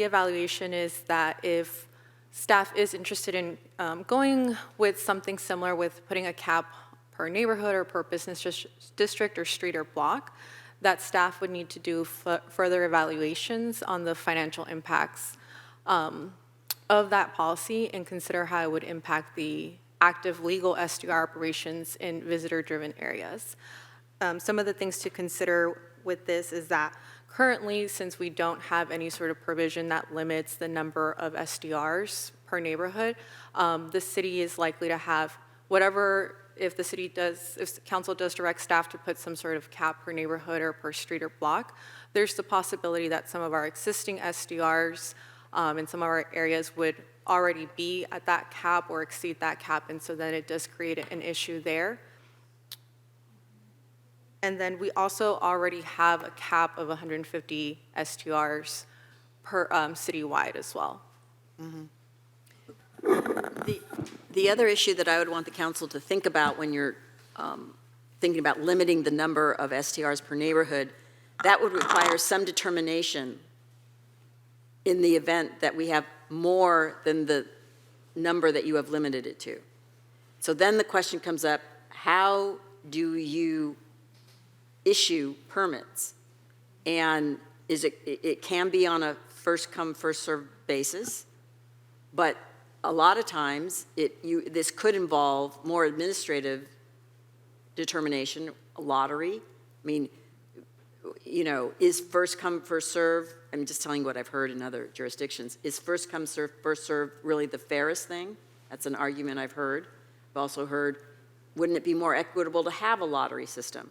The evaluation is that if staff is interested in going with something similar with putting a cap per neighborhood or per business district or street or block, that staff would need to do further evaluations on the financial impacts of that policy and consider how it would impact the active legal SDR operations in visitor-driven areas. Some of the things to consider with this is that currently, since we don't have any sort of provision that limits the number of SDRs per neighborhood, the city is likely to have whatever, if council does direct staff to put some sort of cap per neighborhood or per street or block, there's the possibility that some of our existing SDRs in some of our areas would already be at that cap or exceed that cap, and so then it does create an issue there. And then we also already have a cap of 150 STRs per citywide as well. Mm-hmm. The other issue that I would want the council to think about when you're thinking about limiting the number of STRs per neighborhood, that would require some determination in the event that we have more than the number that you have limited it to. So then the question comes up, how do you issue permits? And it can be on a first come, first served basis, but a lot of times this could involve more administrative determination, a lottery. I mean, you know, is first come, first serve, I'm just telling you what I've heard in other jurisdictions, is first come, first serve really the fairest thing? That's an argument I've heard. I've also heard, wouldn't it be more equitable to have a lottery system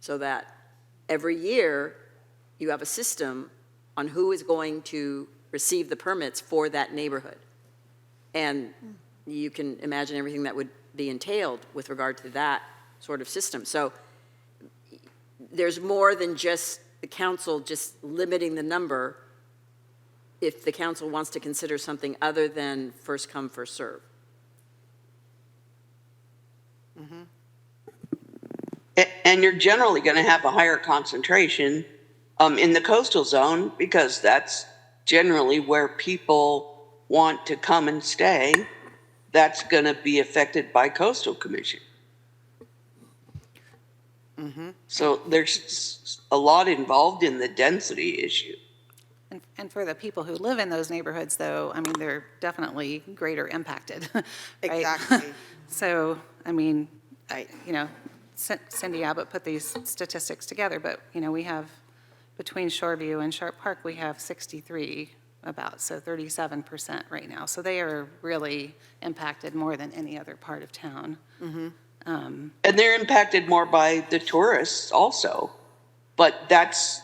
so that every year you have a system on who is going to receive the permits for that neighborhood? And you can imagine everything that would be entailed with regard to that sort of system. So there's more than just the council just limiting the number if the council wants to consider something other than first come, first serve. Mm-hmm. And you're generally going to have a higher concentration in the coastal zone because that's generally where people want to come and stay. That's going to be affected by coastal commission. Mm-hmm. So there's a lot involved in the density issue. And for the people who live in those neighborhoods, though, I mean, they're definitely greater impacted, right? Exactly. So, I mean, you know, Cindy Abbott put these statistics together, but, you know, we have, between Shoreview and Sharp Park, we have 63 about, so 37% right now. So they are really impacted more than any other part of town. Mm-hmm. And they're impacted more by the tourists also. But that's,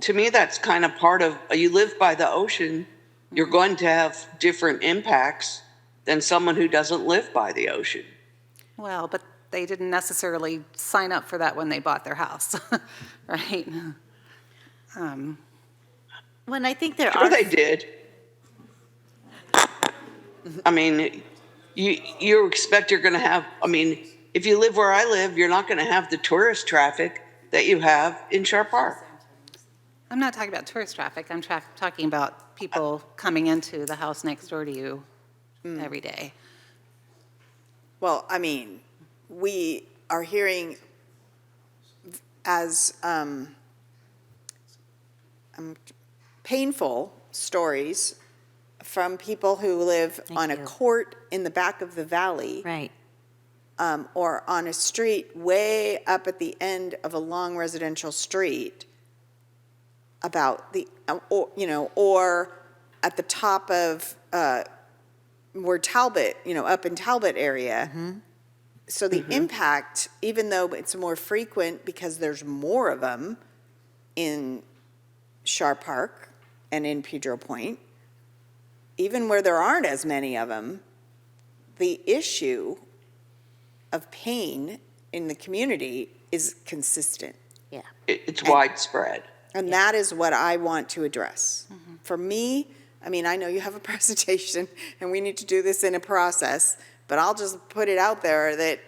to me, that's kind of part of, you live by the ocean, you're going to have different impacts than someone who doesn't live by the ocean. Well, but they didn't necessarily sign up for that when they bought their house, right? When I think there Sure are... they did. I mean, you expect you're going to have, I mean, if you live where I live, you're not going to have the tourist traffic that you have in Sharp Park. I'm not talking about tourist traffic. I'm talking about people coming into the house next door to you every day. Well, I mean, we are hearing as painful stories from people who live on a court in the back of the valley. Right. Or on a street way up at the end of a long residential street about the, or at the top of where Talbot, up in Talbot area. Mm-hmm. So the impact, even though it's more frequent because there's more of them in Sharp Park and in Pedro Point, even where there aren't as many of them, the issue of pain in the community is consistent. Yeah. It's widespread. And that is what I want to address. Mm-hmm. For me, I mean, I know you have a presentation and we need to do this in a process, but I'll just put it out there that,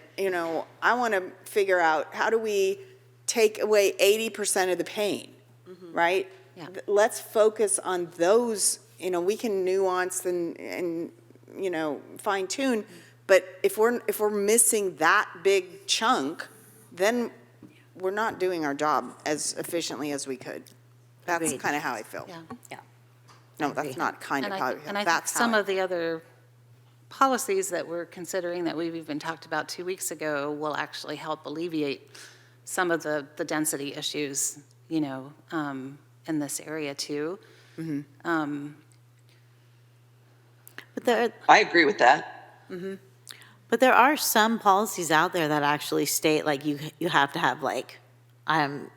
I want to figure out how do we take away 80% of the pain, right? Yeah. let's focus on those, we can nuance and, fine tune, but if we're missing that big chunk, then we're not doing our job as efficiently as we could. That's Agreed. kind of how I feel. Yeah. Yeah. No, that's not kind of And how I I, feel. and I think That's how some I of the other policies that we're considering that we've even talked about 2 weeks ago will actually help alleviate some of the density issues, in this area too. But I agree with that. there are some policies out there that actually state like you have to have like,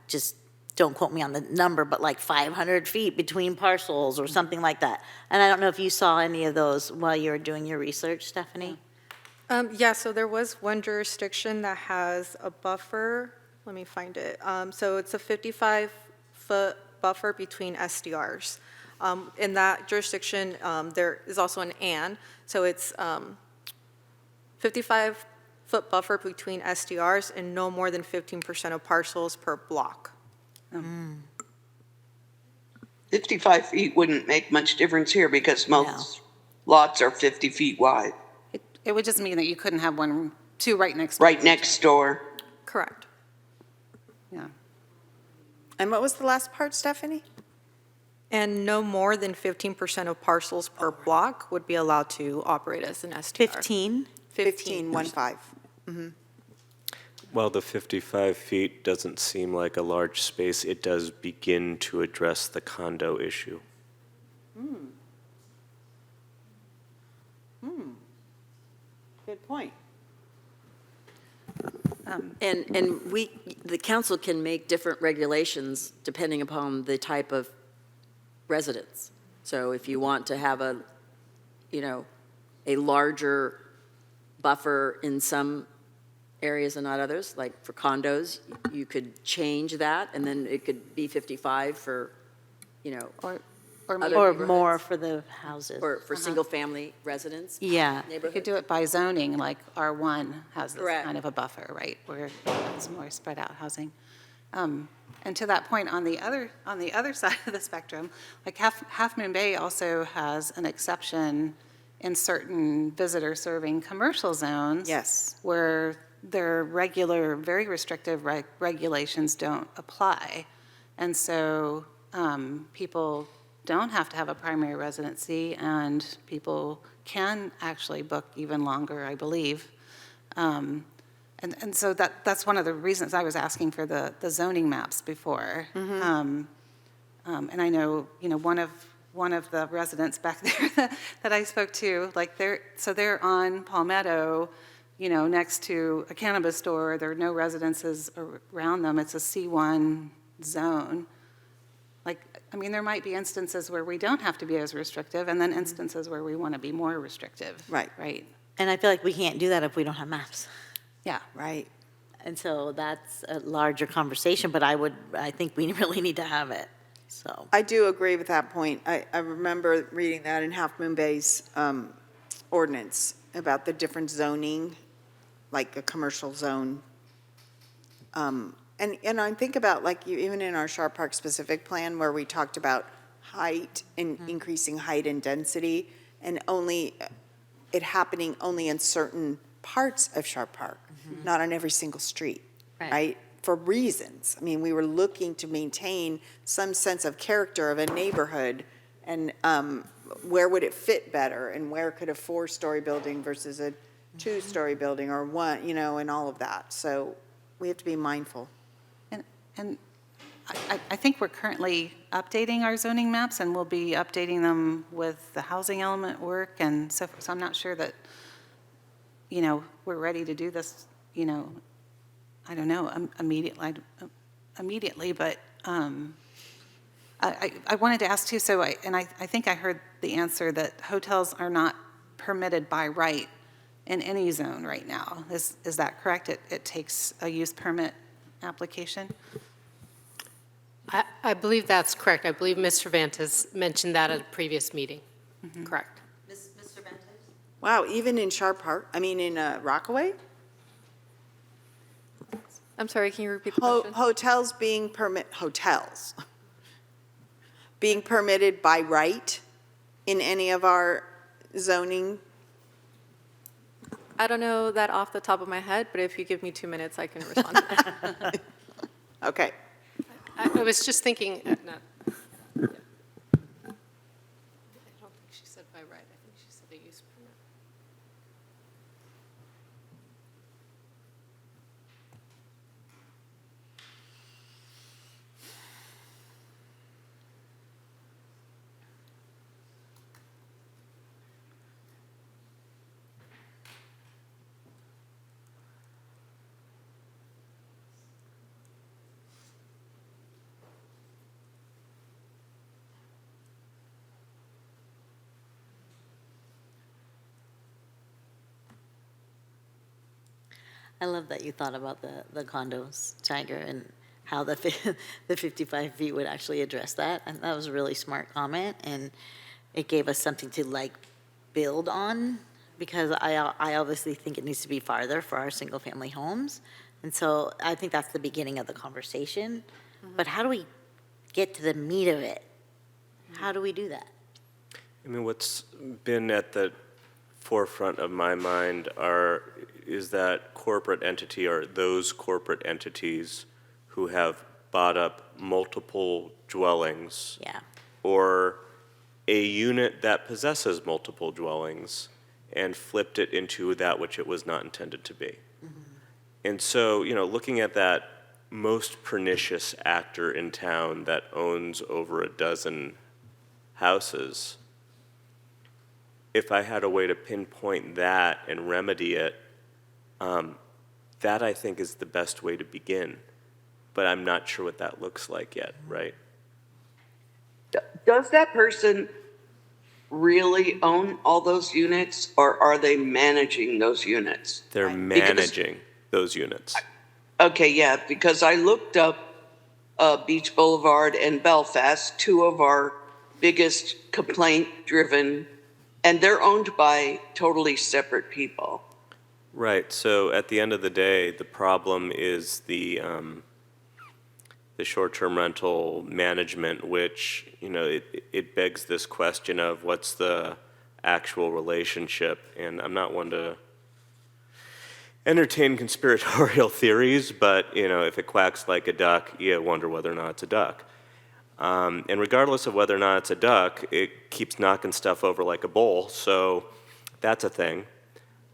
just, don't quote me on the number, but like 500 feet between parcels or something like that. And I don't know if you saw any of those while you were doing your research, Stephanie? Yeah, so there was one jurisdiction that has a buffer. Let me find it. So it's a 55-foot buffer between SDRs. In that jurisdiction, there is also an and, so it's 55-foot buffer between SDRs and no more than 15% of parcels per block. 55 feet wouldn't make much difference here because most lots are 50 feet wide, It would just mean that you couldn't have two right next to right each next door. Correct. other. Yeah. And what was the last part, Stephanie? And no more than 15% of parcels per block would be allowed to operate as an SDR. 15? 15, 1-5. While the 55 feet doesn't seem like a large space, it does begin to address the condo issue. Good point. And the council can make different regulations depending upon the type of residence. So if you want to have a larger buffer in some areas and not others, like for condos, you could change that, and then it could be 55 for, Or Other Or neighborhoods. more for the houses. for single-family residents. Yeah. You could Neighborhoods. do it by zoning, like R1 has this Correct. kind of a buffer, right, where it's more spread out housing. And to that point, on the other side of the spectrum, like Half Moon Bay also has an exception in certain visitor-serving commercial zones. Yes. Where their regular, very restrictive regulations don't apply. And so people don't have to have a primary residency, and people can actually book even longer, I believe. And so that's one of the reasons I was asking for the zoning maps before. And I know, one of the residents back there that I spoke to, like they're on Palmetto, next to a cannabis store. There are no residences around them. It's a C1 zone. There might be instances where we don't have to be as restrictive, and then instances where we want to be more restrictive. Right. Right. And I feel like we can't do that if we don't have maps. Yeah. Right. And so that's a larger conversation, but I think we really need to have it, so. I do agree with that point. I remember reading that in Half Moon Bay's ordinance about the different zoning, like a commercial zone. And I think about, like, even in our Sharp Park specific plan, where we talked about height and increasing height and density, and it happening only in certain parts of Sharp Park, not on every single street, right? For reasons. We were looking to maintain some sense of character of a neighborhood, and where would it fit better, and where could a 4-story building versus a 2-story building, or one, and all of that. So we have to be mindful. And I think we're currently updating our zoning maps, and we'll be updating them with the housing element work, and so I'm not sure that, we're ready to do this, I don't know, immediately, but I wanted to ask too, I think I heard the answer that hotels are not permitted by right in any zone right now. Is that correct? It takes a use permit application? I believe that's correct. I believe Mr. Vantas mentioned that at a previous meeting. Correct. Mr. Ventes? Wow, even in Sharp Park, in Rockaway? I'm sorry, can you repeat the question? Hotels being hotels being permitted by right in any of our zoning? I don't know that off the top of my head, but if you give me 2 minutes, I can respond to that. Okay. I was just thinking, I don't think she said by right, I think she said a use permit. I love that you thought about the condos, Tiger, and how the 55 feet would actually address that. And that was a really smart comment, and it gave us something to like build on, because I obviously think it needs to be farther for our single-family homes. And so I think that's the beginning of the conversation. But how do we get to the meat of it? How do we do that? I mean, what's been at the forefront of my mind is that corporate entity, or those corporate entities who have bought up multiple dwellings, Yeah. or a unit that possesses multiple dwellings and flipped it into that which it was not intended to be. And so, looking at that most pernicious actor in town that owns over a dozen houses, if I had a way to pinpoint that and remedy it, that I think is the best way to begin. But I'm not sure what that looks like yet, right? Does that person really own all those units, or are they managing those units? They're managing those units. Okay, yeah, because I looked up Beach Boulevard and Belfast, two of our biggest complaint-driven, and they're owned by totally separate people. Right, so at the end of the day, the problem is the short-term rental management, which, it begs this question of what's the actual relationship. And I'm not one to entertain conspiratorial theories, but, if it quacks like a duck, you wonder whether or not it's a duck. And regardless of whether or not it's a duck, it keeps knocking stuff over like a bowl, so that's a thing.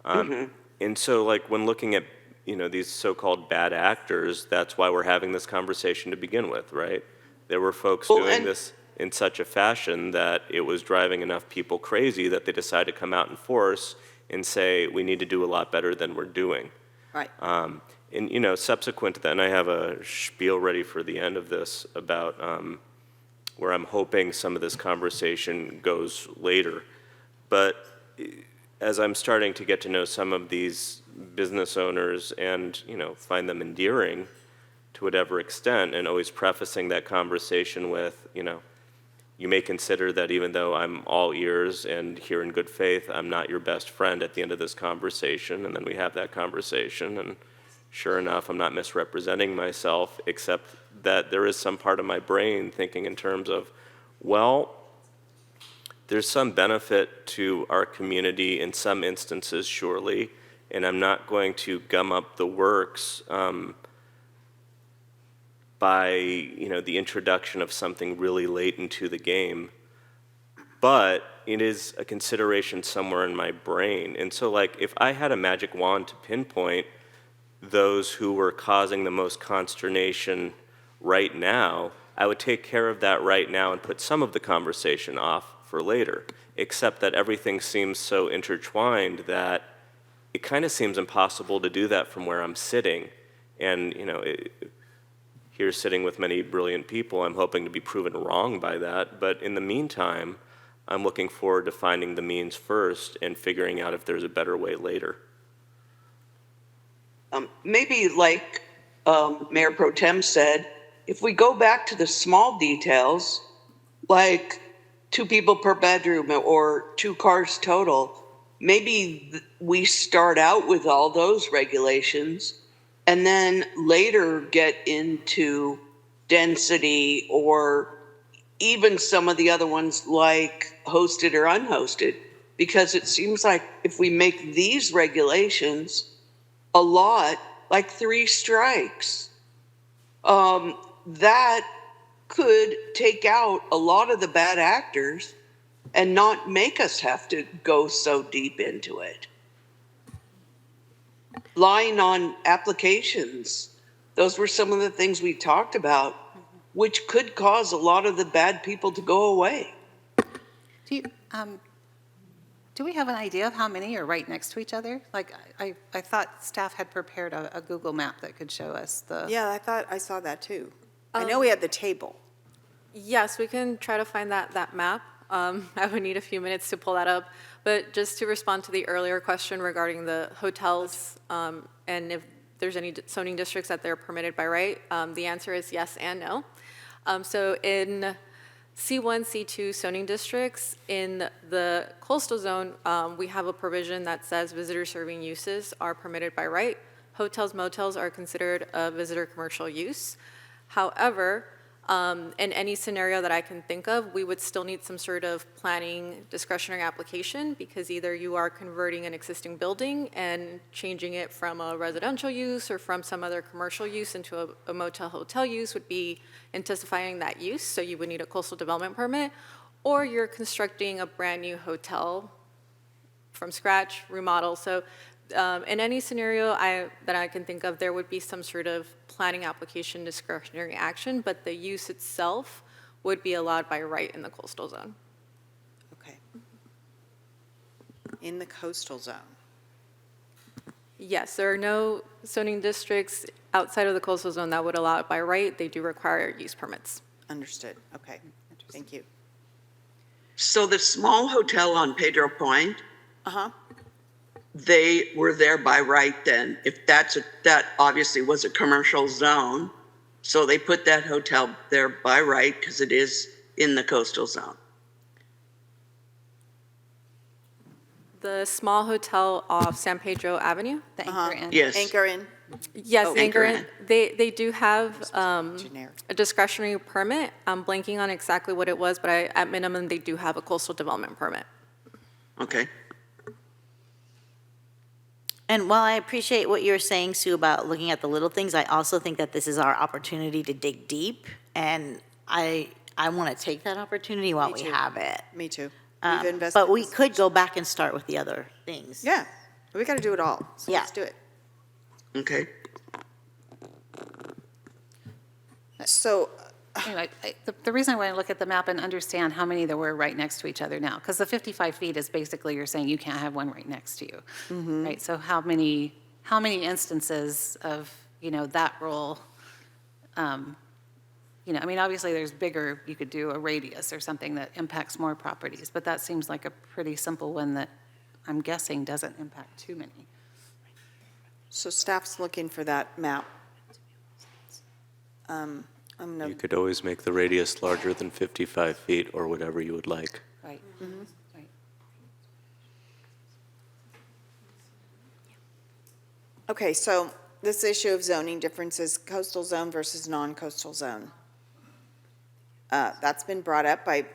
And so, like, when looking at, these so-called bad actors, that's why we're having this conversation to begin with, right? There were folks doing this in such a fashion that it was driving enough people crazy that they decided to come out in force and say, we need to do a lot better than we're doing. Right. And, subsequent to that, and I have a spiel ready for the end of this about where I'm hoping some of this conversation goes later. But as I'm starting to get to know some of these business owners and, find them endearing to whatever extent, and always prefacing that conversation with, you may consider that even though I'm all ears and here in good faith, I'm not your best friend at the end of this conversation. And then we have that conversation, and sure enough, I'm not misrepresenting myself, except that there is some part of my brain thinking in terms of, well, there's some benefit to our community in some instances, surely, and I'm not going to gum up the works by, the introduction of something really late into the game. But it is a consideration somewhere in my brain. And so, like, if I had a magic wand to pinpoint those who were causing the most consternation right now, I would take care of that right now and put some of the conversation off for later, except that everything seems so intertwined that it kind of seems impossible to do that from where I'm sitting. And, here sitting with many brilliant people, I'm hoping to be proven wrong by that. But in the meantime, I'm looking forward to finding the means first and figuring out if there's a better way later. Maybe like Mayor Pro Tem said, if we go back to the small details, like 2 people per bedroom or 2 cars total, maybe we start out with all those regulations and then later get into density or even some of the other ones like hosted or unhosted, because it seems like if we make these regulations a lot, like 3 strikes, that could take out a lot of the bad actors and not make us have to go so deep into it. Lying on applications, those were some of the things we talked about, which could cause a lot of the bad people to go away. Do we have an idea of how many are right next to each other? Like, I thought staff had prepared a Google map that could show us the. Yeah, I thought I saw that too. I know we had the table. Yes, we can try to find that map. I would need a few minutes to pull that up. But just to respond to the earlier question regarding the hotels and if there's any zoning districts that they're permitted by right, the answer is yes and no. So in C1, C2 zoning districts, in the coastal zone, we have a provision that says visitor serving uses are permitted by right. Hotels, motels are considered a visitor commercial use. However, in any scenario that I can think of, we would still need some sort of planning discretionary application because either you are converting an existing building and changing it from a residential use or from some other commercial use into a motel hotel use would be intensifying that use, so you would need a coastal development permit, or you're constructing a brand new hotel from scratch, remodel. So in any scenario that I can think of, there would be some sort of planning application discretionary action, but the use itself would be allowed by right in the coastal zone. Okay. In the coastal zone. Yes, there are no zoning districts outside of the coastal zone that would allow it by right. They do require use permits. Understood. Okay. Thank you. So the small hotel on Pedro Point, Uh-huh. they were there by right then. If that obviously was a commercial zone, so they put that hotel there by right because it is in the coastal zone. The small hotel off San Pedro Avenue? The Anchor Inn. Yes. Anchor Inn. Yes, Oh, Anchor Anchor Inn. They do have Generic. a discretionary permit. I'm blanking on exactly what it was, but at minimum, they do have a coastal development permit. Okay. And while I appreciate what you're saying, Sue, about looking at the little things, I also think that this is our opportunity to dig deep, and I want to take that opportunity while Me we too. have it. Me too. We've invested. But we could go back and start with the other things. Yeah, we got to do it all. So Yeah. let's do it. Okay. So, Anyway, the reason I want to look at the map and understand how many there were right next to each other now, because the 55 feet is basically you're saying you can't have one right next to you, right? So how many instances of, that rule, I mean, obviously there's bigger, you could do a radius or something that impacts more properties, but that seems like a pretty simple one that I'm guessing doesn't impact too many. so staff's looking for that map. I'm gonna. You could always make the radius larger than 55 feet or whatever you would like. Right. Right. Okay, so this issue of zoning differences, coastal zone versus non-coastal zone. That's been brought up by,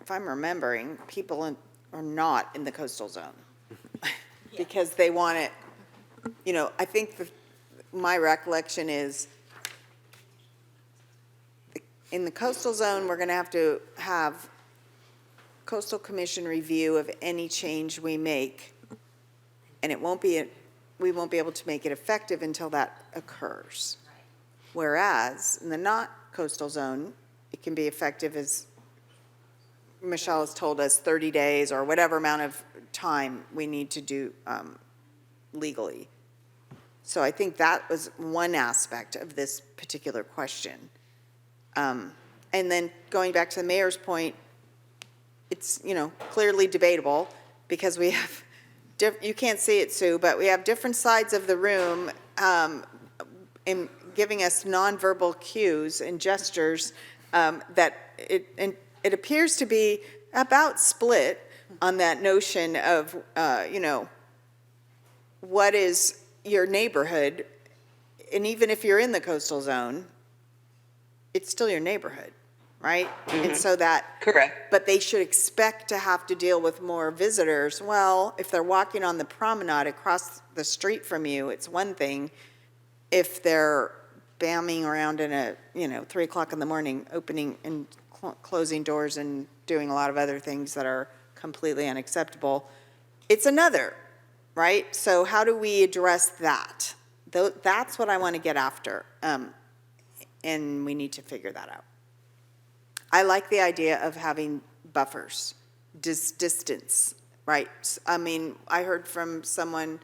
if I'm remembering, people are not in the coastal zone. Because they want it, I think my recollection is in the coastal zone, we're going to have coastal commission review of any change we make. And we won't be able to make it effective until that occurs. Whereas in the not coastal zone, it can be effective as Michelle has told us, 30 days or whatever amount of time we need to do legally. So I think that was one aspect of this particular question. And then going back to the mayor's point, it's, clearly debatable because we have, you can't see it, Sue, but we have different sides of the room in giving us nonverbal cues and gestures that it appears to be about split on that notion of, what is your neighborhood? And even if you're in the coastal zone, it's still your neighborhood. right? And so that. Correct. But they should expect to have to deal with more visitors. Well, if they're walking on the promenade across the street from you, it's one thing. If they're bamming around in a, 3 o'clock in the morning, opening and closing doors and doing a lot of other things that are completely unacceptable, it's another, right? So how do we address that? That's what I want to get after, and we need to figure that out. I like the idea of having buffers, distance, right? I mean, I heard from someone,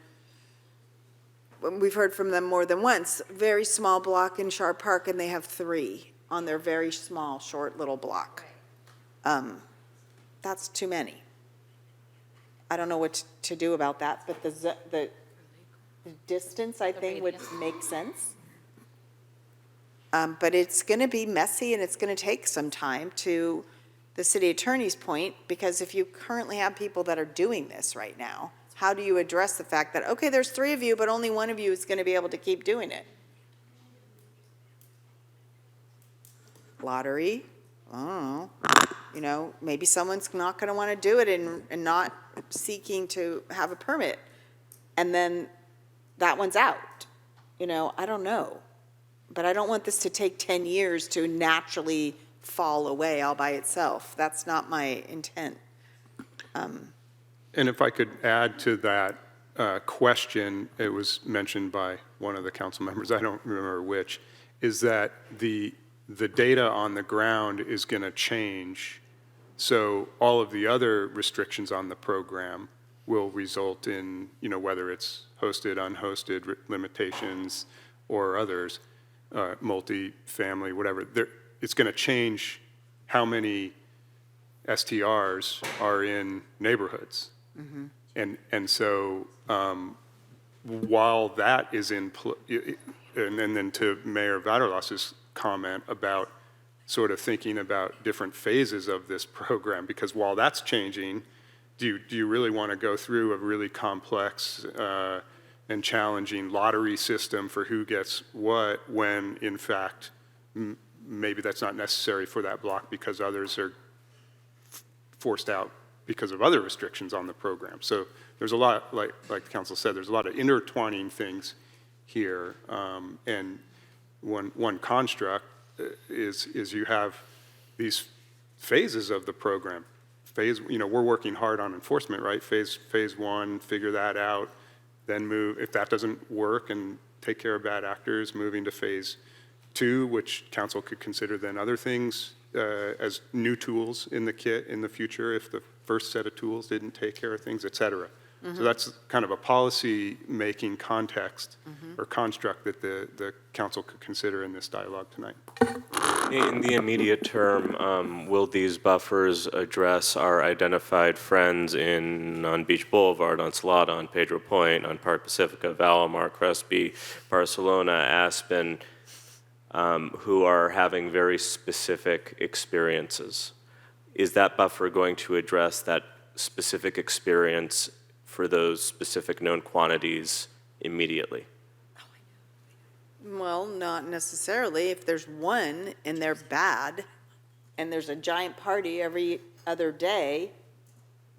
we've heard from them more than once, very small block in Sharp Park, and they have 3 on their very small, short little block. That's too many. I don't know what to do about that, but the distance, I think, would make sense. But it's going to be messy, and it's going to take some time, to the city attorney's point, because if you currently have people that are doing this right now, how do you address the fact that, okay, there's 3 of you, but only one of you is going to be able to keep doing it? Lottery, I don't know. Maybe someone's not going to want to do it and not seeking to have a permit. And then that one's out. I don't know. But I don't want this to take 10 years to naturally fall away all by itself. That's not my intent. And if I could add to that question, it was mentioned by one of the council members, I don't remember which, is that the data on the ground is going to change. So all of the other restrictions on the program will result in, whether it's hosted, unhosted limitations or others, multi-family, whatever. It's going to change how many STRs are in neighborhoods. And so while that is in, and then to Mayor Vaterlas's comment about sort of thinking about different phases of this program, because while that's changing, do you really want to go through a really complex and challenging lottery system for who gets what, when in fact maybe that's not necessary for that block because others are forced out because of other restrictions on the program. So there's a lot, like the council said, there's a lot of intertwining things here. And one construct is you have these phases of the program. We're working hard on enforcement, right? Phase 1, figure that out, then move, if that doesn't work and take care of bad actors, moving to phase 2, which council could consider then other things as new tools in the kit in the future if the first set of tools didn't take care of things, et cetera. So that's kind of a policy-making context or construct that the council could consider in this dialogue tonight. In the immediate term, will these buffers address our identified friends on Beach Boulevard, on Salada, on Pedro Point, on Park Pacifica, Valamar, Crespi, Barcelona, Aspen, who are having very specific experiences? Is that buffer going to address that specific experience for those specific known quantities immediately? Well, not necessarily. If there's one and they're bad, and there's a giant party every other day,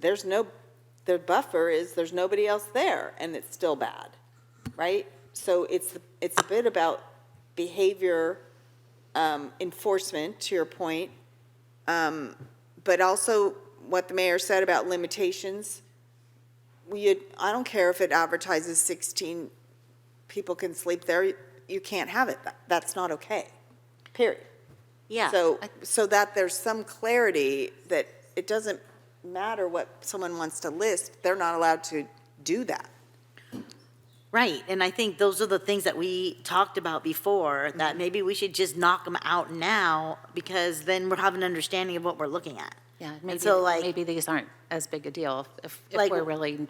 the buffer is there's nobody else there, and it's still bad, right? So it's a bit about behavior enforcement, to your point, but also what the mayor said about limitations. I don't care if it advertises 16 people can sleep there. You can't have it. That's not okay, period. Yeah. So that there's some clarity that it doesn't matter what someone wants to list, they're not allowed to do that. Right, and I think those are the things that we talked about before, that maybe we should just knock them out now, because then we'll have an understanding of what we're looking at. Yeah, maybe these aren't as big a deal if Like- we're really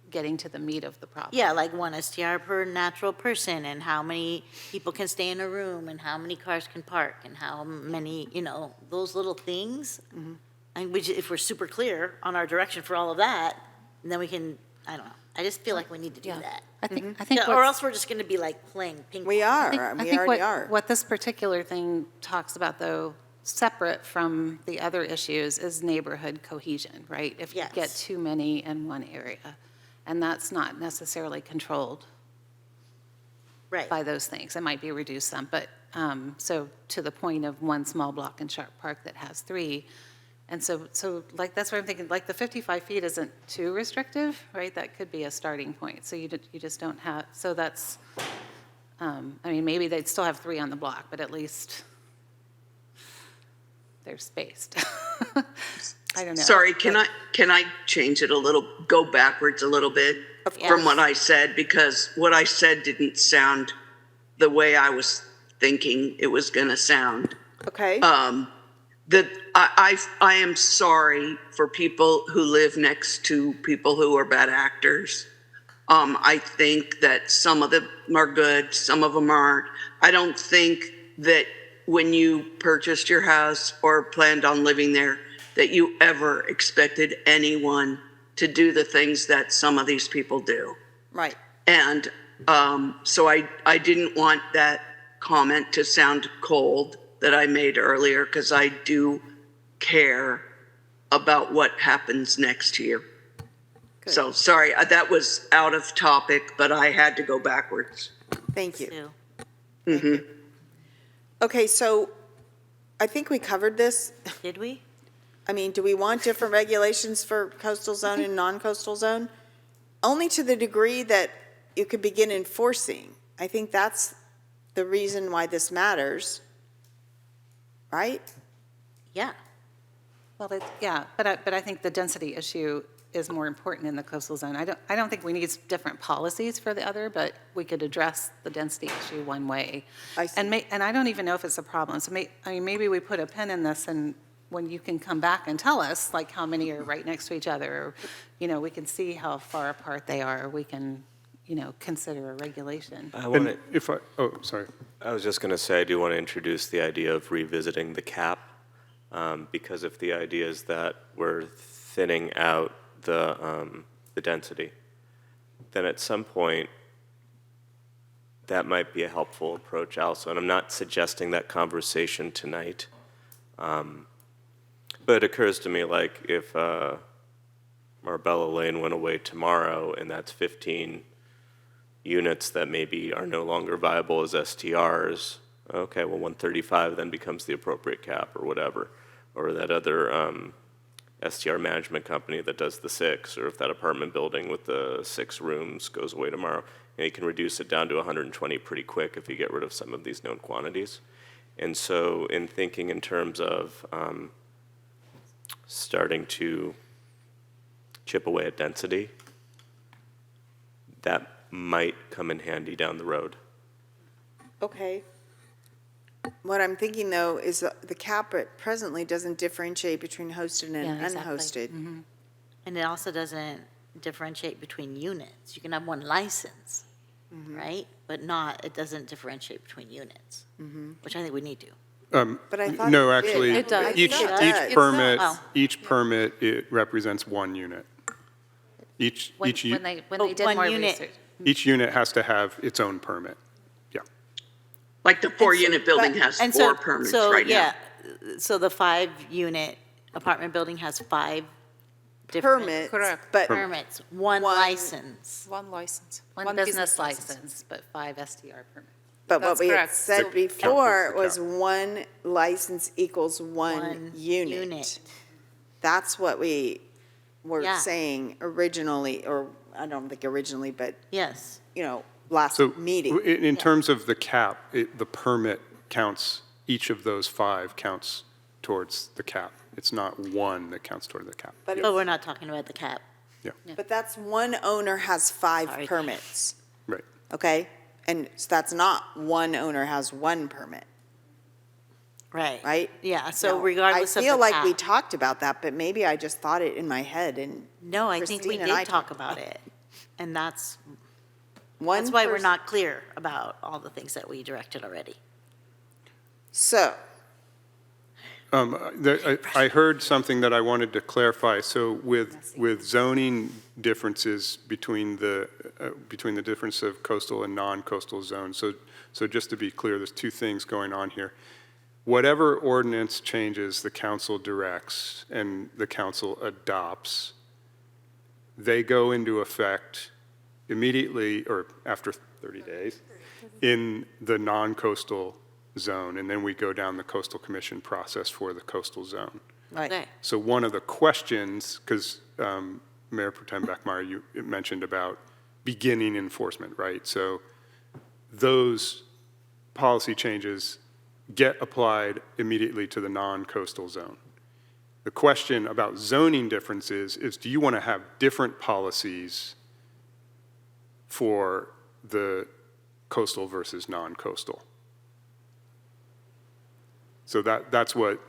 getting to the meat of the problem. Yeah, like 1 STR per natural person, and how many people can stay in a room, and how many cars can park, and how many, those little things. And if we're super clear on our direction for all of that, then we can, I don't know. I just feel like we need to do that. I think Yeah, or else we're just gonna be like playing ping pong. We are, I we think already are. what this particular thing talks about, though, separate from the other issues is neighborhood cohesion, right? If you get Yes. too many in one area, and that's not necessarily controlled Right. by those things. It might be reduce some, but, so to the point of one small block in Sharp Park that has 3. And so like, that's what I'm thinking, like, the 55 feet isn't too restrictive, right? That could be a starting point. So you just don't have, so that's, I mean, maybe they'd still have 3 on the block, but at least they're spaced. I don't know. Sorry, can I change it a little, go backwards a little bit from what I said? Because what I said didn't sound the way I was thinking it was going to sound. Okay? That I am sorry for people who live next to people who are bad actors. I think that some of them are good, some of them aren't. I don't think that when you purchased your house or planned on living there, that you ever expected anyone to do the things that some of these people do. Right. And so I didn't want that comment to sound cold that I made earlier, because I do care about what happens next year. So sorry, that was out of topic, but I had to go backwards. Thank you. Sue, Okay, so I think we covered this. did we? I mean, do we want different regulations for coastal zone and non-coastal zone? Only to the degree that you could begin enforcing. I think that's the reason why this matters, right? Yeah. Well, yeah, but I think the density issue is more important in the coastal zone. I don't think we need different policies for the other, but we could address the density issue one way. I see. And I don't even know if it's a problem. So maybe we put a pin in this, and when you can come back and tell us, like, how many are right next to each other, or, we can see how far apart they are, we can, consider a regulation. I want And to, if sorry. I was just going to say, I do want to introduce the idea of revisiting the cap, because if the idea is that we're thinning out the density, then at some point, that might be a helpful approach also. And I'm not suggesting that conversation tonight. But it occurs to me, like, if Marbella Lane went away tomorrow, and that's 15 units that maybe are no longer viable as STRs, okay, well, 135 then becomes the appropriate cap or whatever. Or that other STR management company that does the 6, or if that apartment building with the 6 rooms goes away tomorrow, you can reduce it down to 120 pretty quick if you get rid of some of these known quantities. And so in thinking in terms of starting to chip away at density, that might come in handy down the road. Okay. What I'm thinking, though, is that the cap presently doesn't differentiate between hosted and Yeah, exactly. unhosted. And it also doesn't differentiate between units. You can have one license, right? But it doesn't differentiate between units, which I think we need to. But I thought No, it did. actually, It does. I each think it does. permit, Oh. each permit, it represents one unit. Each When u- they Oh, did one more unit. research. each unit has to have its own permit. Yeah. Like the 4-unit building has And 4 permits so, right now. yeah, so the 5-unit apartment building has 5 different Permits, Correct. but permits, one One- license. One license. One business license, but 5 STR permits. But what That's we had correct. said So- before the was cap. one license equals one One unit. That's what we were Yeah. saying originally, or I don't think originally, but, Yes. last So meeting. in terms of the cap, the permit counts, each of those 5 counts towards the cap. It's not one that counts toward the cap. But But we're not talking about the cap. But that's one owner has 5 Sorry. permits, Right. okay? And so that's not one owner has 1 permit, Right. right? Yeah, so Now, regardless of the I feel like we cap. talked about that, but maybe I just thought it in my head, and No, I think we Christine and I did talk about it. And that's one why we're person- not clear about all the things that we directed already. So, I heard something that I wanted to clarify. So with zoning differences between the difference of coastal and non-coastal zones, so just to be clear, there's 2 things going on here. whatever ordinance changes the council directs and the council adopts, they go into effect immediately or after 30 days in the non-coastal zone, and then we go down the coastal commission process for the coastal zone. Right. Okay. So one of the questions, because Mayor Pro Tem Beckmeyer, you mentioned about beginning enforcement, right? So those policy changes get applied immediately to the non-coastal zone. The question about zoning differences is, do you want to have different policies for the coastal versus non-coastal? So that's what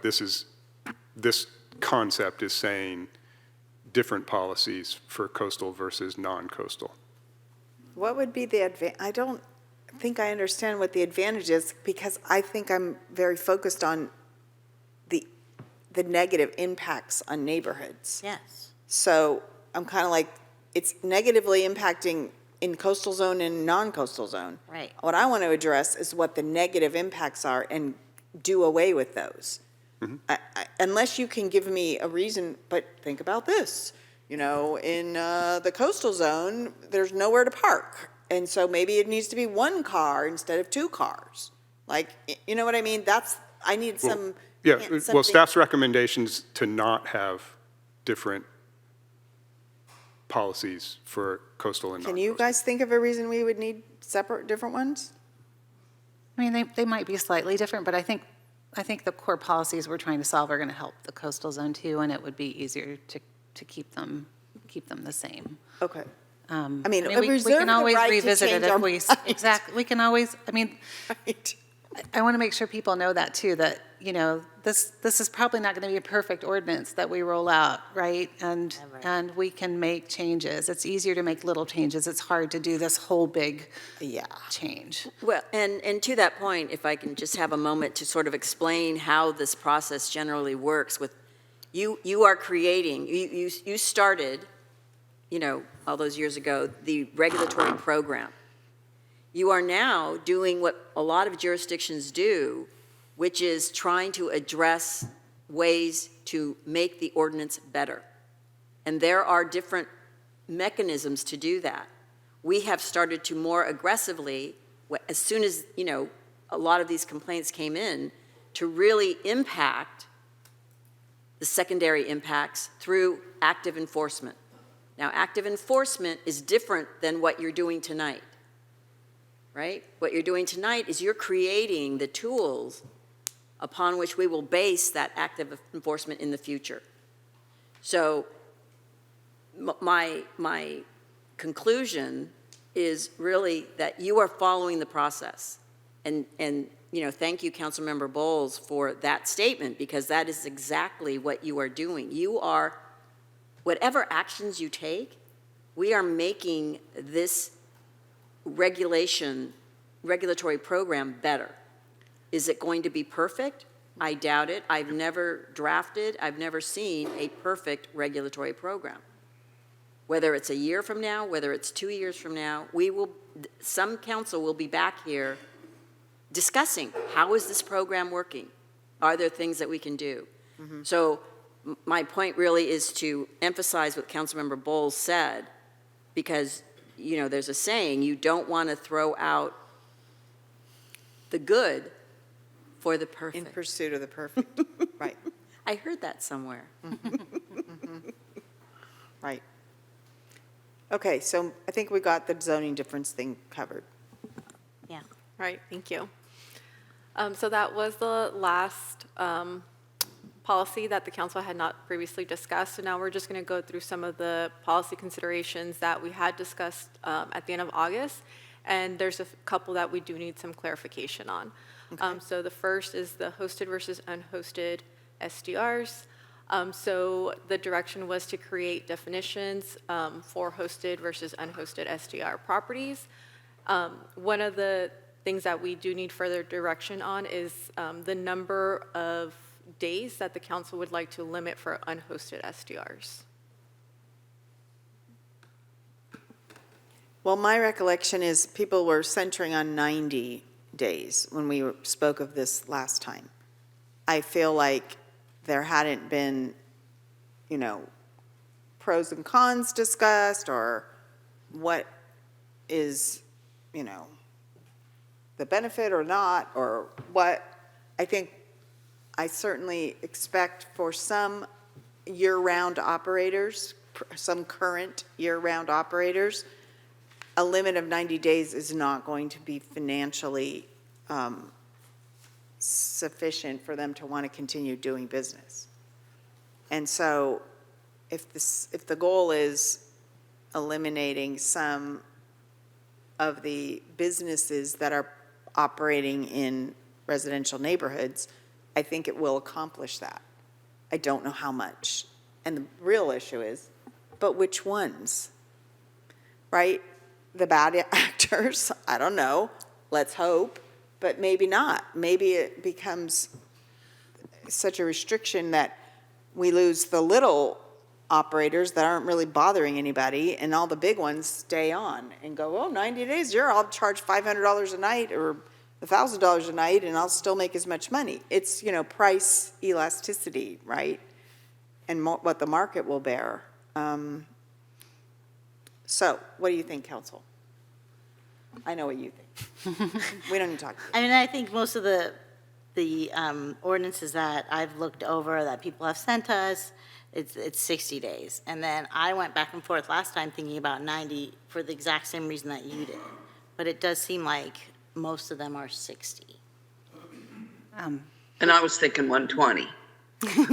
this concept is saying, different policies for coastal versus non-coastal. What would be the I don't think I understand what the advantage is, because I think I'm very focused on the negative impacts on neighborhoods. Yes. So I'm kind of like, it's negatively impacting in coastal zone and non-coastal zone. Right. What I want to address is what the negative impacts are and do away with those. Unless you can give me a reason, but think about this. You know, in the coastal zone, there's nowhere to park. And so maybe it needs to be one car instead of two cars. Like, you know what I mean? I need some. Yeah, well, staff's recommendations to not have different policies for coastal and Can non-coastal. you guys think of a reason we would need different ones? I mean, they might be slightly different, but I think the core policies we're trying to solve are going to help the coastal zone too, and it would be easier to keep them the same. Okay. I mean, we reserve can the always right to revisit it change if our we, minds. exactly, we can always, I mean, Right. I want to make sure people know that too, that, you know, this is probably not going to be a perfect ordinance that we roll out, right? And we can make changes. It's easier to make little changes. It's hard to do this whole big Yeah. change. Well, and to that point, if I can just have a moment to sort of explain how this process generally works with, you are creating, you started, you know, all those years ago, the regulatory program. You are now doing what a lot of jurisdictions do, which is trying to address ways to make the ordinance better. And there are different mechanisms to do that. We have started to more aggressively, as soon as, you know, a lot of these complaints came in, to really impact the secondary impacts through active enforcement. Now, active enforcement is different than what you're doing tonight, right? What you're doing tonight is you're creating the tools upon which we will base that active enforcement in the future. So my conclusion is really that you are following the process. And you know, thank you, Councilmember Bowles, for that statement, because that is exactly what you are doing. You are, whatever actions you take, we are making this regulatory program better. Is it going to be perfect? I doubt it. I've never seen a perfect regulatory program. Whether it's a year from now, whether it's 2 years from now, some council will be back here discussing, how is this program working? Are there things that we can do? Mm-hmm. So my point really is to emphasize what Councilmember Bowles said, because, you know, there's a saying, you don't want to throw out the good for the perfect. In pursuit of the perfect. Right. I heard that somewhere. Right. Okay, so I think we got the zoning difference thing covered. Yeah. Right, thank you. So that was the last policy that the council had not previously discussed. So now we're just going to go through some of the policy considerations that we had discussed at the end of August. And there's a couple that we do need some clarification on. Okay. So the first is the hosted versus unhosted SDRs. So the direction was to create definitions for hosted versus unhosted SDR properties. One of the things that we do need further direction on is the number of days that the council would like to limit for unhosted SDRs. Well, my recollection is people were centering on 90 days when we spoke of this last time. I feel like there hadn't been, pros and cons discussed, or what is, the benefit or not, or what. I certainly expect for some year-round operators, some current year-round operators, a limit of 90 days is not going to be financially sufficient for them to want to continue doing business. And so if the goal is eliminating some of the businesses that are operating in residential neighborhoods, I think it will accomplish that. I don't know how much. And the real issue is, but which ones? Right? The bad actors, I don't know. Let's hope, but maybe not. Maybe it becomes such a restriction that we lose the little operators that aren't really bothering anybody, and all the big ones stay on and go, 90 days, I'll charge $500 a night or $1,000 a night, and I'll still make as much money. It's, price elasticity, right? And what the market will bear. So, what do you think, council? I know what you think. We don't need to talk. I mean, I think most of the ordinances that I've looked over that people have sent us, it's 60 days. And then I went back and forth last time thinking about 90 for the exact same reason that you did. But it does seem like most of them are 60. And I was thinking 120.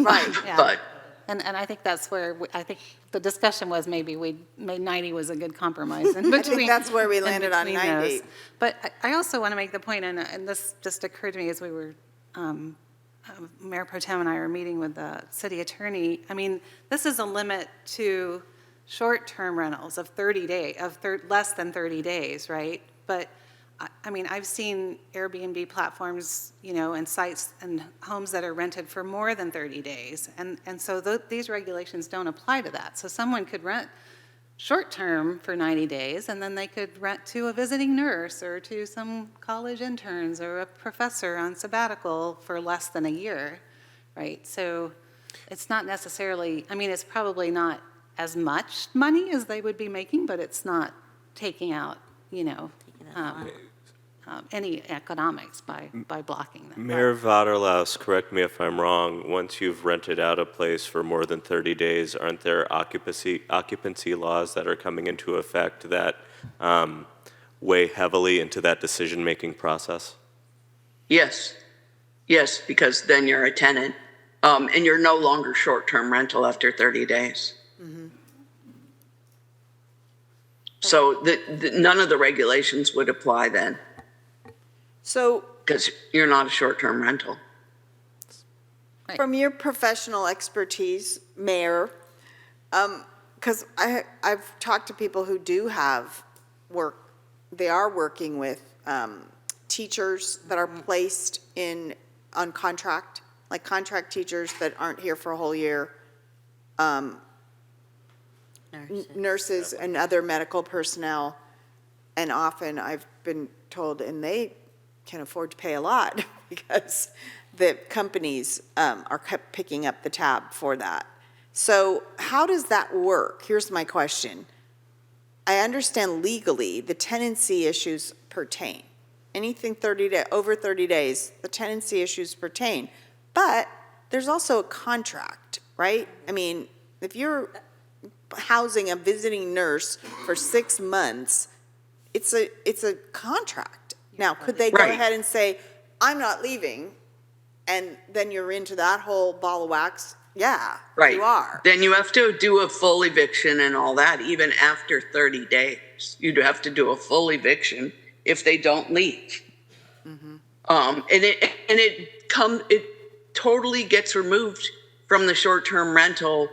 Right, yeah. But And I think that's where, I think the discussion was maybe 90 was a good compromise in between. I think that's where we in landed on between 90. those. But I also want to make the point, and this just occurred to me as we were, Mayor Pro Tem and I were meeting with the city attorney. I mean, this is a limit to short-term rentals of 30 days, less than 30 days, right? But I mean, I've seen Airbnb platforms, and sites and homes that are rented for more than 30 days. And so these regulations don't apply to that. So someone could rent short-term for 90 days, and then they could rent to a visiting nurse or to some college interns or a professor on sabbatical for less than a year, right? So it's not necessarily, I mean, it's probably not as much money as they would be making, but it's not taking out, any economics by blocking them. Mayor Vaterlaus, correct me if I'm wrong, once you've rented out a place for more than 30 days, aren't there occupancy laws that are coming into effect that weigh heavily into that decision-making process? yes, because then you're a tenant, and you're no longer short-term rental after 30 days. So none of the regulations would apply then, So because you're not a short-term rental. from your professional expertise, Mayor, because I've talked to people who do have work, they are working with teachers that are placed on contract, like contract teachers that aren't here for a whole year, nurses and other medical personnel, and often I've been told, and they can afford to pay a lot because the companies are kept picking up the tab for that. So how does that work? Here's my question. I understand legally the tenancy issues pertain. Anything over 30 days, the tenancy issues pertain. But there's also a contract, right? I mean, if you're housing a visiting nurse for 6 months, it's a contract. Now, could they go Right. ahead and say, I'm not leaving, and then you're into that whole ball of wax? Yeah, Right. you are. Then you have to do a full eviction and all that, even after 30 days. You'd have to do a full eviction if they don't leave. And it totally gets removed from the short-term rental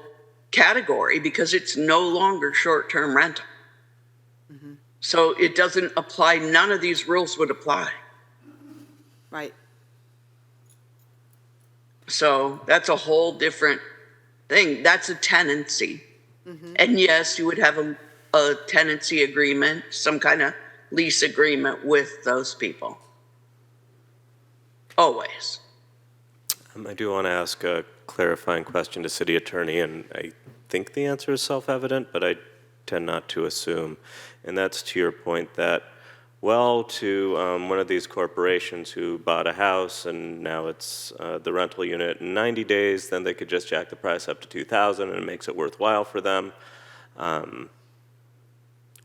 category because it's no longer short-term rental. So it doesn't apply. None of these rules would apply. Right. So that's a whole different thing. That's a tenancy. And yes, you would have a tenancy agreement, some kind of lease agreement with those people. always. I do want to ask a clarifying question to City Attorney, and I think the answer is self-evident, but I tend not to assume. And that's to your point that, well, to one of these corporations who bought a house and now it's the rental unit in 90 days, then they could just jack the price up to $2,000 and it makes it worthwhile for them.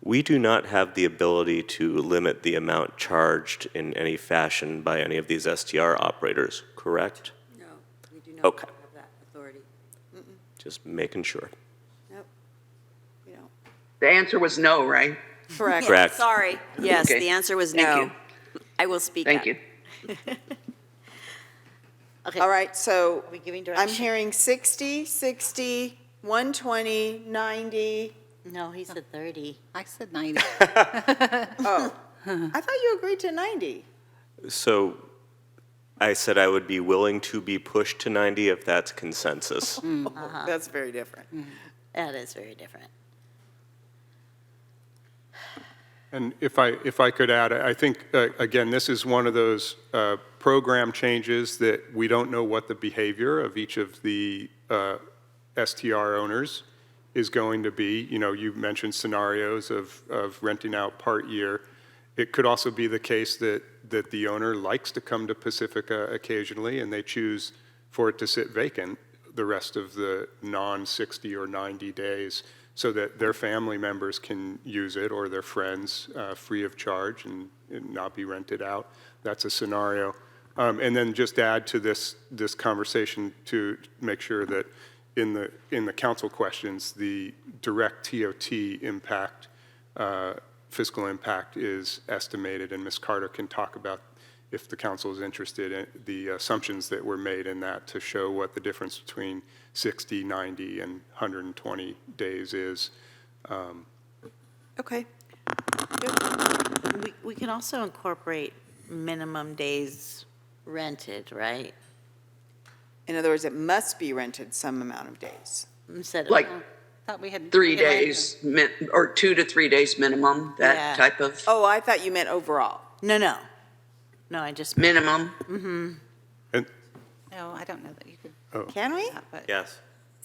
We do not have the ability to limit the amount charged in any fashion by any of these STR operators, correct? No, we do not Okay. have that authority. Just making sure. Nope. You know, The answer was no, right? correct. Correct. Sorry, yes, Okay. the answer was Thank no. you. I will speak Thank up. you. Okay. All right, so Are we giving I'm direction? hearing 60, 60, 120, 90. No, he said 30. I said 90. Oh, I thought you agreed to 90. So I said I would be willing to be pushed to 90 if that's consensus. That's very different. That is very different. And if I could add, I think, again, this is one of those program changes that we don't know what the behavior of each of the STR owners is going to be. You know, you mentioned scenarios of renting out part year. It could also be the case that the owner likes to come to Pacifica occasionally and they choose for it to sit vacant the rest of the non-60 or 90 days so that their family members can use it or their friends free of charge and not be rented out. That's a scenario. And then just add to this conversation to make sure that in the council questions, the direct TOT impact, fiscal impact is estimated, and Ms. Carter can talk about, if the council is interested, in the assumptions that were made in that to show what the difference between 60, 90, and 120 days is. Okay. We can also incorporate minimum days rented, right? In other words, it must be rented some amount of days. Instead of. Like Thought we had. 3 we had landed- days, or 2 to 3 days minimum, Yeah. that type of Oh, I thought you meant overall. No, no. No, I just. minimum. And, No, I don't know that you could, Can we? but. Yes.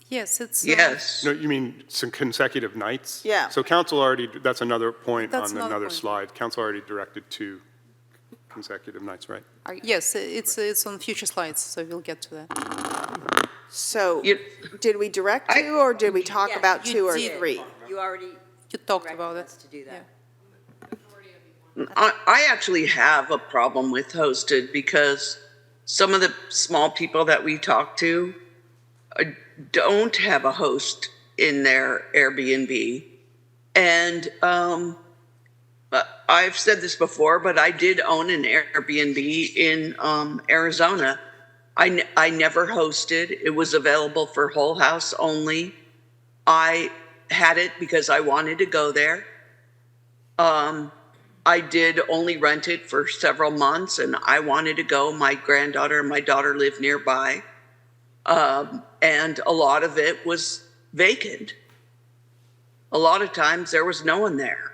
Yes, it's. Yes. no, you mean some consecutive nights? Yeah. So council already, that's another point That's on another another point. slide. Council already directed 2 consecutive nights, right? Yes, it's on future slides, so we'll get to that. So, You- did we direct 2 or did we talk Yeah, about you 2 or did. 3? You already You talked directed about it. us to do that. I actually have a problem with hosted because some of the small people that we talk to don't have a host in their Airbnb. And I've said this before, but I did own an Airbnb in Arizona. I never hosted. It was available for whole house only. I had it because I wanted to go there. I did only rent it for several months and I wanted to go. My granddaughter and my daughter live nearby. And a lot of it was vacant. A lot of times there was no one there.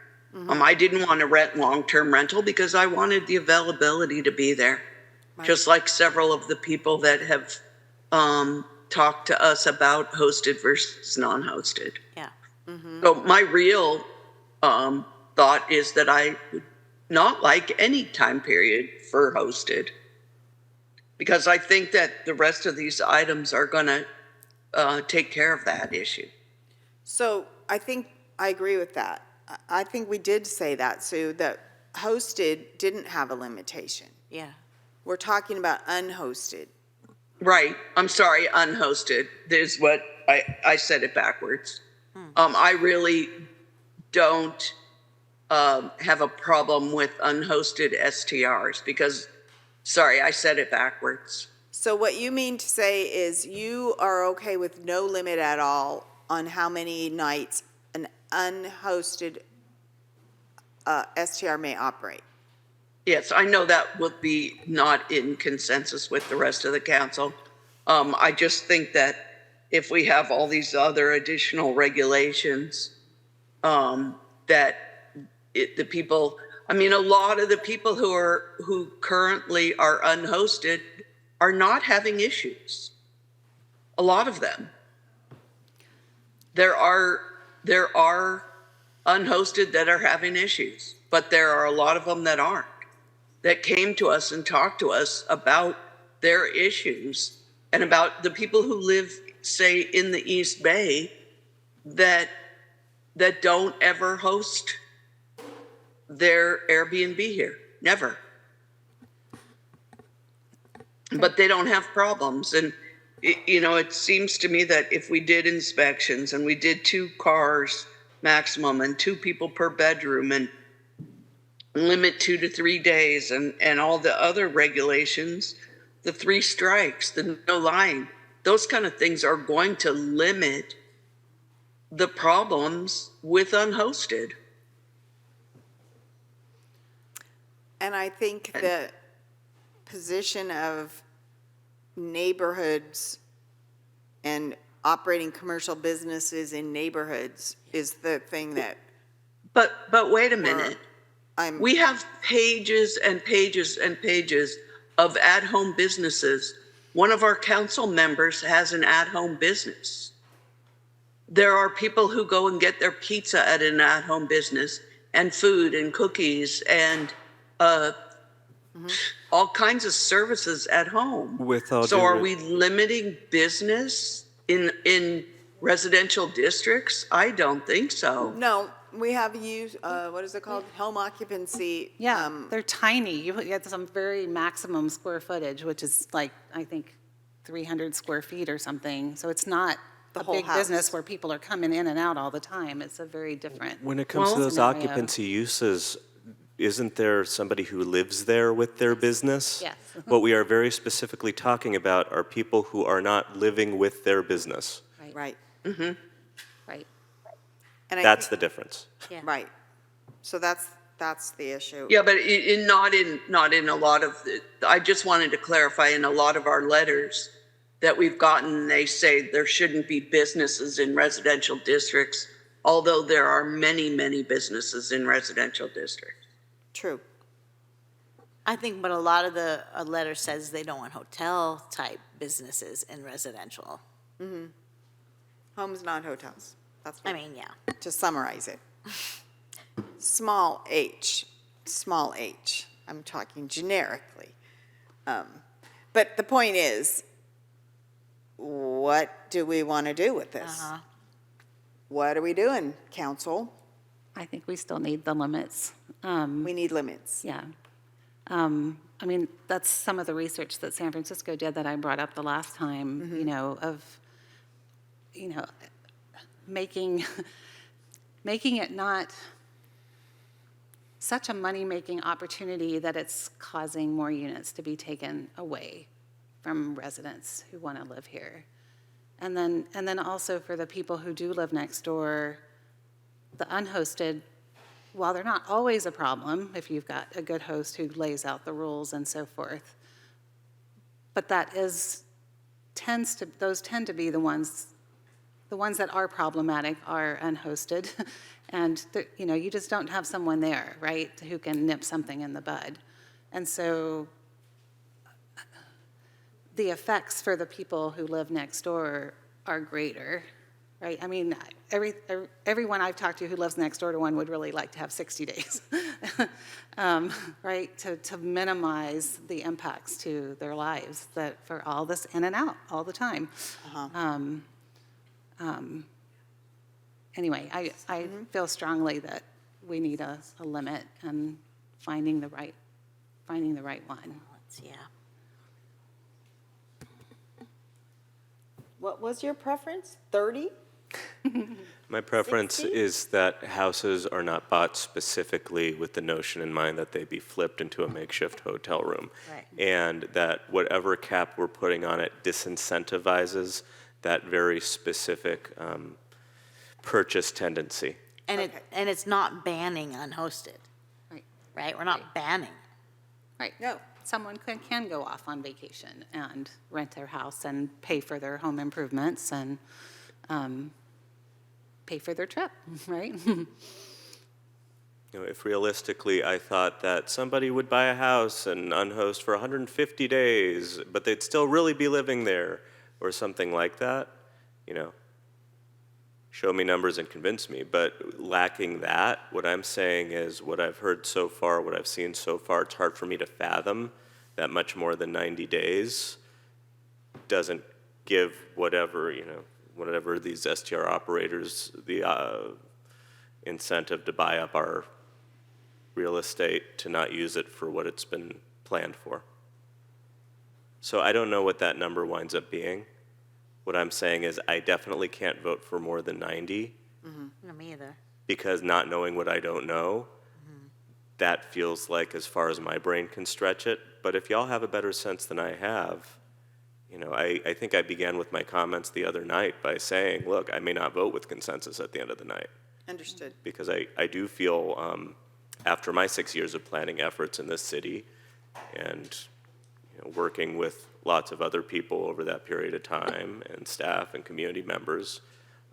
I didn't want to rent long-term rental because I wanted the availability to be there. Just like several of the people that have talked to us about hosted versus non-hosted. Yeah. So my real thought is that I would not like any time period for hosted because I think that the rest of these items are going to take care of that issue. So I think I agree with that. I think we did say that, Sue, that hosted didn't have a limitation. Yeah. We're talking about unhosted. Right. I'm sorry, unhosted is what I said it backwards. I really don't have a problem with unhosted STRs because, sorry, I said it backwards. So what you mean to say is you are okay with no limit at all on how many nights an unhosted STR may operate? Yes, I know that would be not in consensus with the rest of the council. I just think that if we have all these other additional regulations, that the people, I mean, a lot of the people who currently are unhosted are not having issues. A lot of them. There are unhosted that are having issues, but there are a lot of them that aren't, that came to us and talked to us about their issues and about the people who live, say, in the East Bay that don't ever host their Airbnb here, never. But they don't have problems. And, it seems to me that if we did inspections and we did 2 cars maximum and 2 people per bedroom and limit 2 to 3 days and all the other regulations, the 3 strikes, the no lying, those kind of things are going to limit the problems with unhosted. And I think the position of neighborhoods and operating commercial businesses in neighborhoods is the thing that But wait a minute. We have pages and pages and pages of at-home businesses. One of our council members has an at-home business. There are people who go and get their pizza at an at-home business and food and cookies and all kinds of services at home. So are we limiting business in residential districts? I don't think so. No, we have used, what is it called? Home occupancy. Yeah, they're tiny. You get some very maximum square footage, which is like, I think, 300 square feet or something. So it's not The a whole big house. business where people are coming in and out all the time. It's a very different. When it comes to those scenario. occupancy uses, isn't there somebody who lives there with their business? Yes. What we are very specifically talking about are people who are not living with their business. Right. Right. And I That's the think- difference. Right. So that's the issue. Yeah, but not in a lot of, I just wanted to clarify, in a lot of our letters that we've gotten, they say there shouldn't be businesses in residential districts, although there are many, many businesses in residential districts. True. I think, but a lot of the letter says they don't want hotel-type businesses in residential. Homes, not hotels. That's I what, mean, yeah. to summarize it. Small h. I'm talking generically. But the point is, what do we want to do with this? What are we doing, council? I think we still need the limits. We need limits. Yeah. I mean, that's some of the research that San Francisco did that I brought up the last time, making it not such a money-making opportunity that it's causing more units to be taken away from residents who want to live here. And then also for the people who do live next door, the unhosted, while they're not always a problem if you've got a good host who lays out the rules and so forth, but those tend to be the ones that are problematic are unhosted, and you just don't have someone there, right, who can nip something in the bud. And so the effects for the people who live next door are greater, right? I mean, everyone I've talked to who lives next door to one would really like to have 60 days, right, to minimize the impacts to their lives that for all this in and out all the time. Anyway, I feel strongly that we need a limit and finding the right one. Yeah. What was your preference? 30? My preference 60? is that houses are not bought specifically with the notion in mind that they be flipped into a makeshift hotel room. Right. And that whatever cap we're putting on it disincentivizes that very specific purchase tendency. And it's not banning unhosted, Right. right? We're not banning. Right. No. Someone can go off on vacation and rent their house and pay for their home improvements and pay for their trip, right? if realistically I thought that somebody would buy a house and unhost for 150 days, but they'd still really be living there, or something like that, show me numbers and convince me. But lacking that, what I'm saying is what I've heard so far, what I've seen so far, it's hard for me to fathom that much more than 90 days doesn't give whatever these STR operators the incentive to buy up our real estate, to not use it for what it's been planned for. So I don't know what that number winds up being. What I'm saying is I definitely can't vote for more than 90. No, me either. Because not knowing what I don't know, that feels like as far as my brain can stretch it. But if y'all have a better sense than I have, I think I began with my comments the other night by saying, look, I may not vote with consensus at the end of the night. Understood. Because I do feel, after my 6 years of planning efforts in this city and working with lots of other people over that period of time, and staff and community members,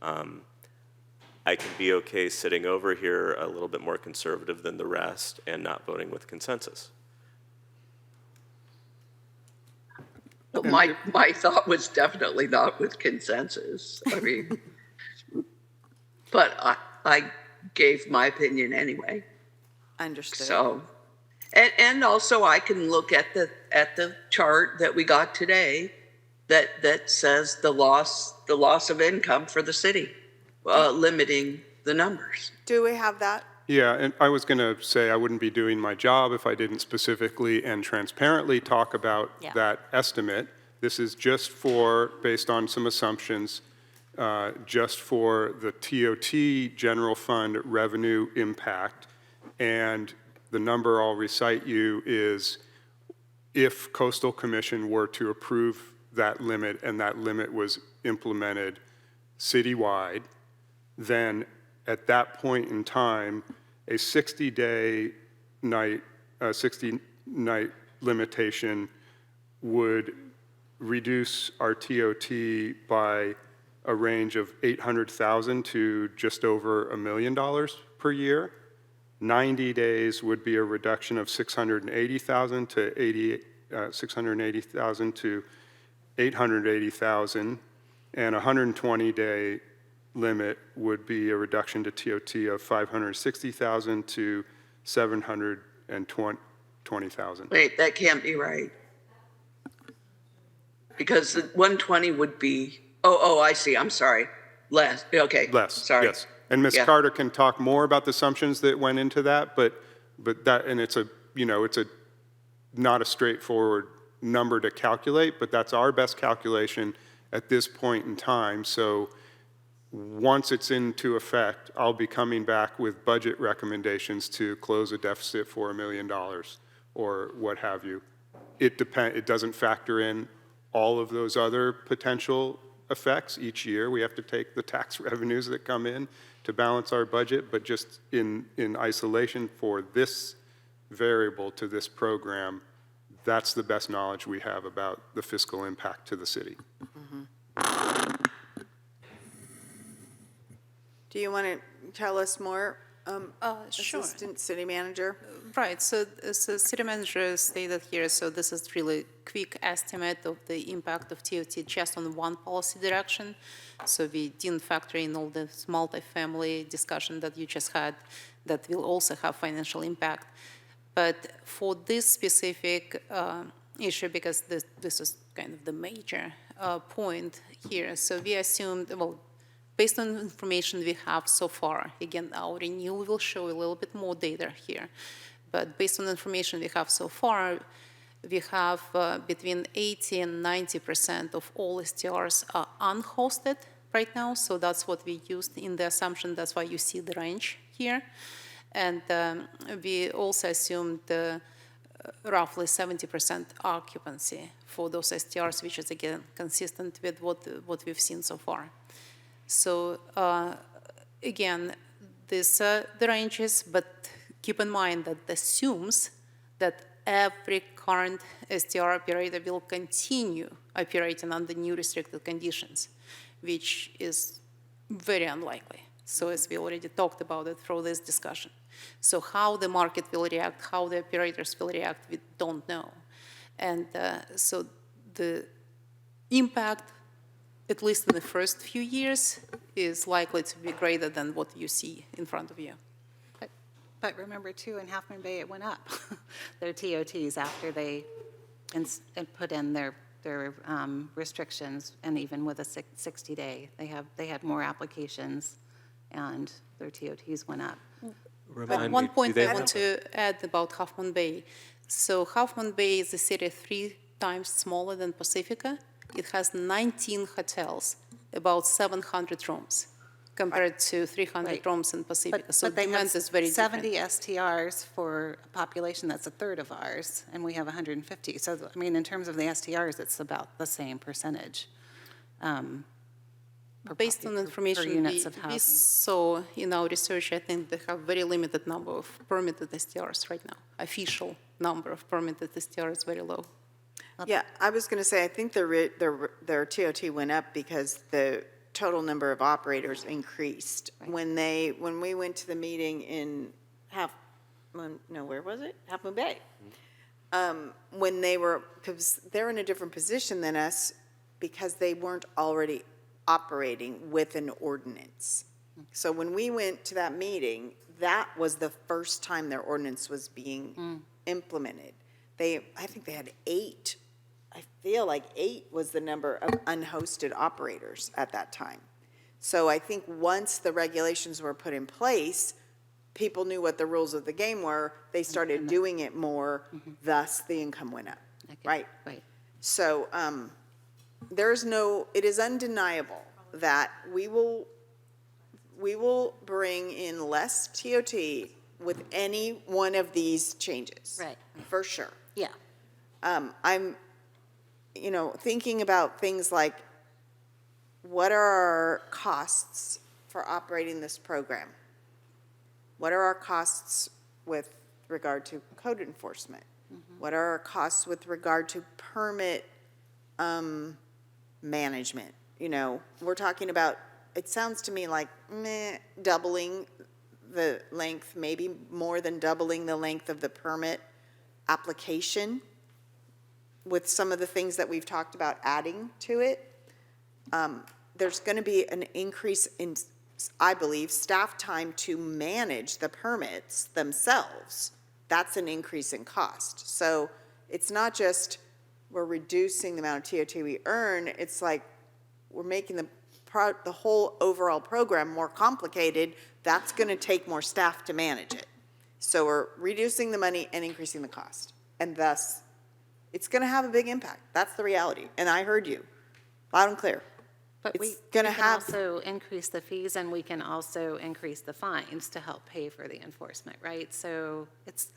I can be okay sitting over here a little bit more conservative than the rest and not voting with consensus. Well, my thought was definitely not with consensus. I mean, but I gave my opinion anyway. Understood. So, and also I can look at the chart that we got today that says the loss of income for the city, limiting the numbers. Do we have that? Yeah, and I was going to say I wouldn't be doing my job if I didn't specifically and transparently talk about that estimate. This is just based on some assumptions, just for the TOT general fund revenue impact. And the number I'll recite you is if Coastal Commission were to approve that limit and that limit was implemented citywide, then at that point in time, a 60-night limitation would reduce our TOT by a range of $800,000 to just over $1 million per year. 90 days would be a reduction of $680,000 to $880,000, and a 120-day limit would be a reduction to TOT of $560,000 to $720,000. Wait, that can't be right. Because the 120 would be, I see, I'm sorry. Less, okay. Less, sorry. yes. And Ms. Carter can talk more about the assumptions that went into that, but that, and it's not a straightforward number to calculate, but that's our best calculation at this point in time. So once it's into effect, I'll be coming back with budget recommendations to close a deficit for $1 million or what have you. It doesn't factor in all of those other potential effects. Each year we have to take the tax revenues that come in to balance our budget, but just in isolation for this variable to this program, that's the best knowledge we have about the fiscal impact to the city. Do you want to tell us more, Sure. Assistant City Manager? Right, so city manager stated here, so this is really quick estimate of the impact of TOT just on one policy direction. So we didn't factor in all this multifamily discussion that you just had that will also have financial impact. But for this specific issue, because this is kind of the major point here, so we assumed, well, based on the information we have so far, again, our renewal will show a little bit more data here, but based on the information we have so far, we have between 80 and 90% of all STRs are unhosted right now, so that's what we used in the assumption, that's why you see the range here. And we also assumed roughly 70% occupancy for those STRs, which is, again, consistent with what we've seen so far. So again, these are the ranges, but keep in mind that it assumes that every current STR operator will continue operating under new restricted conditions, which is very unlikely. So as we already talked about it through this discussion. So how the market will react, how the operators will react, we don't know. And so the impact, at least in the first few years, is likely to be greater than what you see in front of you. But remember too, in Half Moon Bay, it went up, their TOTs after they put in their restrictions, and even with a 60-day, they had more applications, and their TOTs went up. But one point I want to add about Half Moon Bay. So Half Moon Bay is a city 3 times smaller than Pacifica. It has 19 hotels, about 700 rooms, compared to 300 Right. rooms in Pacifica. So But they demand have is very different. 70 STRs for a population that's a third of ours, and we have 150. So, I mean, in terms of the STRs, it's about the same percentage. Based on the information units of we housing. saw in our research, I think they have very limited number of permitted STRs right now. Official number of permitted STRs is very low. Yeah, I was going to say, I think their TOT went up because the total number of operators increased. When we went to the meeting in where was it? Half Moon Bay. When they were, because they're in a different position than us because they weren't already operating with an ordinance. So when we went to that meeting, that was the first time their ordinance was being implemented. I think they had 8. I feel like 8 was the number of unhosted operators at that time. So I think once the regulations were put in place, people knew what the rules of the game were. They started doing it more, thus the income went up, right? Right. So it is undeniable that we will bring in less TOT with any one of these changes. Right. For sure. Yeah. I'm, thinking about things like, what are our costs for operating this program? What are our costs with regard to code enforcement? What are our costs with regard to permit management? We're talking about, it sounds to me like doubling the length, maybe more than doubling the length of the permit application with some of the things that we've talked about adding to it. There's going to be an increase in, I believe, staff time to manage the permits themselves. That's an increase in cost. So it's not just we're reducing the amount of TOT we earn, it's like we're making the whole overall program more complicated. That's going to take more staff to manage it. So we're reducing the money and increasing the cost. And thus, it's going to have a big impact. That's the reality. And I heard you loud and clear. But we It's gonna can have- also increase the fees, and we can also increase the fines to help pay for the enforcement, right? So it's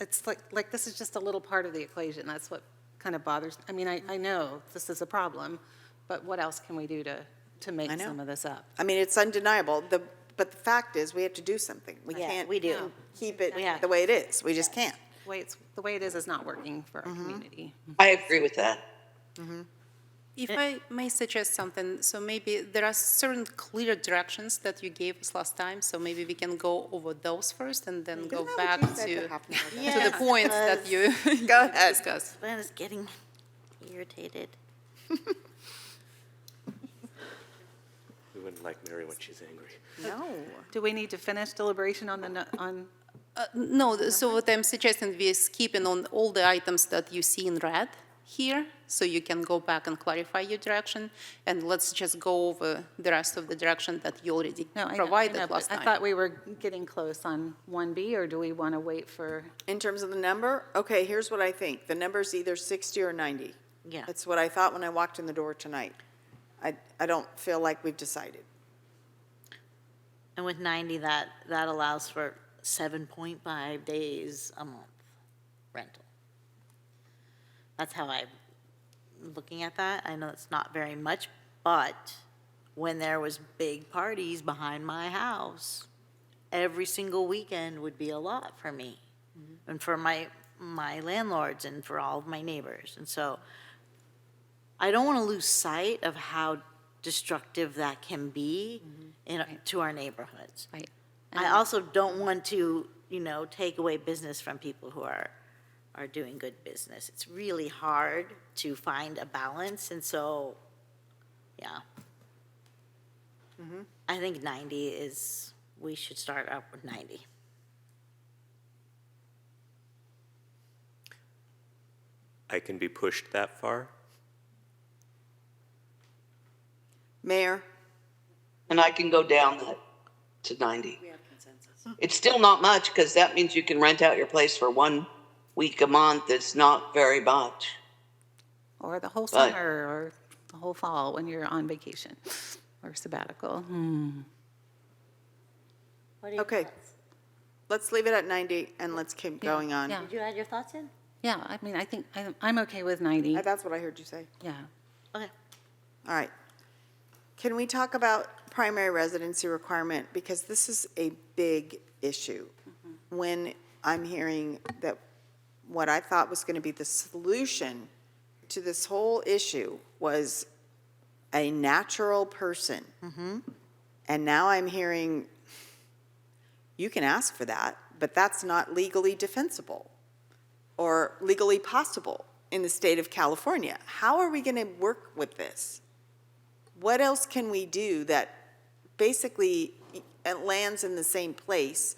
like this is just a little part of the equation. That's what kind of bothers, I mean, I know this is a problem, but what else can we do to make I know. some of this up? I mean, it's undeniable. But the fact is, we have to do something. We Yeah, can't we do. keep it We have the way it is. We just can't. The way it is not working for our community. I agree with that. If I may suggest something, so maybe there are certain clear directions that you gave us last time, so maybe we can go over those first and then go Isn't that back what you said to happened? the points that you Go ahead. discussed. Ben is getting irritated. We wouldn't like Mary when she's angry. No. Do we need to finish deliberation on No, so what I'm suggesting, we're skipping on all the items that you see in red here, so you can go back and clarify your direction, and let's just go over the rest of the direction that you already No, I know, provided but last I time. thought we were getting close on 1B, or do we want to wait for? In terms of the number, okay, here's what I think. The number's either 60 or 90. Yeah. That's what I thought when I walked in the door tonight. I don't feel like we've decided. And with 90, that allows for 7.5 days a month rental. That's how I'm looking at that. I know it's not very much, but when there was big parties behind my house, every single weekend would be a lot for me and for my landlords and for all of my neighbors. And so I don't want to lose sight of how destructive that can be to our neighborhoods. Right. I also don't want to, take away business from people who are doing good business. It's really hard to find a balance, and so, yeah. I think 90 is, we should start out with 90. I can be pushed that far. Mayor? And I can go down that to 90. It's still not much, because that means you can rent out your place for 1 week a month. It's not very much. Or the whole But- summer, or the whole fall when you're on vacation or sabbatical. What are your Okay. thoughts? Let's leave it at 90 and let's keep going on. yeah. Did you add your thoughts in? Yeah, I mean, I think I'm okay with 90. That's what I heard you say. Yeah. Okay. All right. Can we talk about primary residency requirement? Because this is a big issue. When I'm hearing that what I thought was going to be the solution to this whole issue was a natural person. And now I'm hearing, you can ask for that, but that's not legally defensible or legally possible in the state of California. How are we going to work with this? What else can we do that basically it lands in the same place?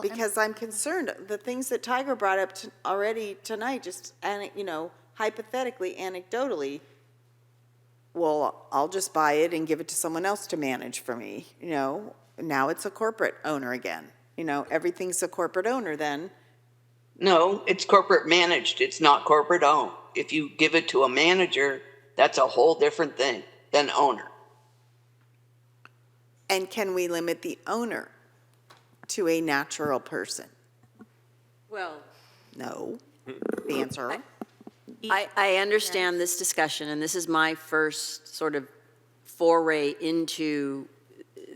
Because I'm concerned, the things that Tiger brought up already tonight, just, hypothetically, anecdotally, well, I'll just buy it and give it to someone else to manage for me, now it's a corporate owner again. Everything's a corporate owner then. No, it's corporate managed. It's not corporate owned. If you give it to a manager, that's a whole different thing than owner. And can we limit the owner to a natural person? Well, No. The answer. I understand this discussion, and this is my first sort of foray into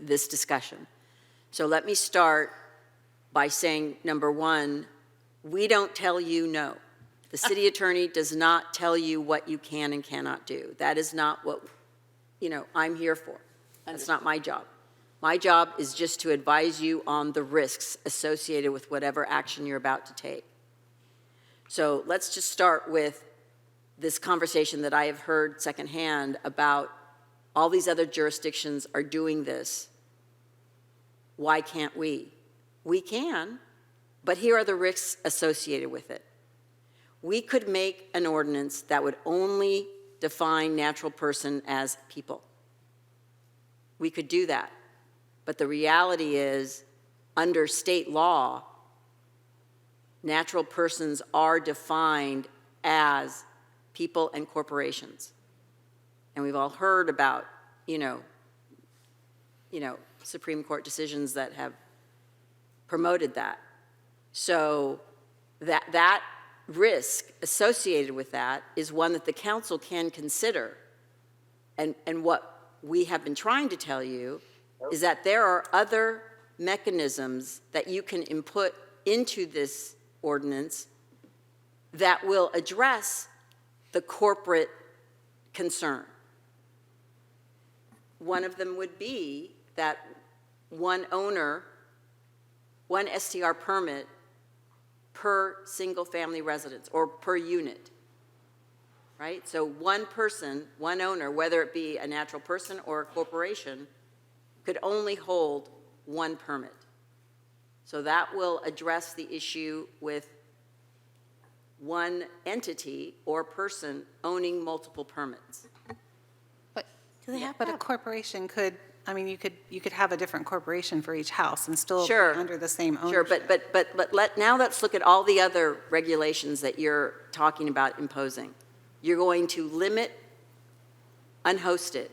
this discussion. So let me start by saying, number one, we don't tell you no. The city attorney does not tell you what you can and cannot do. That is not what, I'm here for. That's not my job. My job is just to advise you on the risks associated with whatever action you're about to take. So let's just start with this conversation that I have heard secondhand about all these other jurisdictions are doing this. Why can't we? We can, but here are the risks associated with it. We could make an ordinance that would only define natural person as people. We could do that. But the reality is, under state law, natural persons are defined as people and corporations. And we've all heard about, Supreme Court decisions that have promoted that. So that risk associated with that is one that the council can consider. And what we have been trying to tell you is that there are other mechanisms that you can input into this ordinance that will address the corporate concern. One of them would be that one owner, one STR permit per single-family residence or per unit, right? So one person, one owner, whether it be a natural person or a corporation, could only hold one permit. So that will address the issue with one entity or person owning multiple permits. But, Do they have but to a have- corporation could, you could have a different corporation for each house and still be Sure. under the same Sure, ownership. but now let's look at all the other regulations that you're talking about imposing. You're going to limit unhosted.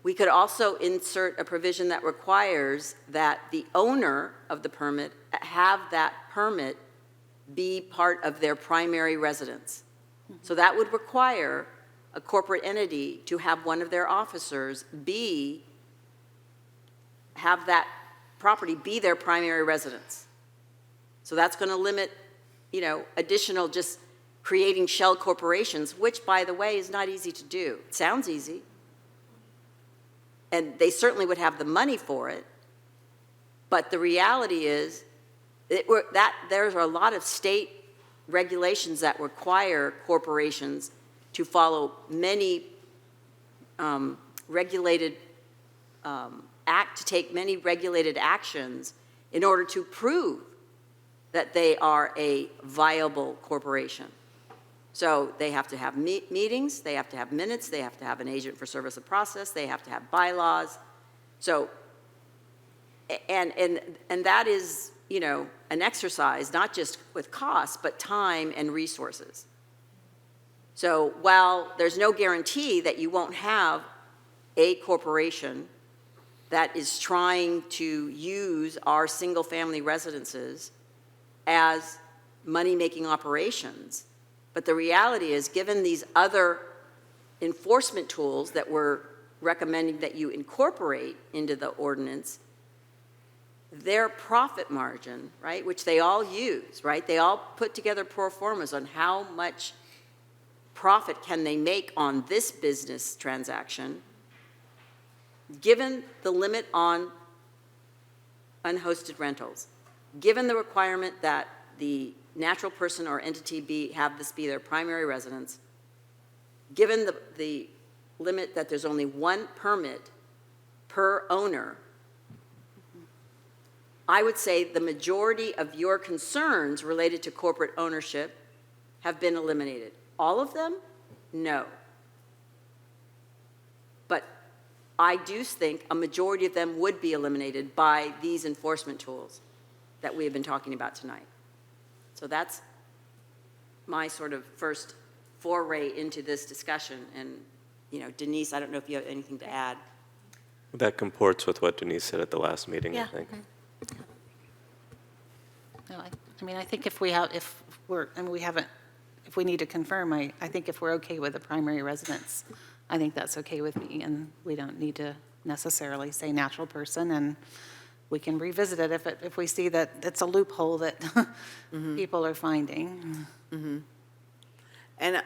We could also insert a provision that requires that the owner of the permit have that permit be part of their primary residence. So that would require a corporate entity to have one of their officers have that property be their primary residence. So that's going to limit, additional just creating shell corporations, which, by the way, is not easy to do. It sounds easy. And they certainly would have the money for it. But the reality is that there's a lot of state regulations that require corporations to follow many to take many regulated actions in order to prove that they are a viable corporation. So they have to have meetings, they have to have minutes, they have to have an agent for service of process, they have to have bylaws. So, and that is, you know, an exercise, not just with costs, but time and resources. So while there's no guarantee that you won't have a corporation that is trying to use our single-family residences as money-making operations, but the reality is, given these other enforcement tools that we're recommending that you incorporate into the ordinance, their profit margin, right, which they all use, right? They all put together pro formas on how much profit can they make on this business transaction, given the limit on unhosted rentals, given the requirement that the natural person or entity have this be their primary residence, given the limit that there's only one permit per owner, I would say the majority of your concerns related to corporate ownership have been eliminated. All of them? No. But I do think a majority of them would be eliminated by these enforcement tools that we have been talking about tonight. So that's my sort of first foray into this discussion. And, you know, Denise, I don't know if you have anything to add. That comports with what Denise said at the last meeting, I think. No, I mean, I think if we need to confirm, I think if we're okay with the primary residence, I think that's okay with me, and we don't need to necessarily say natural person, and we can revisit it if we see that it's a loophole that people are finding. And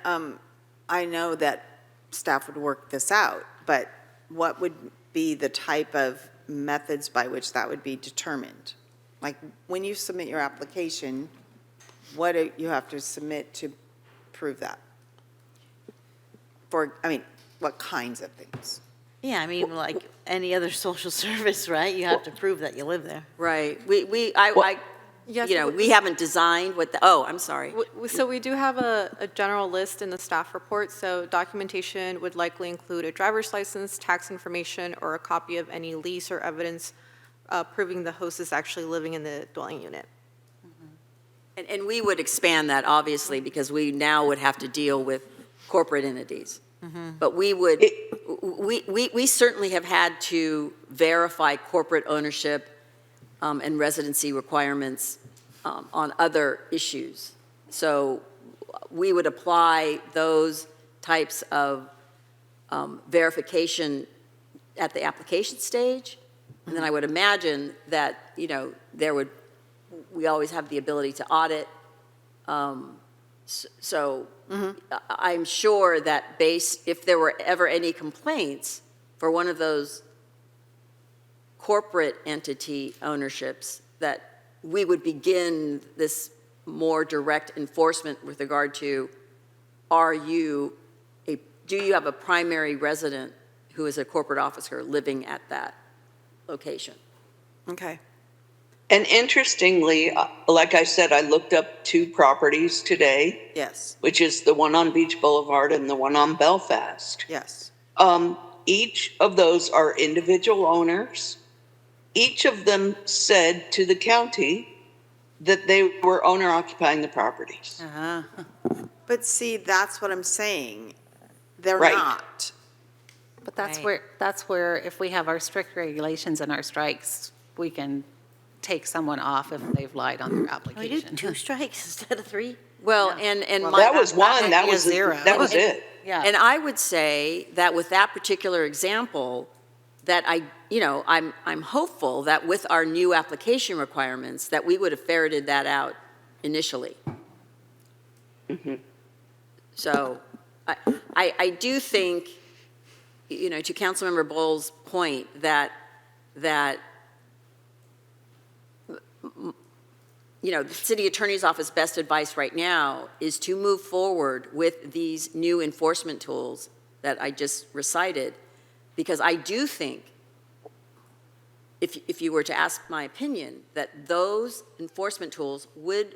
I know that staff would work this out, but what would be the type of methods by which that would be determined? Like, when you submit your application, what do you have to submit to prove that? What kinds of things? Yeah, I mean, like any other social service, right? You have to prove that you live there. Right. Yes, You know, we haven't designed what I'm sorry. So we do have a general list in the staff report. So documentation would likely include a driver's license, tax information, or a copy of any lease or evidence proving the host is actually living in the dwelling unit. And we would expand that, obviously, because we now would have to deal with corporate entities. But we would, we certainly have had to verify corporate ownership and residency requirements on other issues. So we would apply those types of verification at the application stage. And then I would imagine that, you know, we always have the ability to audit. I'm sure that if there were ever any complaints for one of those corporate entity ownerships, that we would begin this more direct enforcement with regard to, do you have a primary resident who is a corporate officer living at that location? Okay. And interestingly, like I said, I looked up 2 properties today. Yes, Which is the one on Beach Boulevard and the one on Belfast. yes. Each of those are individual owners. Each of them said to the county that they were owner occupying the properties. But see, that's what I'm saying. They're Right. not. But that's where if we have our strict regulations and our strikes, we can take someone off if they've lied on their We do application. 2 strikes instead of 3. Well, Yeah. and Well, my. That was one, might that be a was, zero. that was it. Yeah. And I would say that with that particular example, that I'm hopeful that with our new application requirements, that we would have ferreted that out initially. So I do think, you know, to Councilmember Bowles' point, that, you know, the city attorney's office best advice right now is to move forward with these new enforcement tools that I just recited, because I do think, if you were to ask my opinion, that those enforcement tools would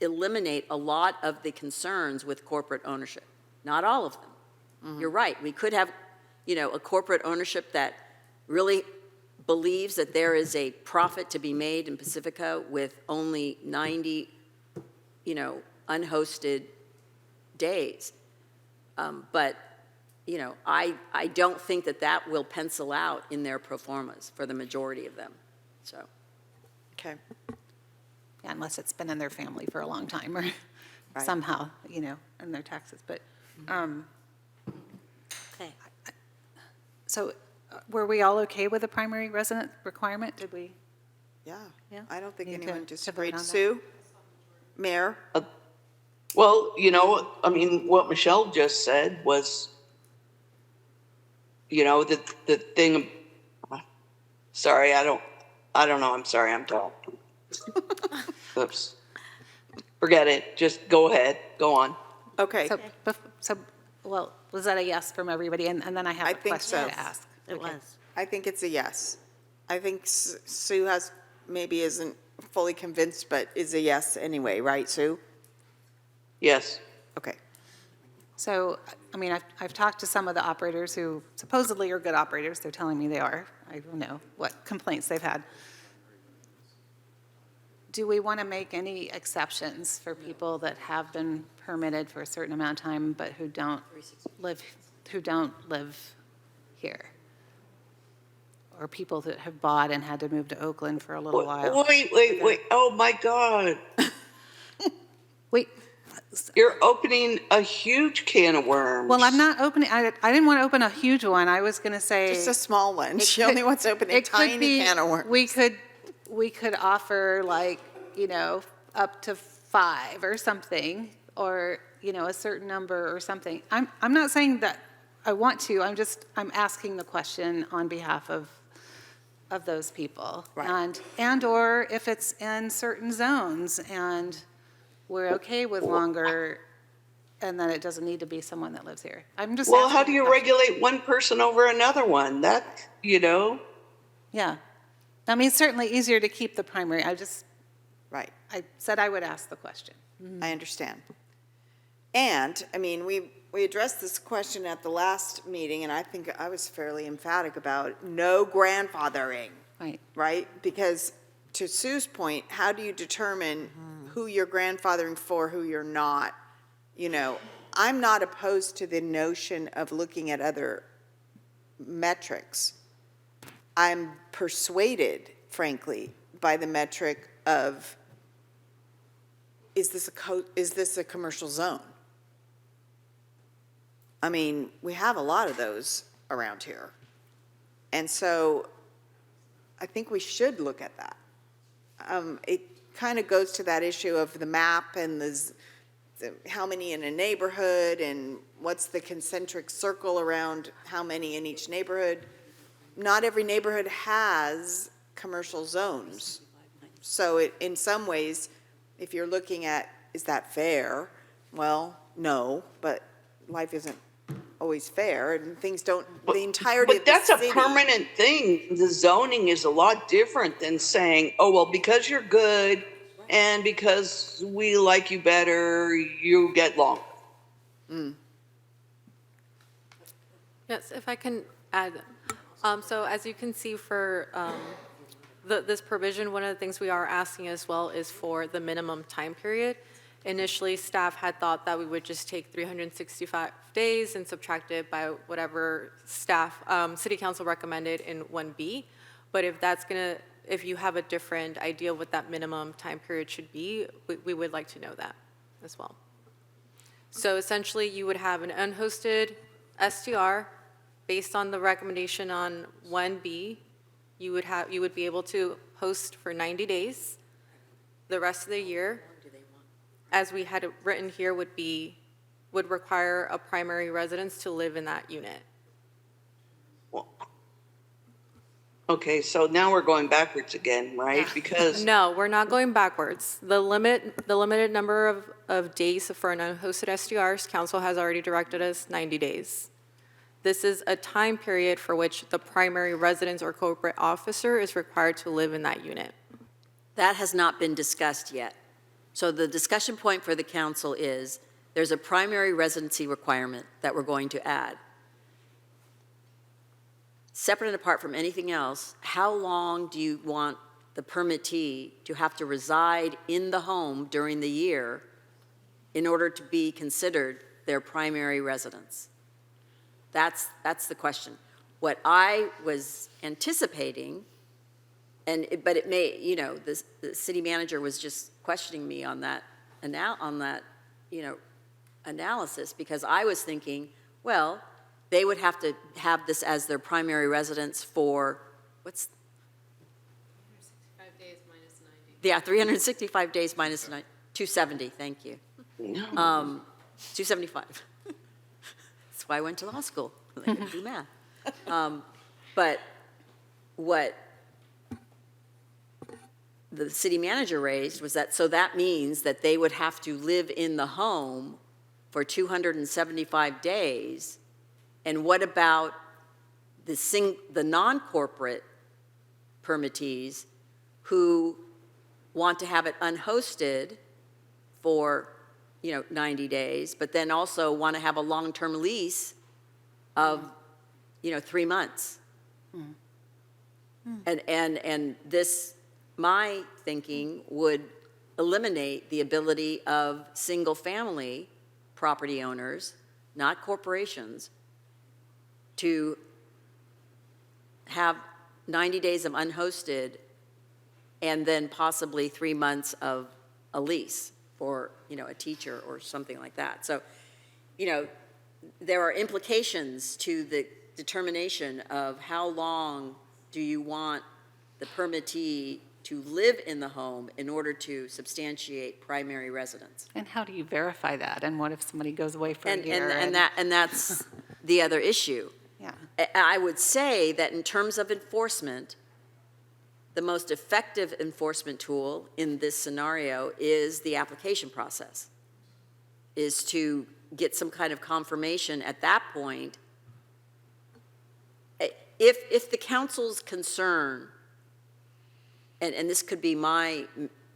eliminate a lot of the concerns with corporate ownership. Not all of them. You're right. We could have, you know, a corporate ownership that really believes that there is a profit to be made in Pacifica with only 90, you know, unhosted days. But, you know, I don't think that that will pencil out in their pro formas for the majority of them, so. Okay. Yeah, unless it's been in their family for a long time, or Right. somehow, you know, in their taxes, but, Okay. so were we all okay with the primary resident requirement? Did we? Yeah. Yeah. I don't think Need to- anyone to vote disagreed. on that? Sue? Mayor? Well, you know, I mean, what Michelle just said was, you know, the thing, sorry, I don't know, I'm sorry, I'm talking. Oops. Forget it, just go ahead, go on. Okay. So, well, was that a yes from everybody? And then I have I a think question so. to ask. It was. I think it's a yes. I think Sue has, maybe isn't fully convinced, but is a yes anyway, right, Sue? Yes. Okay. So, I mean, I've talked to some of the operators who supposedly are good operators. They're telling me they are. I don't know what complaints they've had. Do we want to make any exceptions for people that have been permitted for a certain amount of time, but who don't live here? Or people that have bought and had to move to Oakland for a little while? Wait, oh my God. Wait, You're opening a huge can of worms. well, I'm not opening, I didn't want to open a huge one. I was going to say. Just a small one. She could- only wants to open a it could tiny be- can of worms. We could offer like, you know, up to 5 or something, or, you know, a certain number or something. I'm not saying that I want to, I'm asking the question on behalf of those people. Right. And/or if it's in certain zones and we're okay with longer, and that it doesn't need to be someone that lives here. I'm just Well, how asking do the you question. regulate one person over another one? That, you know, Yeah. I mean, it's certainly easier to keep the primary. Right. I said I would ask the question. I understand. And, I mean, we addressed this question at the last meeting, and I think I was fairly emphatic about no grandfathering, Right. right? Because to Sue's point, how do you determine who you're grandfathering for, who you're not? You know, I'm not opposed to the notion of looking at other metrics. I'm persuaded, frankly, by the metric of, is this a commercial zone? I mean, we have a lot of those around here. And so I think we should look at that. It kind of goes to that issue of the map and how many in a neighborhood and what's the concentric circle around how many in each neighborhood. Not every neighborhood has commercial zones. So in some ways, if you're looking at, is that fair? Well, no, but life isn't always fair, and things don't, the entirety of but the that's a city. permanent thing. The zoning is a lot different than saying, oh, well, because you're good and because we like you better, you get longer. Yes, if I can add, so as you can see for this provision, one of the things we are asking as well is for the minimum time period. Initially, staff had thought that we would just take 365 days and subtract it by whatever city council recommended in 1B. But if you have a different idea of what that minimum time period should be, we would like to know that as well. So essentially, you would have an unhosted STR based on the recommendation on 1B. You would be able to host for 90 days. The rest of the year, as we had it written here, would be would require a primary residence to live in that unit. Okay, so now we're going backwards again, right? Because, No, we're not going backwards. The limited number of days for an unhosted SDRs, council has already directed us 90 days. This is a time period for which the primary residence or corporate officer is required to live in that unit. That has not been discussed yet. So the discussion point for the council is, there's a primary residency requirement that we're going to add. Separate and apart from anything else, how long do you want the permittee to have to reside in the home during the year in order to be considered their primary residence? That's the question. What I was anticipating, but it may, you know, the city manager was just questioning me on that, analysis, because I was thinking, well, they would have to have this as their primary residence for, 365 days minus 90. Yeah, 365 days minus 270, thank you. no, 275. That's why I went to law school. I could do math. But what the city manager raised was that, so that means that they would have to live in the home for 275 days. And what about the non-corporate permittees who want to have it unhosted for, 90 days, but then also want to have a long-term lease of, 3 months? And this, my thinking, would eliminate the ability of single-family property owners, not corporations, to have 90 days of unhosted and then possibly 3 months of a lease for, a teacher or something like that. So, there are implications to the determination of how long do you want the permittee to live in the home in order to substantiate primary residence. And how do you verify that? And what if somebody goes away for a year? And that's the other issue. Yeah. I would say that in terms of enforcement, the most effective enforcement tool in this scenario is the application process, is to get some kind of confirmation at that point. If the council's concern, and this could be my,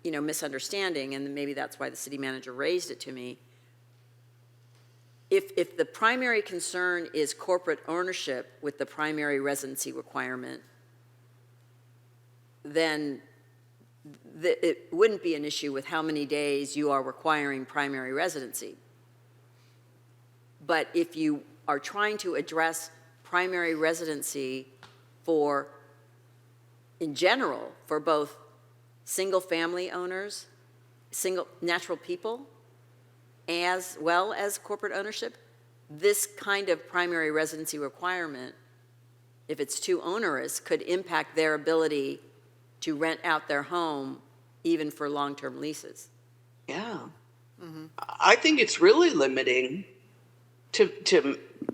misunderstanding, and maybe that's why the city manager raised it to me, if the primary concern is corporate ownership with the primary residency requirement, then it wouldn't be an issue with how many days you are requiring primary residency. But if you are trying to address primary residency in general, for both single-family owners, natural people, as well as corporate ownership, this kind of primary residency requirement, if it's too onerous, could impact their ability to rent out their home even for long-term leases. yeah. I think it's really limiting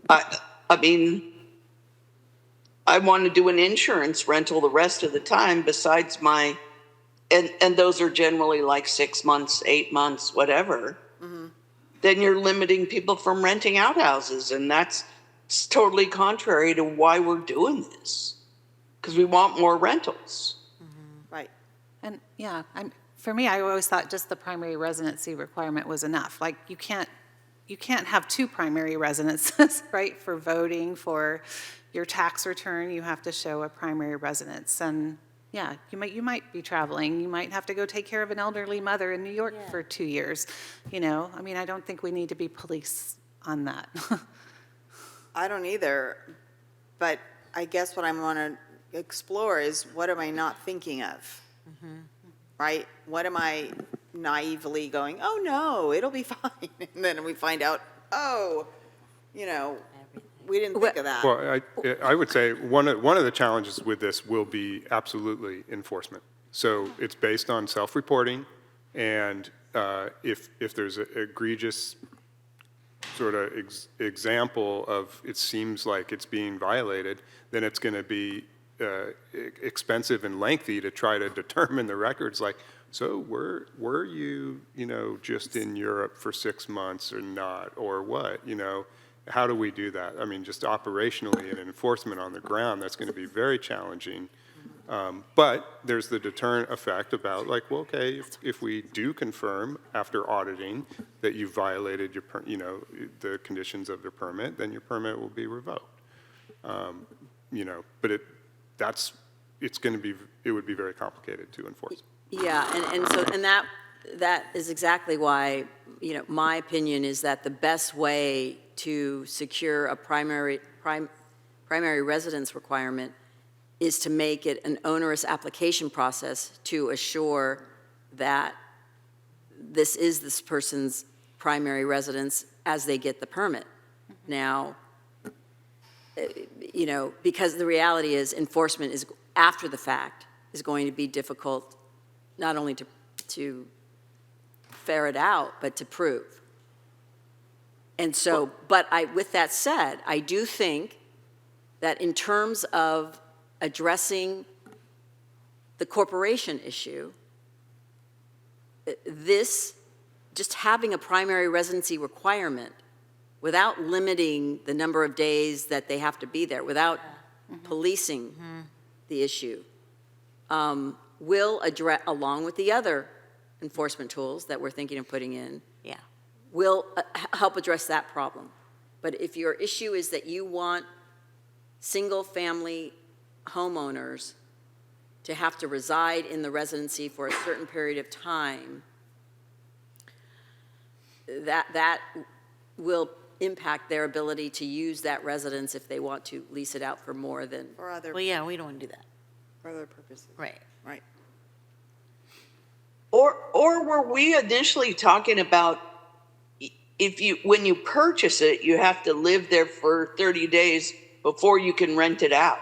I mean, I want to do an insurance rental the rest of the time besides and those are generally like 6 months, 8 months, whatever. Then you're limiting people from renting out houses, and that's totally contrary to why we're doing this, because we want more rentals. Right. And for me, I always thought just the primary residency requirement was enough. Like, you can't have two primary residences, right? For voting, for your tax return, you have to show a primary residence. And yeah, you might be traveling. You might have to go take care of an elderly mother in New York for 2 years. I mean, I don't think we need to be police on that. I don't either, but I guess what I want to explore is, what am I not thinking of? Right? What am I naively going, oh, no, it'll be fine. And then we find out, oh, we didn't think of that. Well, I would say one of the challenges with this will be absolutely enforcement. So it's based on self-reporting, and if there's egregious sort of example of it seems like it's being violated, then it's going to be expensive and lengthy to try to determine the records. Like, so were you, just in Europe for 6 months or not, or what, How do we do that? I mean, just operationally and enforcement on the ground, that's going to be very challenging. But there's the deterrent effect about like, well, okay, if we do confirm after auditing that you violated your, the conditions of the permit, then your permit will be revoked. But it would be very complicated to enforce. Yeah, and that is exactly why, my opinion is that the best way to secure a primary residence requirement is to make it an onerous application process to assure that this is this person's primary residence as they get the permit. Now, because the reality is enforcement is, after the fact, is going to be difficult, not only to ferret out, but to prove. And so, with that said, I do think that in terms of addressing the corporation issue, just having a primary residency requirement without limiting the number of days that they have to be there, without policing the issue, will address, along with the other enforcement tools that we're thinking of putting in, will help address that problem. But if your issue is that you want single-family homeowners to have to reside in the residency for a certain period of time, that will impact their ability to use that residence if they want to lease it out for more than. For other, Well, yeah, we don't want to do that. for other purposes. Right. Right. Or were we initially talking about when you purchase it, you have to live there for 30 days before you can rent it out?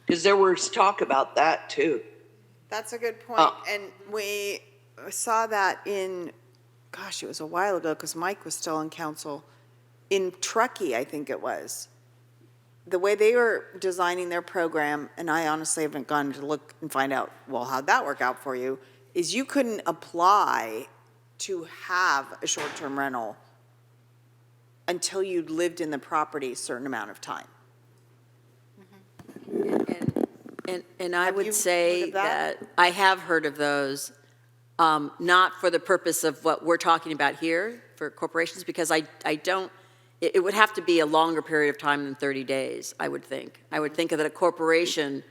Because there was talk about that too. That's a good point. And we saw that in, gosh, it was a while ago because Mike was still on council. In Truckee, I think it was. The way they were designing their program, and I honestly haven't gone to look and find out, well, how'd that work out for you, is you couldn't apply to have a short-term rental until you'd lived in the property a certain amount of time. And I Have you would heard say of that? that I have heard of those, not for the purpose of what we're talking about here for corporations, because I don't, it would have to be a longer period of time than 30 days, I would think. I would think that a corporation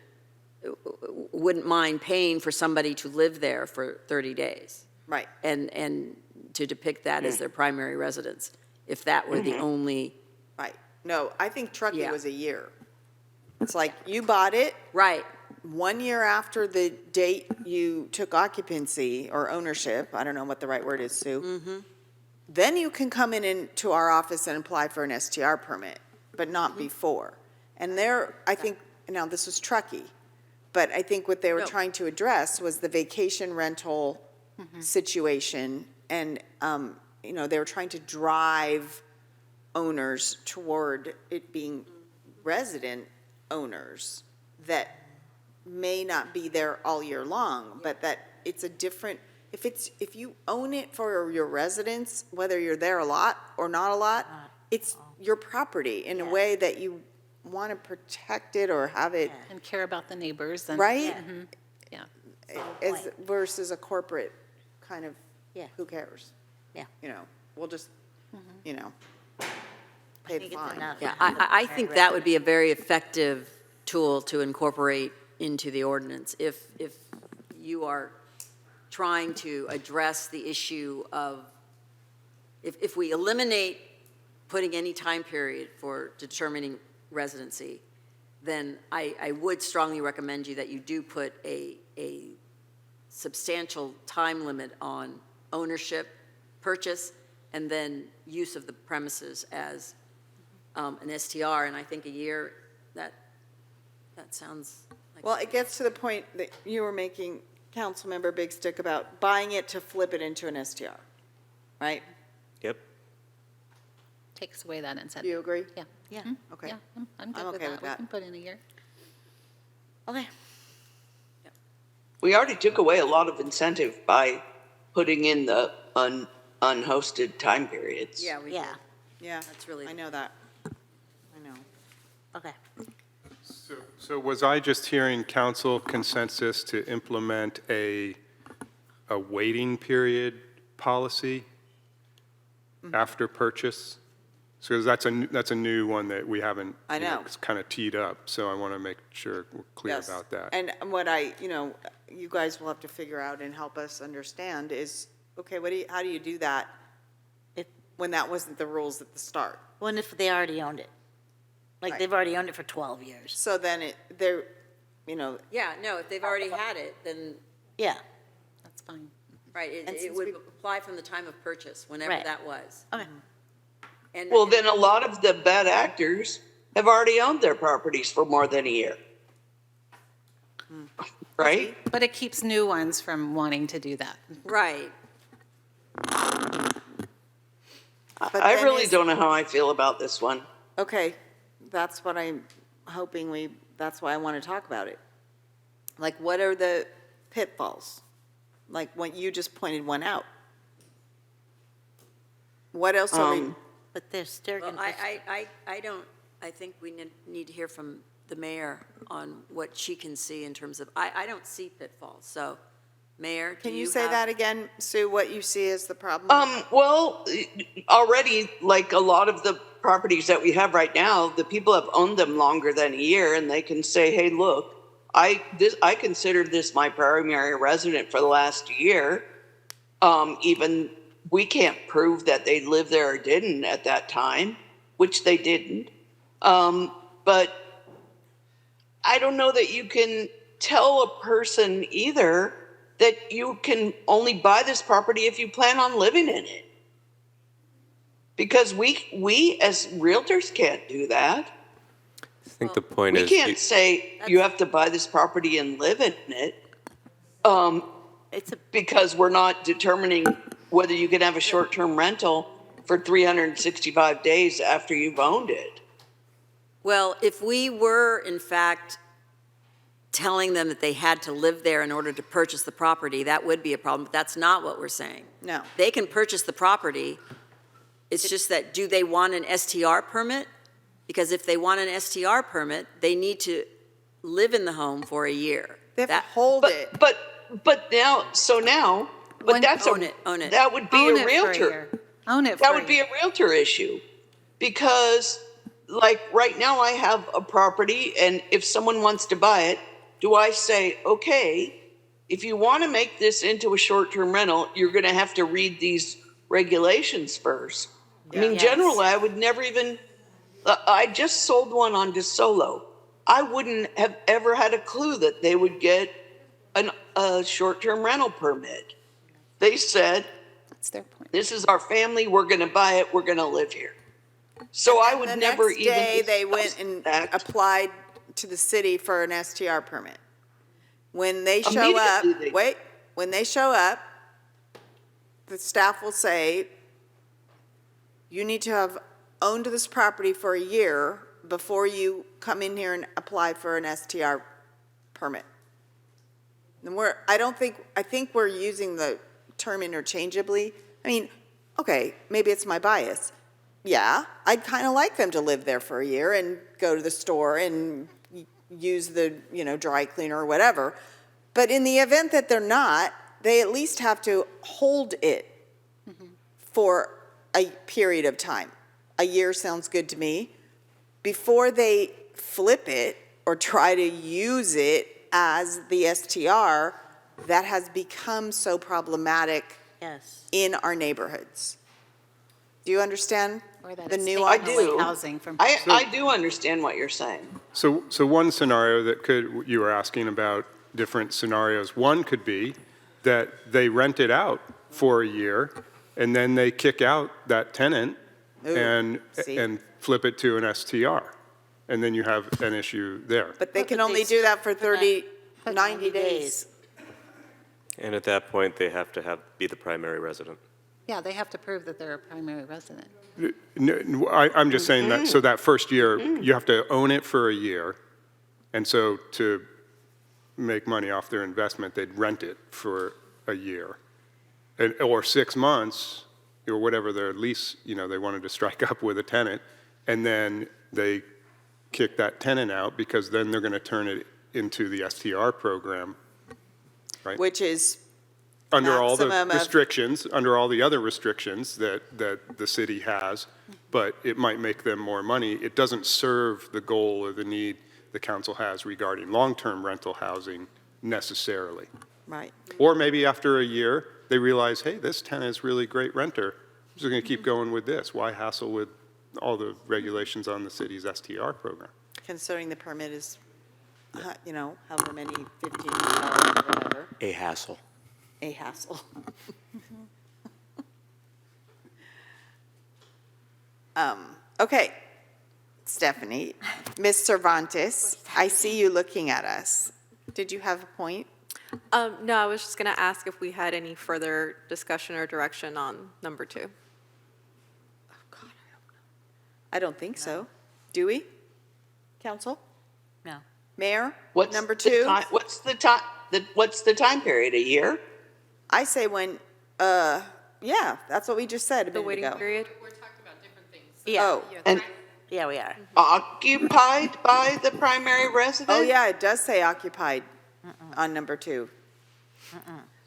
wouldn't mind paying for somebody to live there for 30 days. Right. And to depict that as their primary residence, if that were the only. Right. No, I think Truckee Yeah. was a year. It's like you bought it Right. 1 year after the date you took occupancy or ownership. I don't know what the right word is, Sue. Then you can come into our office and apply for an STR permit, but not before. And there, I think, now this was Truckee, but I think what they were No. trying to address was the vacation rental situation. And, they were trying to drive owners toward it being resident owners that may not be there all year long, but that it's a different, if you own it for your residence, whether you're there a lot or not a lot, it's your property in a way that you want to protect it or have it, And care about the neighbors and. right? Yeah. As versus a corporate kind of, Yeah. who cares? Yeah. We'll just, pay the think it's fine. enough. Yeah, I think that would be a very effective tool to incorporate into the ordinance. If you are trying to address the issue of, if we eliminate putting any time period for determining residency, then I would strongly recommend you that you do put a substantial time limit on ownership, purchase, and then use of the premises as an STR. And I think a year, that sounds like. Well, it gets to the point that you were making, Councilmember Big Stick, about buying it to flip it into an STR, right? Yep. takes away that incentive. Do you agree? Yeah. Yeah, Okay. Yeah, I'm good I'm with okay with that. We that. can put in a year. okay. We already took away a lot of incentive by putting in the unhosted time periods. Yeah, we did. Yeah, Yeah. That's really- I know that. I know. okay. So was I just hearing council consensus to implement a waiting period policy after purchase? So that's a new one that we haven't, I know. it's kind of teed up, so I want to make sure we're clear Yes. about that. And what you guys will have to figure out and help us understand is, okay, how do you do that If, when that wasn't the rules at the start? when if they already owned it? Like, Right. they've already owned it for 12 years. So then Yeah, no, if they've already had it, then, Yeah, That's fine. right, And it since would we- apply from the time of purchase, whenever Right. that was. okay. And Well, then a lot of the bad actors have already owned their properties for more than a year. Right? But it keeps new ones from wanting to do that. Right. But I then really is- don't know how I feel about this one. Okay, that's what I'm hoping that's why I want to talk about it. Like, what are the pitfalls? Like, what you just pointed one out. What else are we, But they're still Well, going to, I think we need to hear from the mayor on what she can see in terms of, I don't see pitfalls, so, Mayor, do can you you say have- that again, Sue, what you see as the problem? Well, already, like a lot of the properties that we have right now, the people have owned them longer than a year, and they can say, hey, look, I considered this my primary resident for the last year. Even, we can't prove that they lived there or didn't at that time, which they didn't. But I don't know that you can tell a person either that you can only buy this property if you plan on living in it. Because we as realtors can't do that. I think the point We is, can't say you have to buy this property and live in it, it's a, because we're not determining whether you can have a short-term rental for 365 days after you've owned it. Well, if we were, in fact, telling them that they had to live there in order to purchase the property, that would be a problem, but that's not what we're saying. No. They can purchase the property, it's just that, do they want an STR permit? Because if they want an STR permit, they need to live in the home for a year. They have to That- hold it. But now, but that's Own it, own it. that would be Own a it for realtor. year. Own it for That a would be year. a realtor issue, because like right now I have a property, and if someone wants to buy it, do I say, okay, if you want to make this into a short-term rental, you're going to have to read these regulations first. I mean, Yes. generally, I would never even, I just sold one on DeSolo. I wouldn't have ever had a clue that they would get a short-term rental permit. They said, That's their point. this is our family, we're going to buy it, we're going to live here. So I would The never next even. day, they discuss went and that. applied to the city for an STR permit. When they show up, Immediately when they show up, the staff will say, you need to have owned this property for a year before you come in here and apply for an STR permit. And I think we're using the term interchangeably. I mean, okay, maybe it's my bias. Yeah, I'd kind of like them to live there for a year and go to the store and use the, dry cleaner or whatever. But in the event that they're not, they at least have to hold it for a period of time. A year sounds good to me. Before they flip it or try to use it as the STR, that has become so problematic yes. in our neighborhoods. Do you understand Or that the it's nuance? taking away do. housing from. I do understand what you're saying. So one scenario you were asking about different scenarios. One could be that they rent it out for a year, and then they kick out that tenant Ooh, and see? flip it to an STR. And then you have an issue there. But they But can they only do that for 90 90 days. and at that point, they have to be the primary resident. Yeah, they have to prove that they're a primary resident. No, I'm just saying that, so that first year, you have to own it for a year. And so to make money off their investment, they'd rent it for a year. Or 6 months, or whatever their lease, they wanted to strike up with a tenant. And then they kick that tenant out because then they're going to turn it into the STR program, right? Which is Under all the maximum of- restrictions, under all the other restrictions that the city has, but it might make them more money. It doesn't serve the goal or the need the council has regarding long-term rental housing necessarily. right. Or maybe after a year, they realize, hey, this tenant is really great renter. I'm just going to keep going with this. Why hassle with all the regulations on the city's STR program? Considering the permit is, however many, 15 or whatever, A hassle. a hassle. Okay, Stephanie, Ms. Cervantes, I see you looking at us. Did you have a point? No, I was just going to ask if we had any further discussion or direction on number 2. I don't think so. Do we? Council? No. Mayor? What's Number the 2? time- What's the time period, a year? I say when, yeah, that's what we just said a The minute waiting ago. period? We're talking about different things. Yeah, Oh, And yeah, we are. occupied by the primary resident? oh, yeah, it does say occupied on number 2.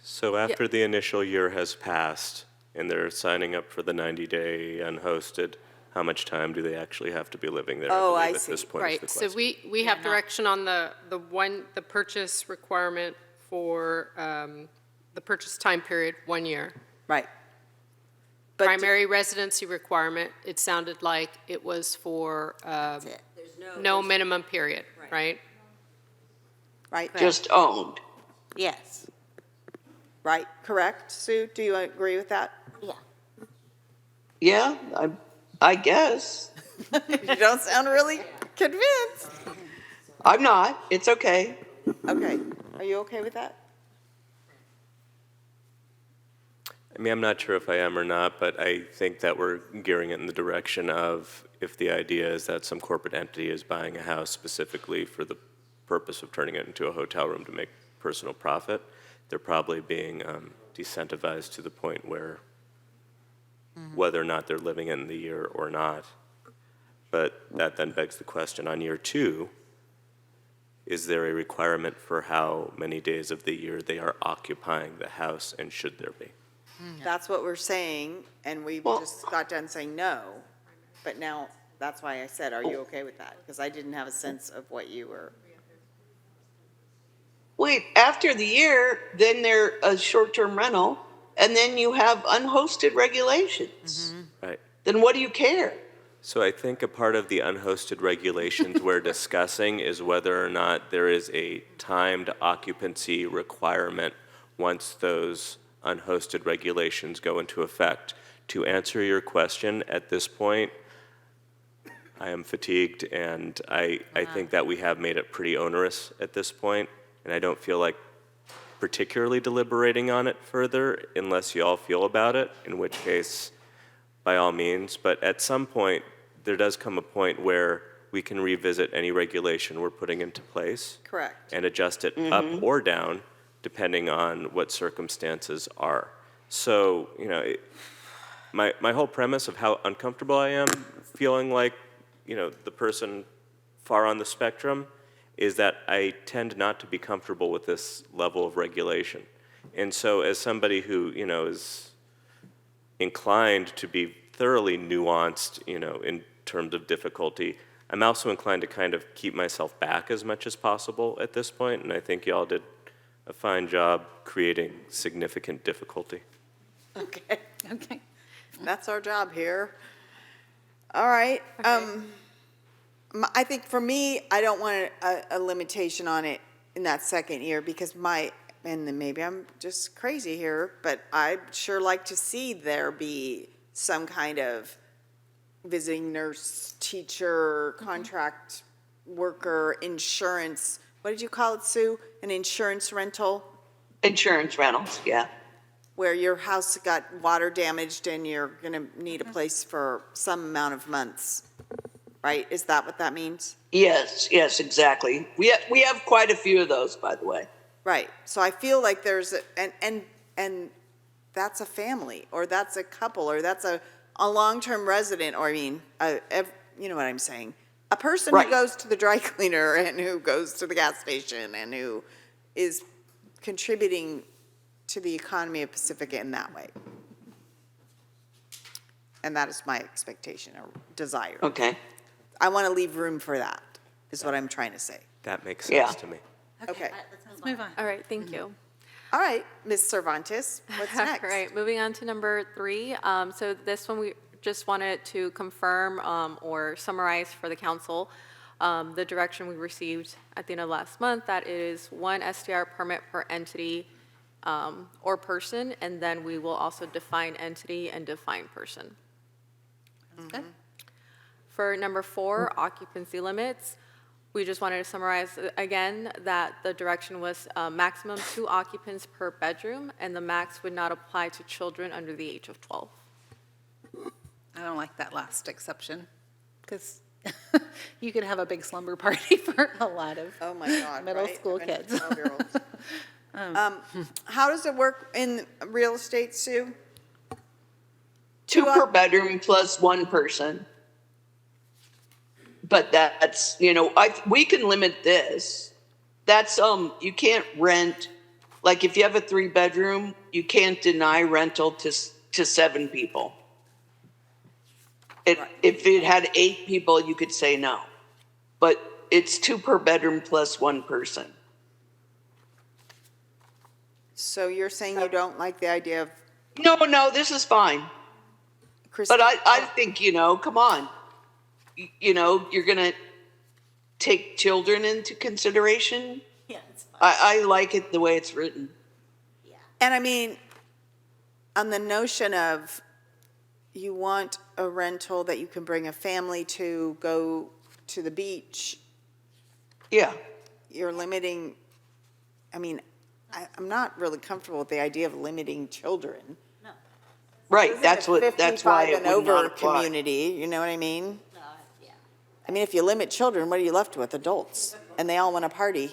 So after the initial year has passed and they're signing up for the 90-day unhosted, how much time do they actually have to be living there? Oh, believe I at see. this point is Right, the so question. we have direction on the purchase requirement for the purchase time period, 1 year. Right. But Primary residency requirement, it sounded like it was for it. no minimum period, right? Right, Just owned. Yes. right, correct. Sue, do you agree with that? Yeah. Yeah, I guess. You don't sound really convinced. I'm not. It's okay. Okay, are you okay with that? I mean, I'm not sure if I am or not, but I think that we're gearing it in the direction of if the idea is that some corporate entity is buying a house specifically for the purpose of turning it into a hotel room to make personal profit, they're probably being decentivized to the point where whether or not they're living in the year or not. But that then begs the question, on year 2, is there a requirement for how many days of the year they are occupying the house, and should there be? That's what we're saying, and we Well- just got done saying no. But now, that's why I said, are you okay with that? Because I didn't have a sense of what you were. Wait, after the year, then they're a short-term rental, and then you have unhosted regulations. Right. Then what do you care? So I think a part of the unhosted regulations we're discussing is whether or not there is a timed occupancy requirement once those unhosted regulations go into effect. To answer your question, at this point, I am fatigued, and I think that we have made it pretty onerous at this point, and I don't feel like particularly deliberating on it further unless you all feel about it, in which case, by all means. But at some point, there does come a point where we can revisit any regulation we're putting into place Correct. and adjust it up or down depending on what circumstances are. So, my whole premise of how uncomfortable I am feeling like, the person far on the spectrum is that I tend not to be comfortable with this level of regulation. And so as somebody who, is inclined to be thoroughly nuanced, in terms of difficulty, I'm also inclined to kind of keep myself back as much as possible at this point, and I think y'all did a fine job creating significant difficulty. Okay, Okay. that's our job here. All right, I think for me, I don't want a limitation on it in that second year because and then maybe I'm just crazy here, but I'd sure like to see there be some kind of visiting nurse, teacher, contract worker, insurance, what did you call it, Sue? An insurance rental? Insurance rentals, yeah. where your house got water damaged and you're going to need a place for some amount of months, right? Is that what that means? Yes, yes, exactly. We have quite a few of those, by the way. Right. So I feel like there's, and that's a family, or that's a couple, or that's a long-term resident, or I mean, you know what I'm saying? A person who Right. goes to the dry cleaner and who goes to the gas station and who is contributing to the economy of Pacifica in that way. And that is my expectation or desire. Okay. I want to leave room for that, is what I'm trying to say. That makes Yeah. sense to me. Okay. Let's move on. All right, thank you. All right, Ms. Cervantes, what's next? All right, moving on to number 3. So this one, we just wanted to confirm or summarize for the council the direction we received at the end of last month, that it is 1 STR permit per entity or person, and then we will also define entity and define person. Good. For number 4, occupancy limits, we just wanted to summarize again that the direction was maximum 2 occupants per bedroom, and the max would not apply to children under the age of 12. I don't like that last exception, because you could have a big slumber party for a lot of Oh, my God, middle right? school Even kids. 12-year-olds. How does it work in real estate, Sue? 2 per bedroom plus 1 person. But that's, you know, we can limit this. That's, you can't rent, like if you have a 3-bedroom, you can't deny rental to 7 people. If it had 8 people, you could say no. But it's 2 per bedroom plus 1 person. So you're saying you don't like the idea of No, this is fine. Christine? But I think, you know, come on. You know, you're going to take children into consideration. Yeah, it's fine. I like it the way it's written. And I mean, on the notion of you want a rental that you can bring a family to, go to the beach, Yeah. you're limiting, I mean, I'm not really comfortable with the idea of limiting children. Right. This That's isn't a that's why 55 it and would not over apply. community, you know what I mean? No, yeah. I mean, if you limit children, what are you left with? Adults, and they all want to party.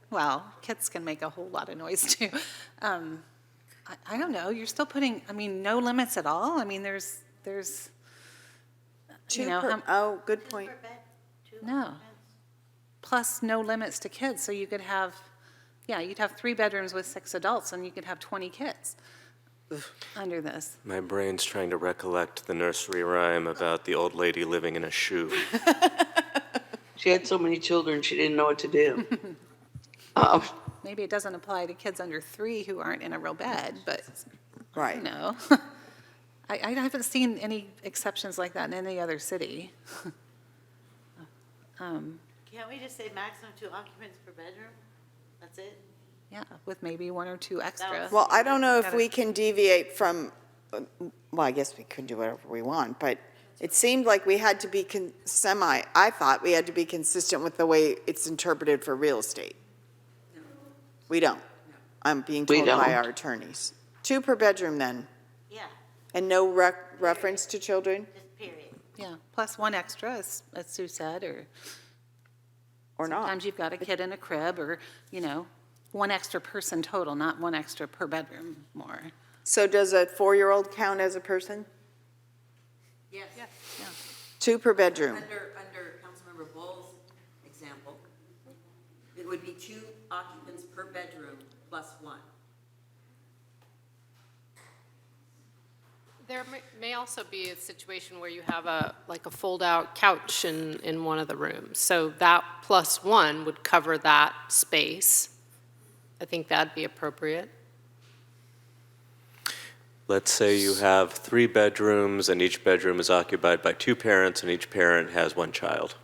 Well, kids can make a whole lot of noise, too. I don't know, you're still putting, I mean, no limits at all? I mean, there's, you know, Oh, good point. no. Plus, no limits to kids, so you could have, yeah, you'd have 3 bedrooms with 6 adults, and you could have 20 kids under this. My brain's trying to recollect the nursery rhyme about the old lady living in a shoe. She had so many children, she didn't know what to do. Maybe it doesn't apply to kids under 3 who aren't in a real bed, but, Right. you know. I haven't seen any exceptions like that in any other city. Can't we just say maximum 2 occupants per bedroom? That's it? Yeah, with maybe 1 or 2 extra. Well, I don't know if Gotta- we can deviate from, well, I guess we could do whatever we want, but it seemed like we had to be I thought we had to be consistent with the way it's interpreted for real estate. We don't. I'm being We told by don't. our attorneys. 2 per bedroom then, Yeah, and no reference to children just period. Yeah, plus 1 extra, as Sue said, or or not? sometimes you've got a kid in a crib, or, you know, 1 extra person total, not 1 extra per bedroom more. So does a 4-year-old count as a person? Yes. 2 per bedroom. Under Councilmember Bull's example, it would be 2 occupants per bedroom plus 1. There may also be a situation where you have like a fold-out couch in one of the rooms. So that plus 1 would cover that space. I think that'd be appropriate. Let's say you have 3 bedrooms and each bedroom is occupied by 2 parents and each parent has 1 child.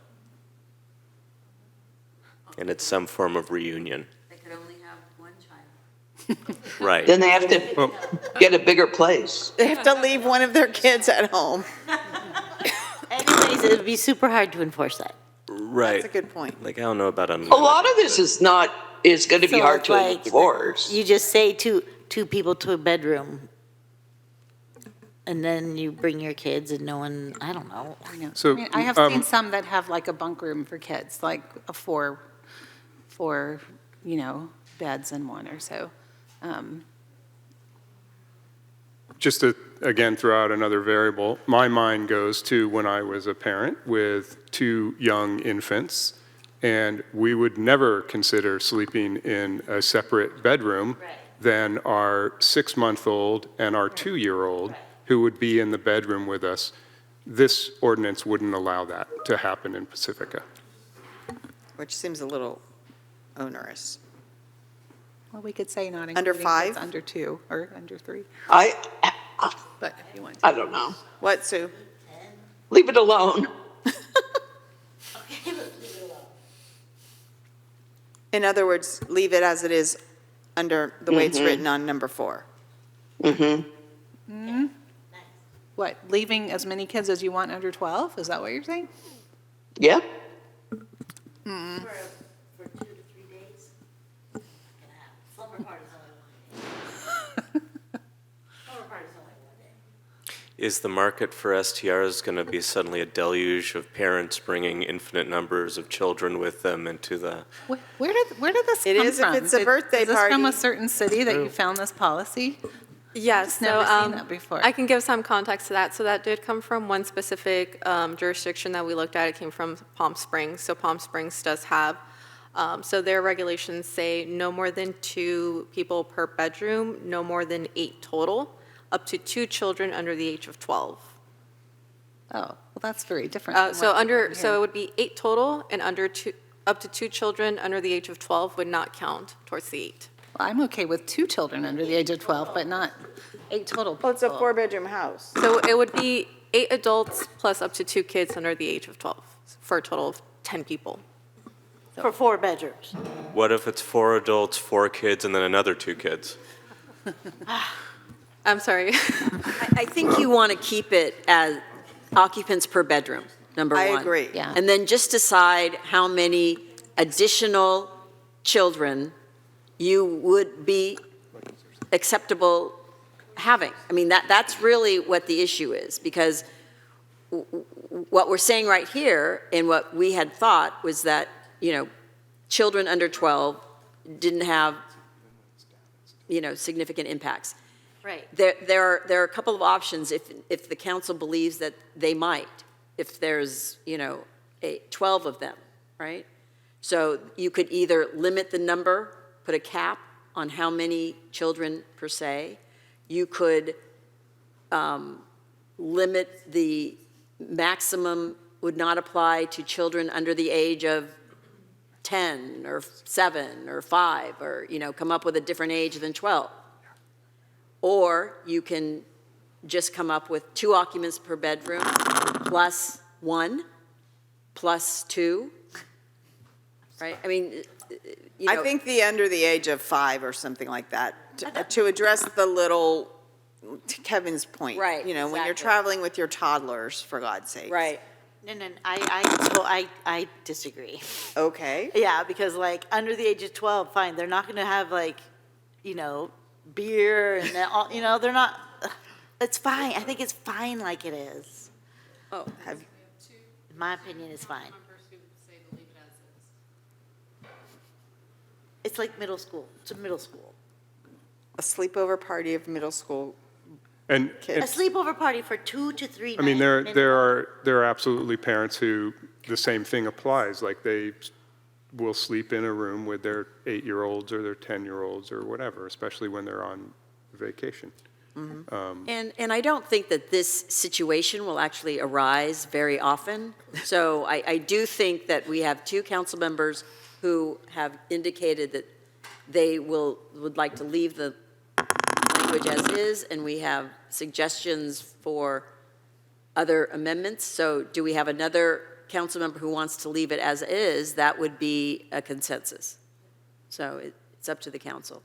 And it's some form of reunion. They could only have 1 child. Right. Then they have to get a bigger place. They have to leave one of their kids at home. Anyways, it would be super hard to enforce that. Right. That's a good point. Like, I don't know about A lot of this is going to be So hard it's to like enforce. You just say two people to a bedroom, and then you bring your kids and no one, I don't know. So, I mean, I have seen some that have like a bunk room for kids, like a four, beds in one or so. just to, again, throw out another variable, my mind goes to when I was a parent with 2 young infants, and we would never consider sleeping in a separate bedroom than our 6-month-old and our 2-year-old who would be in the bedroom with us. This ordinance wouldn't allow that to happen in Pacifica. Which seems a little onerous. Well, we could say not Under including kids 5? under 2 or under 3, I but if you want to. don't know. What, Sue? Leave it alone. In other words, leave it as it is under the way it's written on number 4. What, leaving as many kids as you want under 12? Is that what you're saying? Yeah. For 2 to 3 days, slumber party's only 1 day. Slumber party's only 1 day. Is the market for STRs going to be suddenly a deluge of parents bringing infinite numbers of children with them into the? Where did this It come is if from? it's a birthday Is this from a party. certain city that you found this policy? Yes, so never seen that before. I can give some context to that. So that did come from one specific jurisdiction that we looked at. It came from Palm Springs. So Palm Springs does have, so their regulations say no more than 2 people per bedroom, no more than 8 total, up to 2 children under the age of 12. Oh, well, that's very different. than So what we're so it hearing. would be 8 total, and up to 2 children under the age of 12 would not count towards the 8. Well, I'm okay with 2 children under the age of 12, but not 8 total people. Well, it's a 4-bedroom house. So it would be 8 adults plus up to 2 kids under the age of 12, for a total of 10 people. For 4 bedrooms. What if it's 4 adults, 4 kids, and then another 2 kids? I'm sorry. I think you want to keep it as occupants per bedroom, number 1. I agree. Yeah. And then just decide how many additional children you would be acceptable having. I mean, that's really what the issue is, because what we're saying right here and what we had thought was that, children under 12 didn't have, significant impacts. Right. There are a couple of options if the council believes that they might, if there's, 12 of them, right? So you could either limit the number, put a cap on how many children per se. You could limit the maximum would not apply to children under the age of 10 or 7 or 5, or, come up with a different age than 12. Or you can just come up with 2 occupants per bedroom, plus 1, plus 2, right? I mean, I think the under the age of 5 or something like that, to address the little, to Kevin's point. Right, When you're exactly. traveling with your toddlers, for God's sake. Right. No, I disagree. Okay. Yeah, because like under the age of 12, fine, they're not gonna have like, beer and then all, they're not, it's fine. I think it's fine like it is. Oh, In my opinion, it's fine. It's like middle school. It's a middle school. A sleepover party of middle school And A kids. sleepover party for 2 to 3 I mean, nights. there are absolutely parents who the same thing applies, like they will sleep in a room with their 8-year-olds or their 10-year-olds or whatever, especially when they're on vacation. and I don't think that this situation will actually arise very often. So I do think that we have 2 council members who have indicated that they would like to leave the language as is, and we have suggestions for other amendments. So do we have another council member who wants to leave it as is? That would be a consensus. So it's up to the council.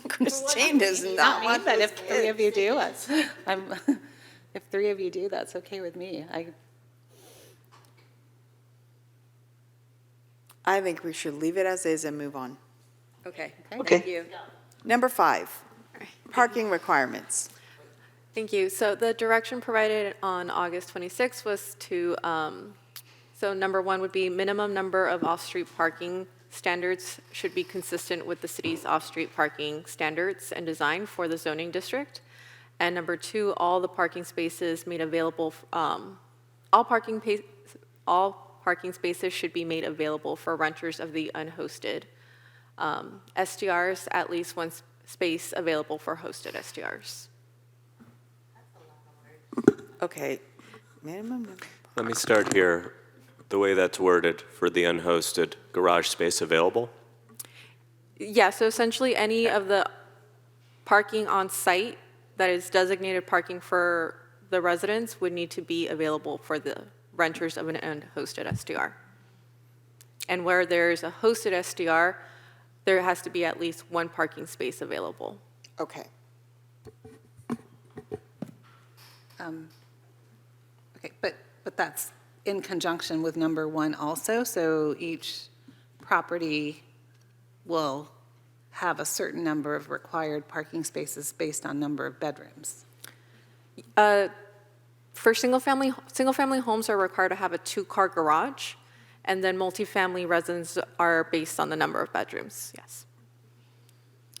Christine does not Not me, want but those if 3 of you kids. do, if 3 of you do, that's okay with me. I think we should leave it as is and move on. Okay. Okay. Thank you. Number 5, Parking requirements. Thank you. So the direction provided on August 26th was to, so number one would be minimum number of off-street parking standards should be consistent with the city's off-street parking standards and design for the zoning district. And number two, all the parking spaces made available, all parking spaces should be made available for renters of the unhosted STRs, at least one space available for hosted STRs. Okay. Minimum number. Let me start here. The way that's worded for the unhosted garage space available. Yeah, so essentially any of the parking on site that is designated parking for the residents would need to be available for the renters of an unhosted SDR. And where there's a hosted SDR, there has to be at least one parking space available. Okay. Okay, but that's in conjunction with number one also, so each property will have a certain number of required parking spaces based on number of bedrooms. For single-family homes are required to have a two-car garage, and then multifamily residents are based on the number of bedrooms, yes.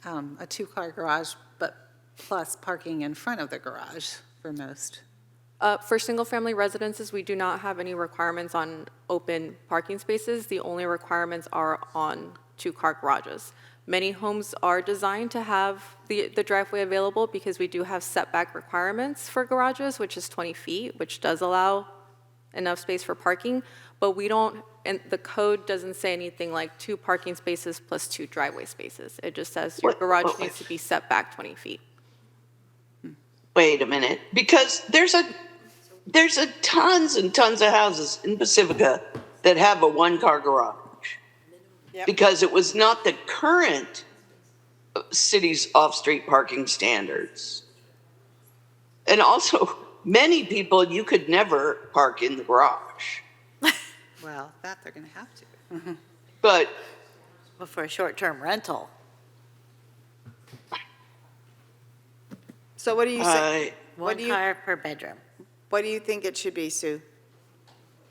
A two-car garage, but plus parking in front of the garage for most. For single-family residences, we do not have any requirements on open parking spaces. The only requirements are on two-car garages. Many homes are designed to have the driveway available because we do have setback requirements for garages, which is 20 feet, which does allow enough space for parking, but we don't, and the code doesn't say anything like 2 parking spaces plus 2 driveway spaces. It just says your garage needs to be set back 20 feet. Wait a minute, because there's a tons and tons of houses in Pacifica that have a one-car garage. Yep. Because it was not the current city's off-street parking standards. And also, many people, you could never park in the garage. Well, that they're going to have to. But But for a short-term rental, So what do you say? one car per bedroom. What do you think it should be, Sue?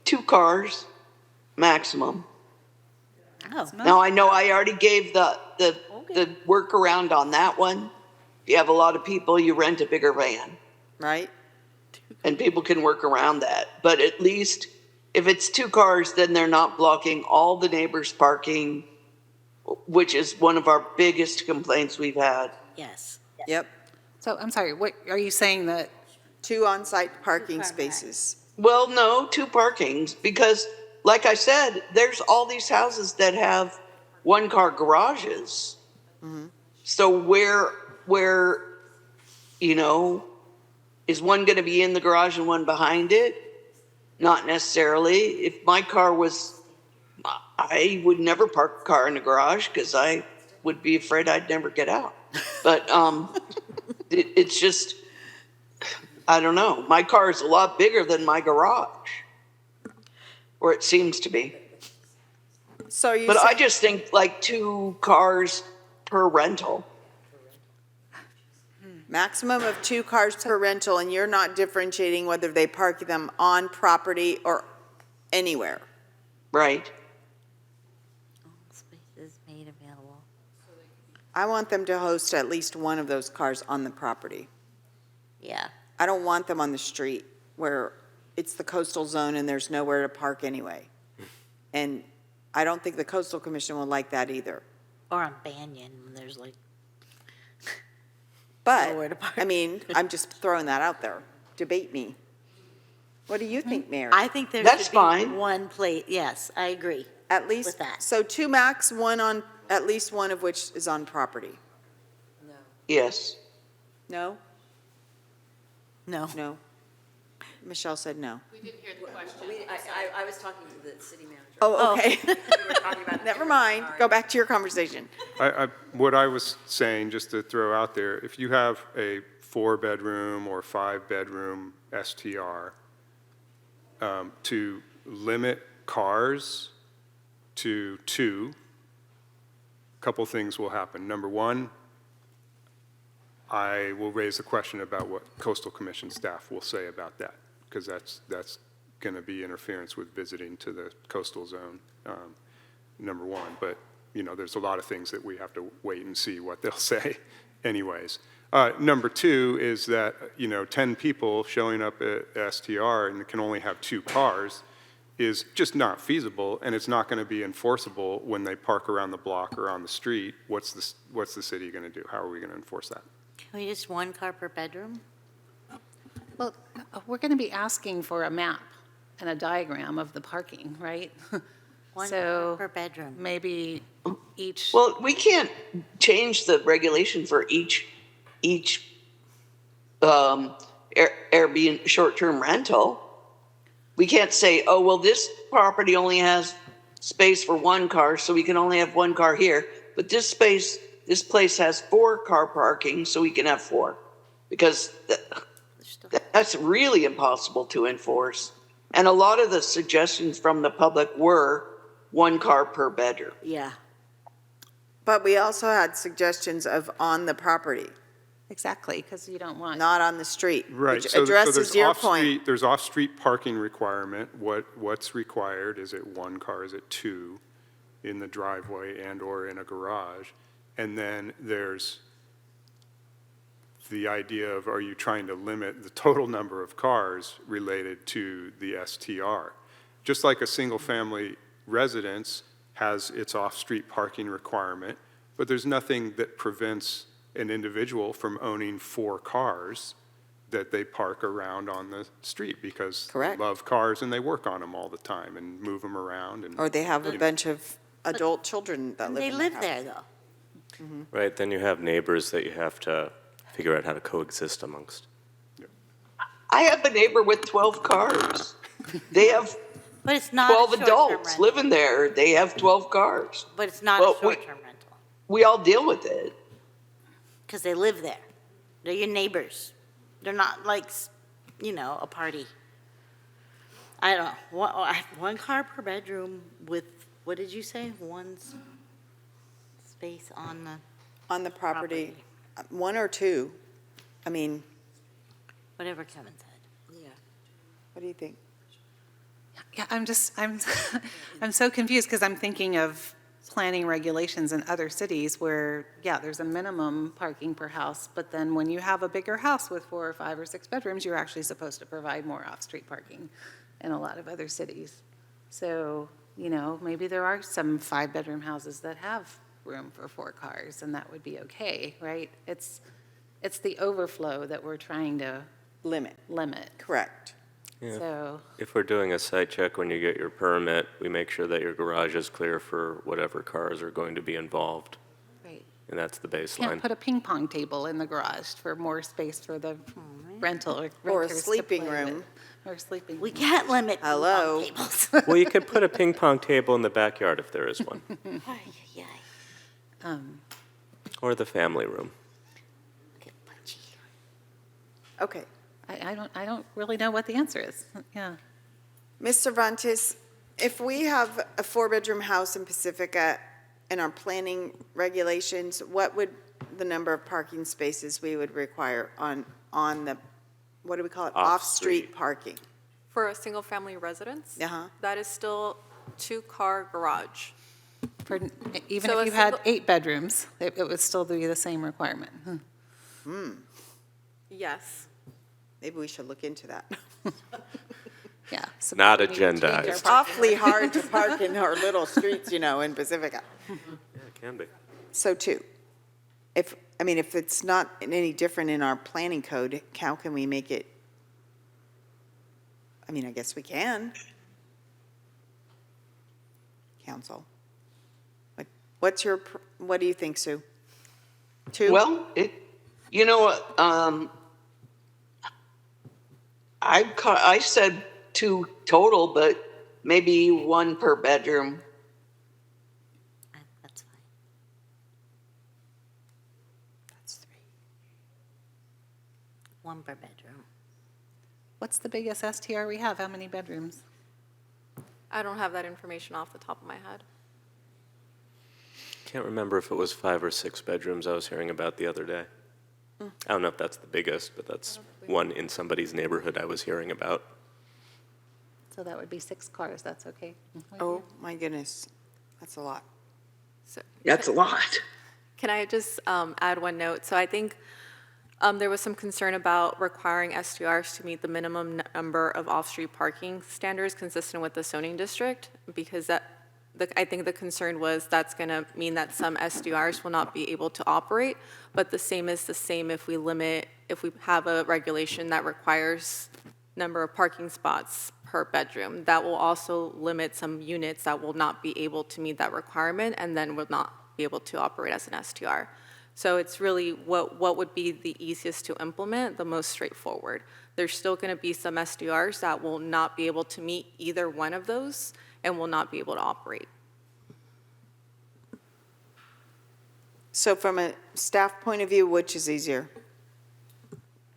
2 cars maximum. Oh, Now, I know I already gave the workaround on that one. If you have a lot of people, you rent a bigger van, Right? and people can work around that. But at least if it's 2 cars, then they're not blocking all the neighbors' parking, which is one of our biggest complaints we've had. yes. Yep. So I'm sorry, what, are you saying that 2 on-site parking spaces. Well, no, 2 parkings, because like I said, there's all these houses that have 1-car garages. So where, you know, is one going to be in the garage and one behind it? Not necessarily. If my car was, I would never park a car in the garage because I would be afraid I'd never get out. But it's just, I don't know. My car is a lot bigger than my garage, or it seems to be. So you But say, I just think like 2 cars per rental. maximum of 2 cars per rental, and you're not differentiating whether they park them on property or anywhere. Right. Spaces made available. I want them to host at least one of those cars on the property. Yeah. I don't want them on the street where it's the coastal zone and there's nowhere to park anyway. And I don't think the coastal commission will like that either. Or on Banyan, when there's like, But, Nowhere to park. I mean, I'm just throwing that out there. Debate me. What do you think, Mary? I think there That's should be fine. one plate, yes, I agree. At least, with that. so 2 max, one on, at least one of which is on property. Yes. No? No. No. Michelle said no. We didn't hear the question. I was talking to the city manager. Oh, okay. We were talking about. Never mind. Go back to your conversation. What I was saying, just to throw out there, if you have a 4-bedroom or 5-bedroom STR, to limit cars to 2, a couple things will happen. Number one, I will raise the question about what Coastal Commission staff will say about that, because that's going to be interference with visiting to the coastal zone, number one. But, there's a lot of things that we have to wait and see what they'll say anyways. Number two is that, 10 people showing up at STR and can only have 2 cars is just not feasible, and it's not going to be enforceable when they park around the block or on the street. What's the city going to do? How are we going to enforce that? Can we just 1 car per bedroom? Well, we're going to be asking for a map and a diagram of the parking, right? 1 So car per bedroom. maybe each, Well, we can't change the regulation for each Airbnb short-term rental. We can't say, oh, well, this property only has space for 1 car, so we can only have 1 car here. But this place has 4 car parking, so we can have 4. Because that's really impossible to enforce. And a lot of the suggestions from the public were 1 car per bedroom. Yeah. But we also had suggestions of on the property, exactly, because you don't want. not on the street. Right. Which So addresses there's your off-street- point. There's off-street parking requirement. What's required? Is it 1 car? Is it 2 in the driveway and/or in a garage? And then there's the idea of, are you trying to limit the total number of cars related to the STR? Just like a single-family residence has its off-street parking requirement, but there's nothing that prevents an individual from owning 4 cars that they park around on the street because Correct. they love cars and they work on them all the time and move them around. And Or they have a bunch of adult children that live They in the live house. there, though. Right, then you have neighbors that you have to figure out how to coexist amongst. I have a neighbor with 12 cars. They have But it's not 12 a short-term adults rental. living there. They have 12 cars. But it's not Well, a short-term rental, We all deal with it. because they live there. They're your neighbors. They're not like, a party. I don't know, 1 car per bedroom with, what did you say? 1 space on the, On the property, 1 or 2. I mean, whatever Kevin said. what do you think? Yeah, I'm so confused because I'm thinking of planning regulations in other cities where, yeah, there's a minimum parking per house, but then when you have a bigger house with 4 or 5 or 6 bedrooms, you're actually supposed to provide more off-street parking in a lot of other cities. So, maybe there are some 5-bedroom houses that have room for 4 cars, and that would be okay, right? It's the overflow that we're trying to Limit, limit. correct. Yeah. So, If we're doing a site check when you get your permit, we make sure that your garage is clear for whatever cars are going to be involved, right. and that's the Can't baseline. put a ping pong table in the garage for more space for the rental or Or a renters to sleeping play room. with. Or a sleeping. We can't limit ping pong Hello? tables. Well, you can put a ping pong table in the backyard if there is one, Ay, ay, ay. or the family room. Get punchy. Okay. I don't really know what the answer is. Yeah. Ms. Cervantes, if we have a 4-bedroom house in Pacifica in our planning regulations, what would the number of parking spaces we would require on the, what do we call it? Off-street. Off-street parking. For a single-family residence, Uh-huh. that is still 2-car garage. For, even So if a you had single- 8 bedrooms, it would still be the same requirement. Yes. Maybe we should look into that. Yeah. so Not we need to change our agendized. It's parking awfully hard to park in our little streets, in Pacifica. Yeah, it can be. So 2. If it's not any different in our planning code, how can we make it? I guess we can. Council. What do you think, Sue? 2? Well, you know what, I said 2 total, but maybe 1 per bedroom. That's fine. That's 3. 1 per bedroom. What's the biggest STR we have? How many bedrooms? I don't have that information off the top of my head. Can't remember if it was 5 or 6 bedrooms I was hearing about the other day. I don't know if that's the biggest, but that's one in somebody's neighborhood I was hearing about. So that would be 6 cars, that's okay. Oh, my goodness, that's a lot. So That's a lot. can I just add one note? So I think there was some concern about requiring STRs to meet the minimum number of off-street parking standards consistent with the zoning district, because I think the concern was that's going to mean that some SDRs will not be able to operate, but the same is the same if we have a regulation that requires number of parking spots per bedroom. That will also limit some units that will not be able to meet that requirement and then will not be able to operate as an STR. So it's really what would be the easiest to implement, the most straightforward. There's still going to be some SDRs that will not be able to meet either one of those and will not be able to operate. So from a staff point of view, which is easier?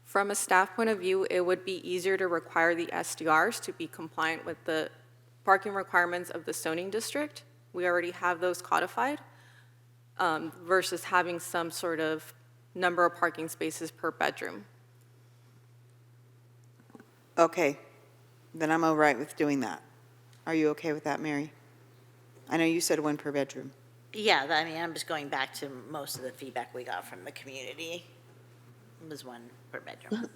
From a staff point of view, it would be easier to require the SDRs to be compliant with the parking requirements of the zoning district. We already have those codified, versus having some sort of number of parking spaces per bedroom. Okay, then I'm all right with doing that. Are you okay with that, Mary? I know you said 1 per bedroom. Yeah, I mean, I'm just going back to most of the feedback we got from the community. It was 1 per bedroom.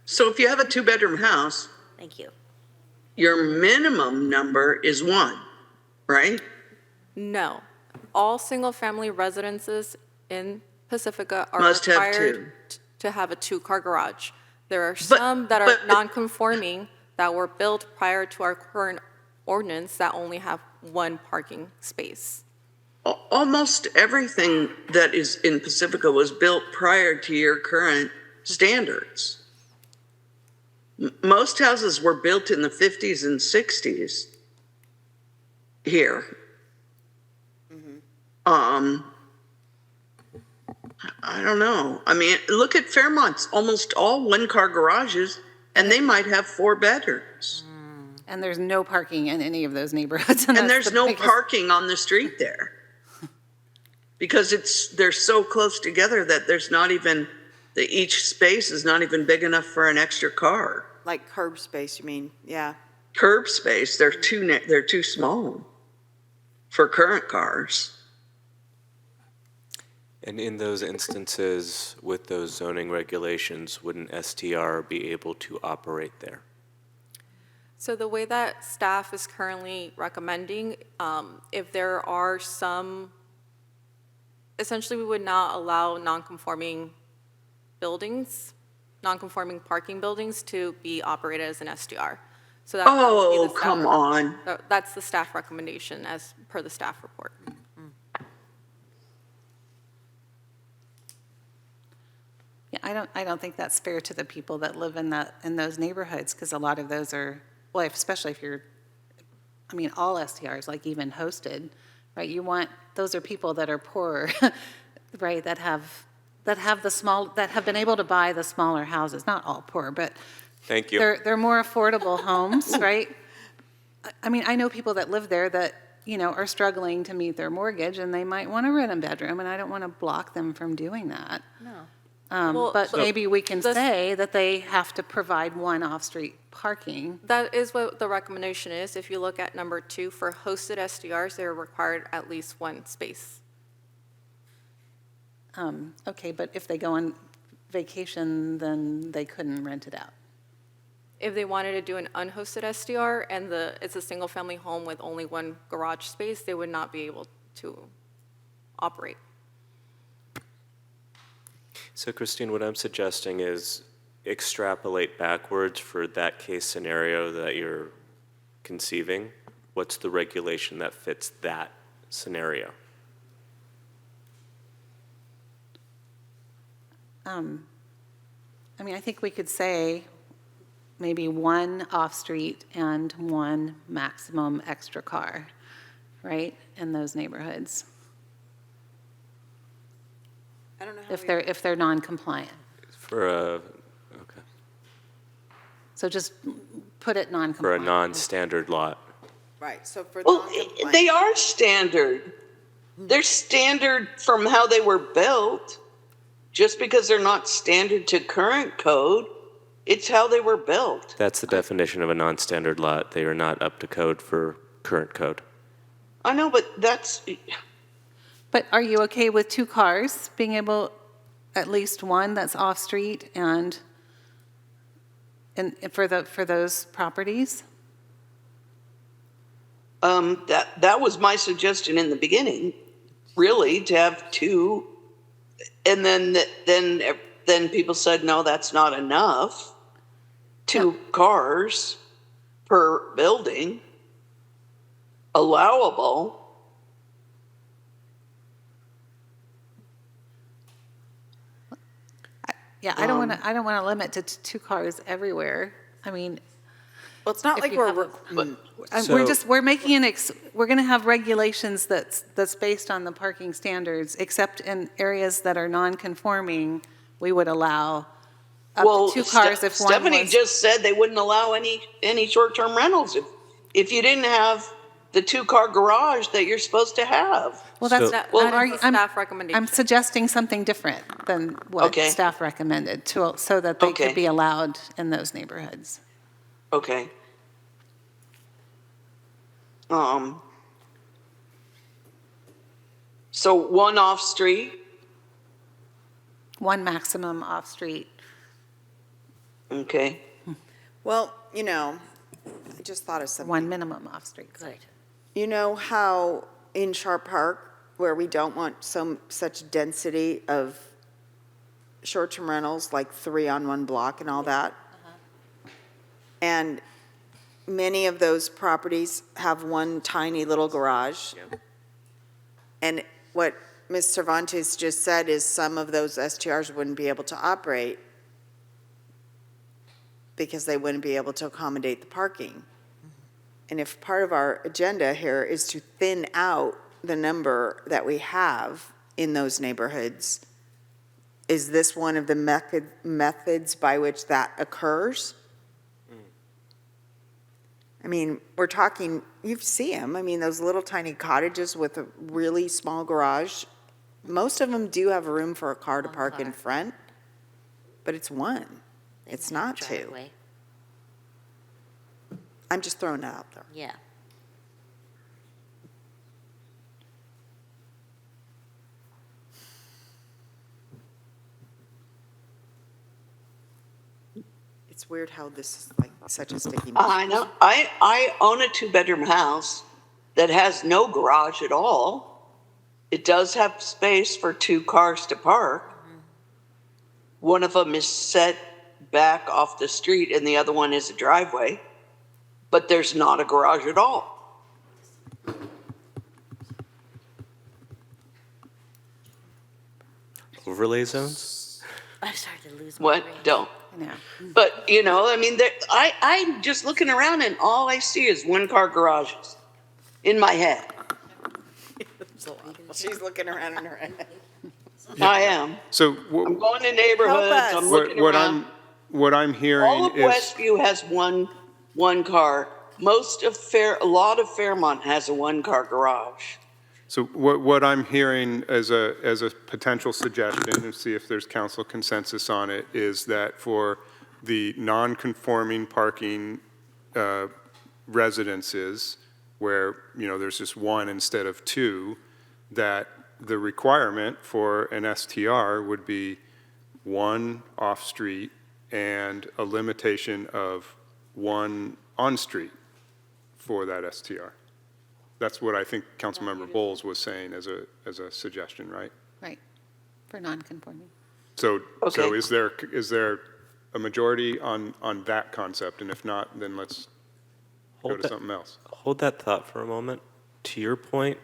So if you have a 2-bedroom house, Thank you. your minimum number is 1, right? No, all single-family residences in Pacifica are Must have required to have a 2-car garage. There are some that are but- non-conforming that were built prior to our current ordinance that only have 1 parking space. Almost everything that is in Pacifica was built prior to your current standards. Most houses were built in the 50s and 60s here. I don't know. I mean, look at Fairmont's, almost all 1-car garages, and they might have 4 bedrooms. And there's no parking in any of those neighborhoods. And that's there's the no biggest- parking on the street there. Because they're so close together that there's not even, each space is not even big enough for an extra car. Like curb space, you mean? Yeah. Curb space, they're too small for current cars. And in those instances, with those zoning regulations, would an STR be able to operate there? So the way that staff is currently recommending, if there are some, essentially we would not allow non-conforming buildings, non-conforming parking buildings to be operated as an SDR. So that would be Oh, the staff come on. That's the staff recommendation as per the staff report. Yeah, I don't think that's fair to the people that live in those neighborhoods, because a lot of those are, well, especially if you're, I mean, all STRs, like even hosted, right? Those are people that are poorer, right, that have been able to buy the smaller houses, not all poor, but Thank you. they're more affordable homes, right? I mean, I know people that live there that, are struggling to meet their mortgage, and they might want to rent a bedroom, and I don't want to block them from doing that. No. Well, But maybe we can the- say that they have to provide 1 off-street parking. That is what the recommendation is. If you look at number 2, for hosted SDRs, they're required at least 1 space. Okay, but if they go on vacation, then they couldn't rent it out. If they wanted to do an unhosted SDR and it's a single-family home with only 1 garage space, they would not be able to operate. So Christine, what I'm suggesting is extrapolate backwards for that case scenario that you're conceiving. What's the regulation that fits that scenario? I mean, I think we could say maybe 1 off-street and 1 maximum extra car, right, in those neighborhoods, I don't know how if they're non-compliant. For a, okay, So just put it for a non-compliant. non-standard lot. Right, so for Well, non-compliant. they are standard. They're standard from how they were built. Just because they're not standard to current code, it's how they were built. That's the definition of a non-standard lot. They are not up to code for current code. I know, but that's, But are you okay with 2 cars being able, at least one that's off-street and for those properties? that was my suggestion in the beginning, really, to have 2. And then people said, no, that's not enough. 2 cars per building, allowable. Yeah, I don't want to limit to 2 cars everywhere. I mean, Well, it's not if like you we're, have re- we're making we're going to have regulations that's based on the parking standards, except in areas that are non-conforming, we would allow up Well, to 2 cars if one Stephanie was. just said they wouldn't allow any short-term rentals if you didn't have the 2-car garage that you're supposed to have. Well, that's, So- That well, that is the staff recommendation. I'm suggesting something different than what Okay. staff recommended so that they Okay. could be allowed in those neighborhoods. Okay. So 1 off-street, One maximum off-street. okay. well, I just thought of something. One minimum off-street. Good. You know how in Sharp Park, where we don't want such density of short-term rentals, like 3 on 1 block and all that? And many of those properties have one tiny little garage. And what Ms. Cervantes just said is some of those STRs wouldn't be able to operate because they wouldn't be able to accommodate the parking. And if part of our agenda here is to thin out the number that we have in those neighborhoods, is this one of the methods by which that occurs? I mean, we're talking, you see them, I mean, those little tiny cottages with a really small garage, most of them do have room for a car to One park in car. front, but it's 1. It's not 2. Driveway. I'm just throwing it out there. Yeah. It's weird how this is like such a sticky. I know. I own a 2-bedroom house that has no garage at all. It does have space for 2 cars to park. One of them is set back off the street and the other one is a driveway, but there's not a garage at all. Overlay zones? I started to lose my What? brain. Don't. I know. But, I mean, I'm just looking around and all I see is 1-car garages in my head. She's looking around in her head. I am. So I'm going to neighborhoods, us. I'm looking around. what I'm All hearing of is, Westview has one car. A lot of Fairmont has a 1-car garage. so what I'm hearing as a potential suggestion, and see if there's council consensus on it, is that for the non-conforming parking residences, where, there's just 1 instead of 2, that the requirement for an STR would be 1 off-street and a limitation of 1 on-street for that STR. That's what I think Councilmember Bowles was saying as a suggestion, right? Right, for non-conforming. So Okay. is there a majority on that concept? And if not, then let's go Hold to that- something else. Hold that thought for a moment. To your point,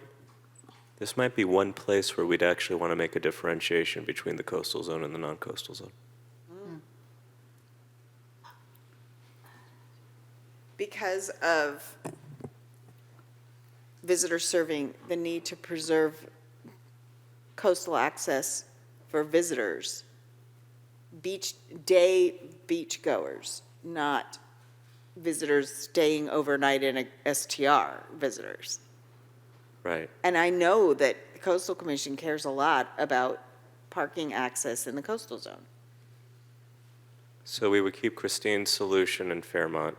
this might be one place where we'd actually want to make a differentiation between the coastal zone and the non-coastal zone. Because of visitors serving, the need to preserve coastal access for visitors, day beachgoers, not visitors staying overnight in a STR visitors. Right. And I know that the Coastal Commission cares a lot about parking access in the coastal zone. So we would keep Christine's solution in Fairmont,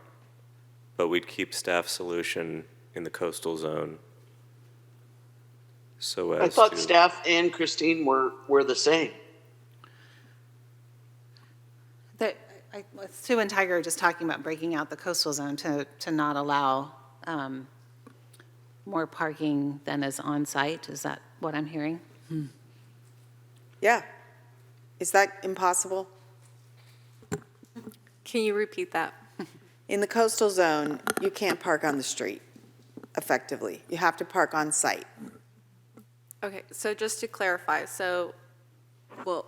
but we'd keep staff's solution in the coastal zone. So I as thought to, staff and Christine were the same. Sue and Tiger are just talking about breaking out the coastal zone to not allow more parking than is on-site. Is that what I'm hearing? Yeah. Is that impossible? Can you repeat that? In the coastal zone, you can't park on the street effectively. You have to park on site. Okay, so just to clarify, so Well,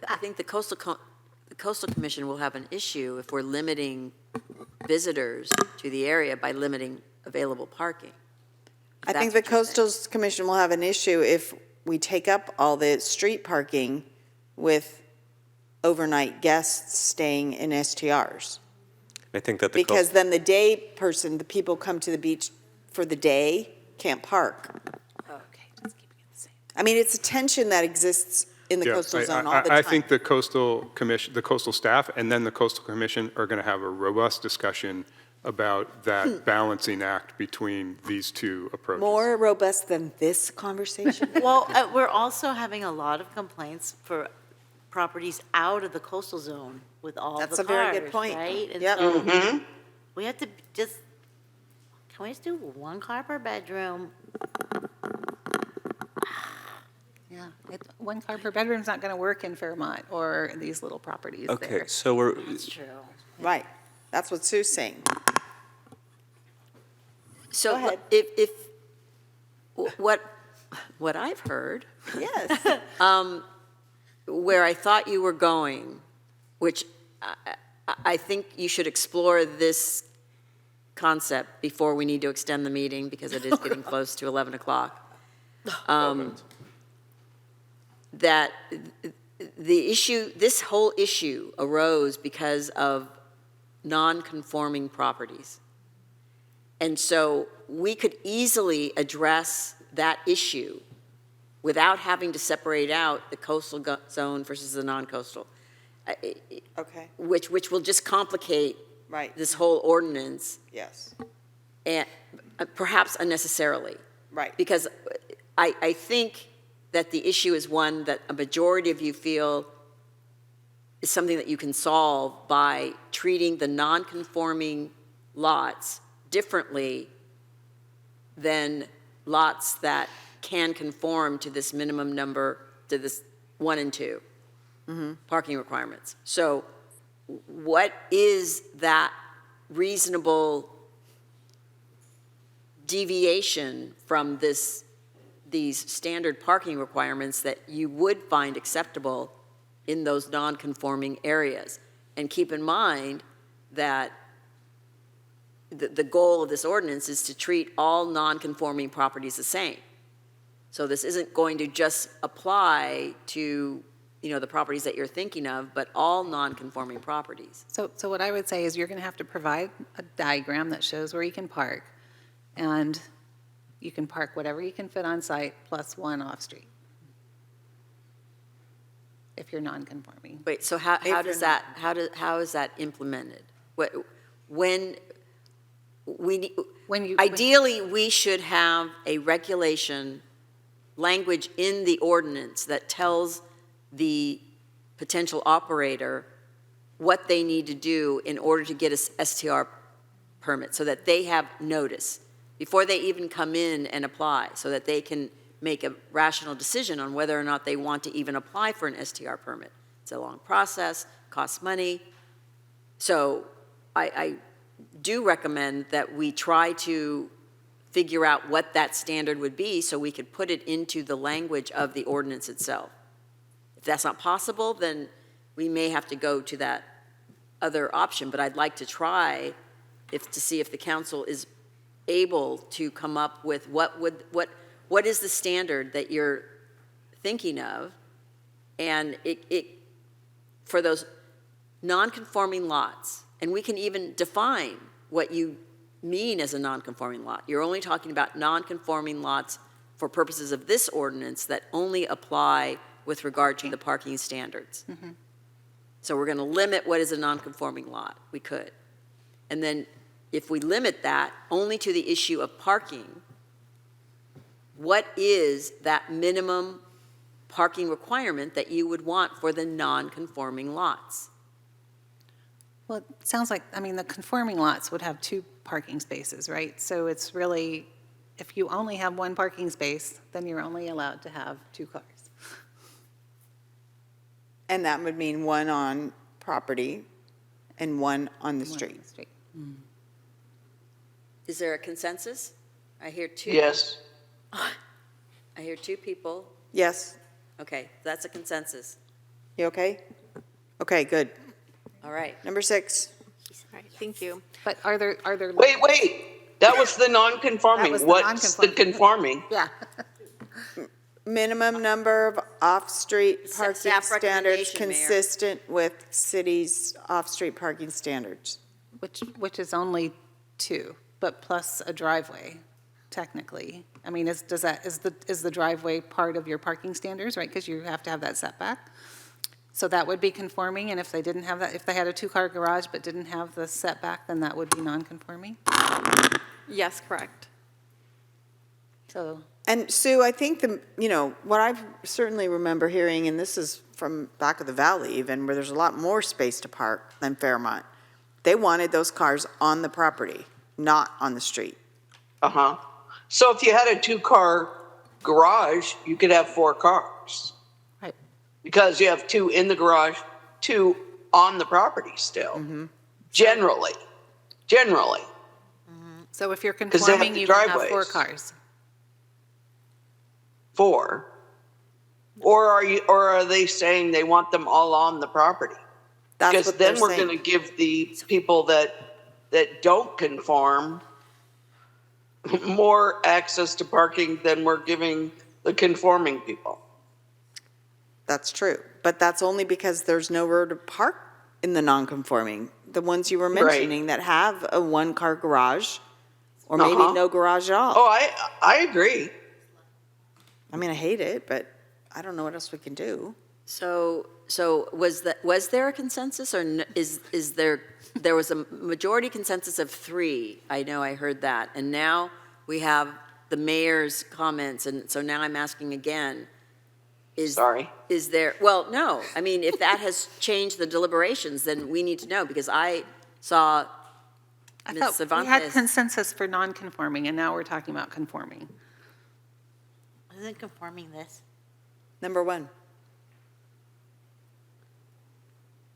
I think the Coastal Commission will have an issue if we're limiting visitors to the area by limiting available parking. I think That's the what you're saying. Coastal Commission will have an issue if we take up all the street parking with overnight guests staying in STRs. I think that the Because then the day person, the people come to the beach for the day, can't park. Okay, just keeping it the same. I mean, it's a tension that exists in the Yeah, coastal zone all the time. I think the coastal commission, the coastal staff, and then the coastal commission are going to have a robust discussion about that balancing act between these two approaches. More robust than this conversation? Well, we're also having a lot of complaints for properties out of the coastal zone with all the cars, That's a very good point. right? And Yep. so we have to just, can we just do 1 car per bedroom? Yeah, 1 car per bedroom's not going to work in Fairmont or these little properties there. Okay, so we're, That's true. Right. That's what Sue's saying. So Go ahead. if, what I've heard, Yes. where I thought you were going, which I think you should explore this concept before we need to extend the meeting because it is getting close to 11 o'clock. That the issue, this whole issue arose because of non-conforming properties. And so we could easily address that issue without having to separate out the coastal zone versus the non-coastal, Okay, which will just complicate right, this whole ordinance, yes, and perhaps unnecessarily. right. Because I think that the issue is one that a majority of you feel is something that you can solve by treating the non-conforming lots differently than lots that can conform to this minimum number, to this 1 and 2 parking requirements. So what is that reasonable deviation from these standard parking requirements that you would find acceptable in those non-conforming areas? And keep in mind that the goal of this ordinance is to treat all non-conforming properties the same. So this isn't going to just apply to, the properties that you're thinking of, but all non-conforming properties. So what I would say is you're going to have to provide a diagram that shows where you can park, and you can park whatever you can fit on site plus 1 off-street, if you're non-conforming. Wait, so how is that implemented? When When you- ideally, we should have a regulation language in the ordinance that tells the potential operator what they need to do in order to get a STR permit, so that they have notice before they even come in and apply, so that they can make a rational decision on whether or not they want to even apply for an STR permit. It's a long process, costs money. So I do recommend that we try to figure out what that standard would be so we could put it into the language of the ordinance itself. If that's not possible, then we may have to go to that other option, but I'd like to try to see if the council is able to come up with what is the standard that you're thinking of, and it for those non-conforming lots, and we can even define what you mean as a non-conforming lot. You're only talking about non-conforming lots for purposes of this ordinance that only apply with regard to the parking standards. So we're going to limit what is a non-conforming lot. We could. And then if we limit that only to the issue of parking, what is that minimum parking requirement that you would want for the non-conforming lots? Well, it sounds like, I mean, the conforming lots would have 2 parking spaces, right? So it's really, if you only have 1 parking space, then you're only allowed to have 2 cars. And that would mean 1 on property and 1 on the One on street. the street. Is there a consensus? I hear 2. Yes. I hear 2 people. Yes, Okay, that's a consensus. you okay? Okay, good. All right. Number 6. All right, thank you. But are there? Wait, that was the non-conforming. That was the What's the non-conforming. conforming? Yeah. Minimum number of off-street parking Staff standards recommendation, Mayor. consistent with city's off-street parking standards. Which is only 2, but plus a driveway, technically. I mean, is the driveway part of your parking standards, right? Because you have to have that setback. So that would be conforming, and if they didn't have that, if they had a 2-car garage but didn't have the setback, then that would be non-conforming? Yes, correct. So, And Sue, I think what I certainly remember hearing, and this is from back of the valley even, where there's a lot more space to park than Fairmont. They wanted those cars on the property, not on the street. Uh-huh. So if you had a 2-car garage, you could have 4 cars. right. Because you have 2 in the garage, 2 on the property still. Generally. So if you're they have conforming, the you can have 4 driveways. cars. 4. Or are they saying they want them all on the property? That's Because what then they're we're saying. going to give the people that don't conform more access to parking than we're giving the conforming people. That's true, but that's only because there's nowhere to park in the non-conforming. The ones you were Right. mentioning that have a 1-car garage, or maybe Uh-huh. no garage at all. Oh, I agree. I mean, I hate it, but I don't know what else we can do. So was there a consensus, or is there was a majority consensus of 3? I know I heard that, and now we have the mayor's comments, and so now I'm asking again. Sorry. Is there, well, no, I mean, if that has changed the deliberations, then we need to know, because I saw I Ms. thought we had Cervantes. consensus for non-conforming, and now we're talking about conforming. Isn't conforming this? Number 1.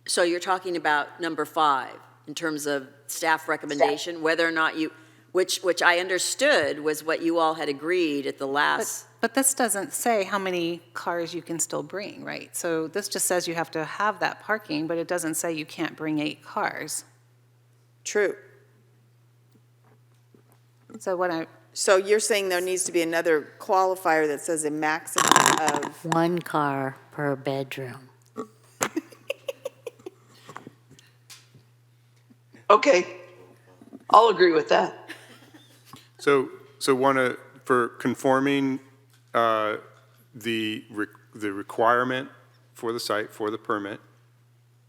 So you're talking about number 5, in terms of staff recommendation, whether or not you, which I understood was what you all had agreed at the last. But this doesn't say how many cars you can still bring, right? So this just says you have to have that parking, but it doesn't say you can't bring 8 cars. True. So you're saying there needs to be another qualifier that says a maximum of, 1 car per bedroom. Okay. I'll agree with that. So for conforming, the requirement for the site, for the permit,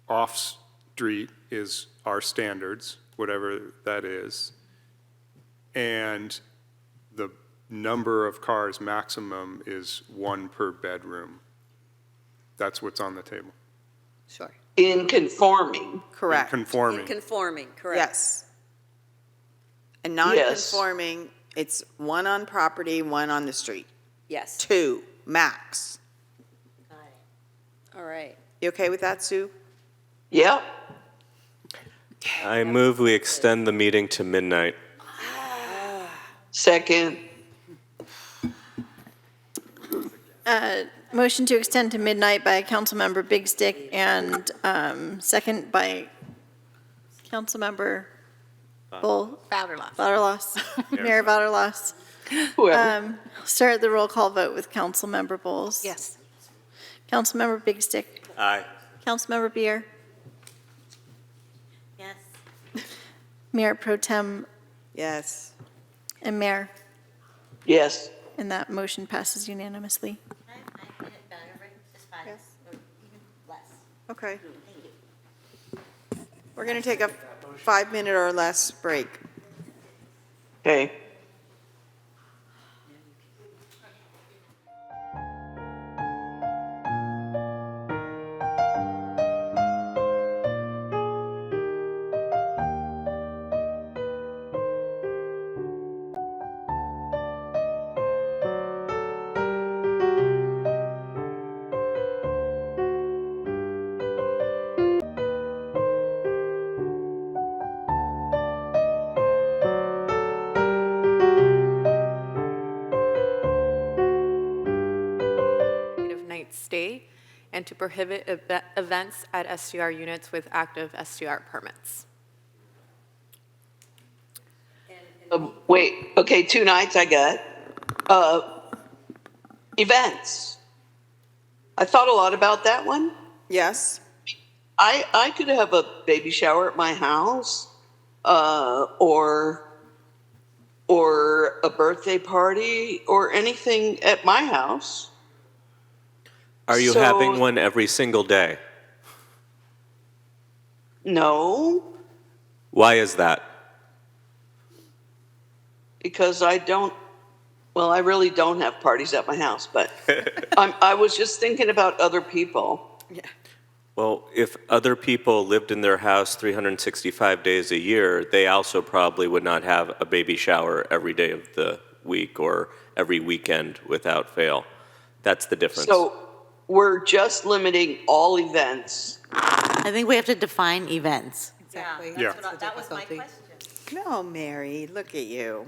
off-street is our standards, whatever that is. And the number of cars maximum is 1 per bedroom. That's what's on the table. Sure. In conforming. correct. Conforming. Conforming, correct? Yes. And non-conforming, it's 1 on property, 1 on the street. Yes, 2, max. all right. You okay with that, Sue? Yep. I move we extend the meeting to midnight. Second. Motion to extend to midnight by Councilmember Big Stick and second by Councilmember Bull. Vaterlos. Mayor Vaterlos. Whoever. Start the roll call vote with Councilmember Bowles. Yes. Councilmember Big Stick. Aye. Councilmember Beer. Mayor Pro Tem Yes. and Mayor, Yes. and that motion passes unanimously. Okay. We're going to take a 5-minute or less break. Okay. Consecutive night stay, and to prohibit events at STR units with active STR permits. Wait, okay, 2 nights I got. Events. I thought a lot about that one. Yes? I could have a baby shower at my house, or a birthday party, or anything at my house. Are you So- having one every single day? No, Why is that? because I really don't have parties at my house, but I was just thinking about other people. Well, if other people lived in their house 365 days a year, they also probably would not have a baby shower every day of the week or every weekend without fail. That's the difference. So we're just limiting all events. I think we have to define events. Exactly. Yeah. That was my question. No, Mary, look at you.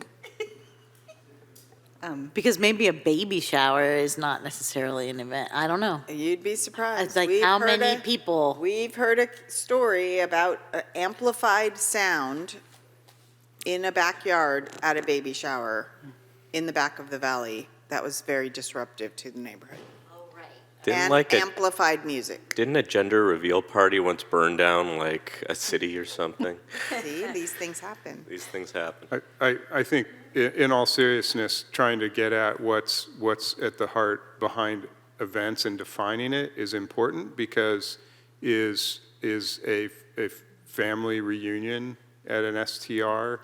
Because maybe a baby shower is not necessarily an event. I don't know. You'd be surprised. It's like We've how heard many people? We've heard a story about amplified sound in a backyard at a baby shower in the back of the valley. That was very disruptive to the neighborhood. And amplified music. Didn't a gender reveal party once burn down like a city or something? See, these things happen. These things happen. I think, in all seriousness, trying to get at what's at the heart behind events and defining it is important, because is a family reunion at an STR,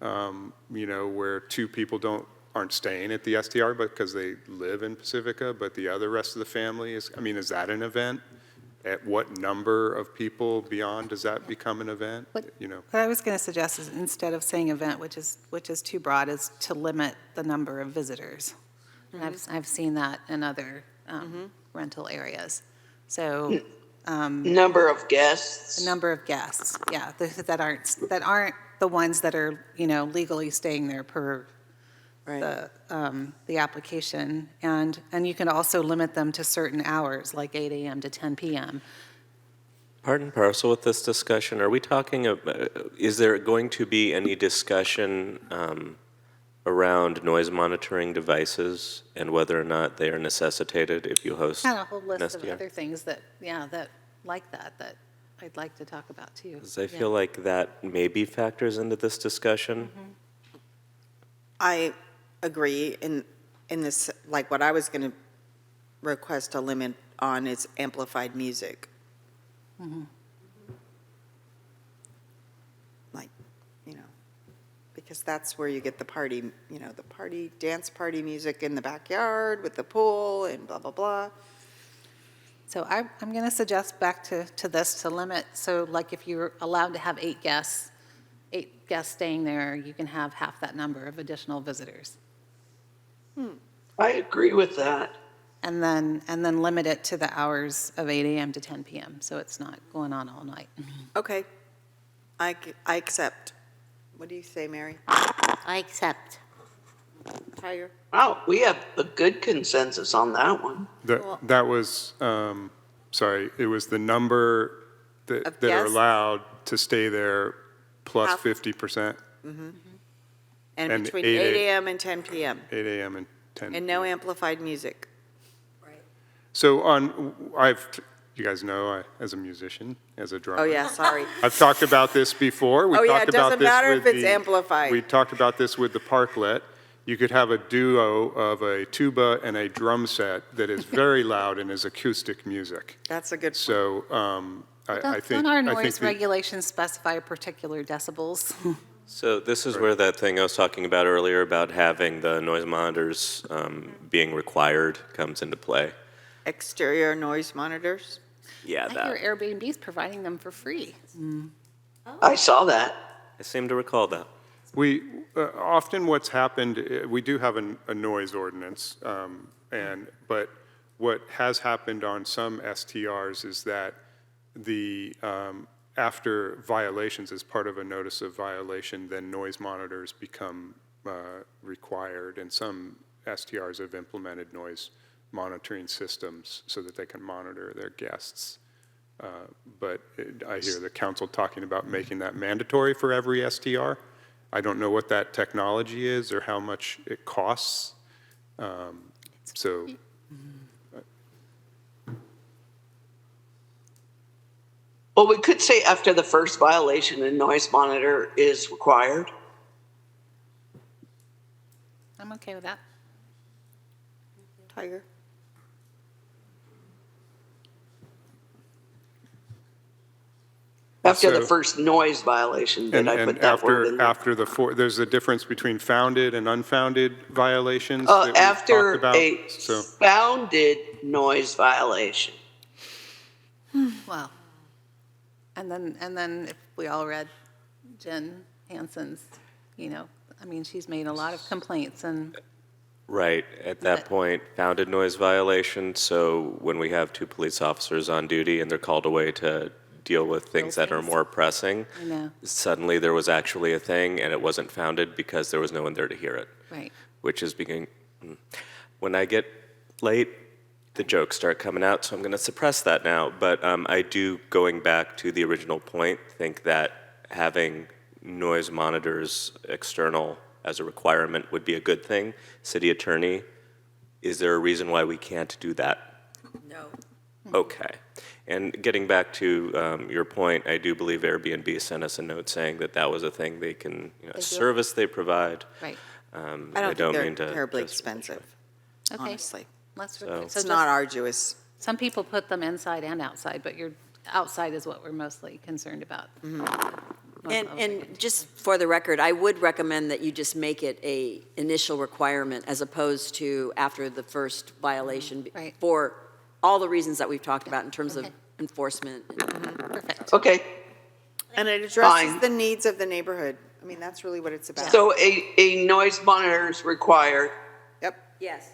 where 2 people aren't staying at the STR because they live in Pacifica, but the other rest of the family is that an event? At what number of people beyond does that become an event? What I was going to suggest is, instead of saying event, which is too broad, is to limit the number of visitors. And I've seen that in other rental areas. So Number of guests. the number of guests, yeah, that aren't the ones that are, legally staying there per the application. And you can also limit them to certain hours, like 8 a.m. to 10 p.m. Part and parcel with this discussion, are we talking is there going to be any discussion around noise monitoring devices and whether or not they are necessitated if you host Kind of a whole list an of STR? other things that I'd like to talk about too. 'Cause I feel like that maybe factors into this discussion. I agree in this, like what I was going to request a limit on is amplified music. Like, because that's where you get the party, dance party music in the backyard with the pool and blah, blah, blah. So I'm going to suggest back to this to limit, so like if you're allowed to have 8 guests staying there, you can have half that number of additional visitors. I agree with that. And then limit it to the hours of 8 a.m. to 10 p.m., so it's not going on all night. Okay. I accept. What do you say, Mary? I accept. Tiger? Wow, we have a good consensus on that one. That was, sorry, it was the number that are guests? allowed to stay there plus Half. 50%, And between 8 8 a.m. and 10 p.m. 8 a.m. and 10. And no amplified music. So you guys know, as a musician, as a drummer. Oh, yeah, sorry. I've talked about this before. We Oh, yeah, talked it about doesn't this matter if with it's the- amplified. We talked about this with the parklet. You could have a duo of a tuba and a drum set that is very loud and is acoustic music. That's a good point. So I think. Don't our I think noise the- regulations specify particular decibels? So this is where that thing I was talking about earlier about having the noise monitors being required comes into play. Exterior noise monitors? Yeah, I that. hear Airbnb's providing them for free. I saw that. I seem to recall that. We, often what's happened, we do have a noise ordinance, but what has happened on some STRs is that after violations, as part of a notice of violation, then noise monitors become required, and some STRs have implemented noise monitoring systems so that they can monitor their guests. But I hear the council talking about making that mandatory for every STR. I don't know what that technology is or how much it costs. So, Well, we could say after the first violation, a noise monitor is required. I'm okay with that. Tiger? After the So- first noise violation, did and I put that word in there? after there's a difference between founded and unfounded violations that we've After talked about. a So, founded noise violation. Well, and then if we all read Jen Hanson's, I mean, she's made a lot of complaints and, Right, at that But- point, founded noise violation, so when we have two police officers on duty and they're called away to deal with things that are things. more pressing, I know, suddenly there was actually a thing and it wasn't founded because there was no one there to hear it, right. which is when I get late, the jokes start coming out, so I'm going to suppress that now. But I do, going back to the original point, think that having noise monitors external as a requirement would be a good thing. City attorney, is there a reason why we can't do that? No. Okay. And getting back to your point, I do believe Airbnb sent us a note saying that that was a thing they can, a do. service they provide. Right. I don't think mean they're to terribly just- expensive, Okay. honestly. Let's, So- so It's just, not arduous. some people put them inside and outside, but outside is what we're mostly concerned about. And just for the record, I would recommend that you just make it a initial requirement as opposed to after the first violation. Right. For all the reasons that we've talked about in terms of Okay. enforcement. Perfect. Okay, And it addresses Fine. the needs of the neighborhood. I mean, that's really what it's about. so a noise monitor is required. Yep. Yes.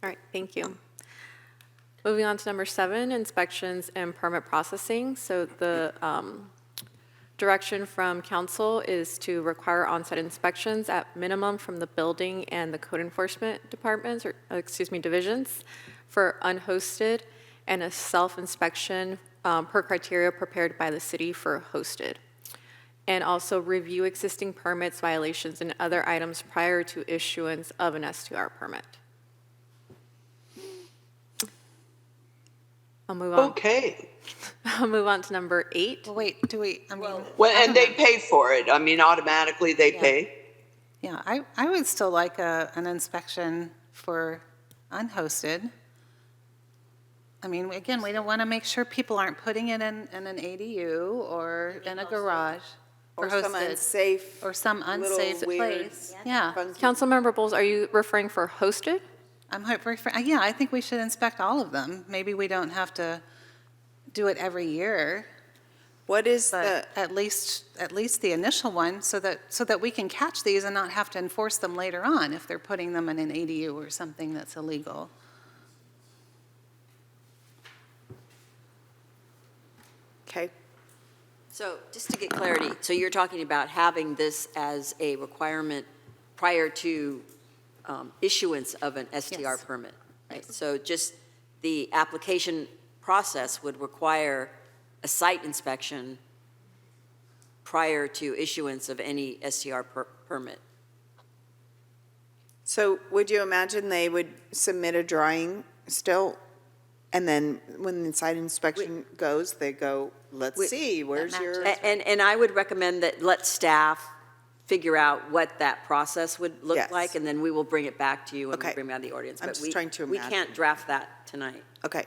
All right, thank you. Moving on to number 7, inspections and permit processing. So the direction from council is to require on-site inspections at minimum from the building and the code enforcement departments, or, divisions, for unhosted, and a self-inspection per criteria prepared by the city for hosted. And also review existing permits, violations, and other items prior to issuance of an STR permit. I'll move on. Okay. I'll move on to number 8. Well, wait, I mean. Well, I and don't they know. pay for it. I mean, automatically they Yeah. pay. Yeah, I would still like an inspection for unhosted. I mean, again, we don't want to make sure people aren't putting it in an ADU or in a garage for Or some hosted. unsafe. Or some little unsafe weird place. Yeah. funky- Councilmember Bowles, are you referring for hosted? Yeah, I think we should inspect all of them. Maybe we don't have to do it every year, What is the, but at least the initial one so that we can catch these and not have to enforce them later on if they're putting them in an ADU or something that's illegal. okay, So just to get clarity, so you're talking about having this as a requirement prior to issuance of an STR Yes. permit, right? So just the application process would require a site inspection prior to issuance of any STR permit. So would you imagine they would submit a drawing still? And then when the site inspection goes, they go, let's see, where's your? And I would recommend that let staff figure out what that process would look Yes. like, and then we will bring it back to you when we Okay. bring back the ordinance. I'm But just trying to we imagine. can't draft that tonight. Okay.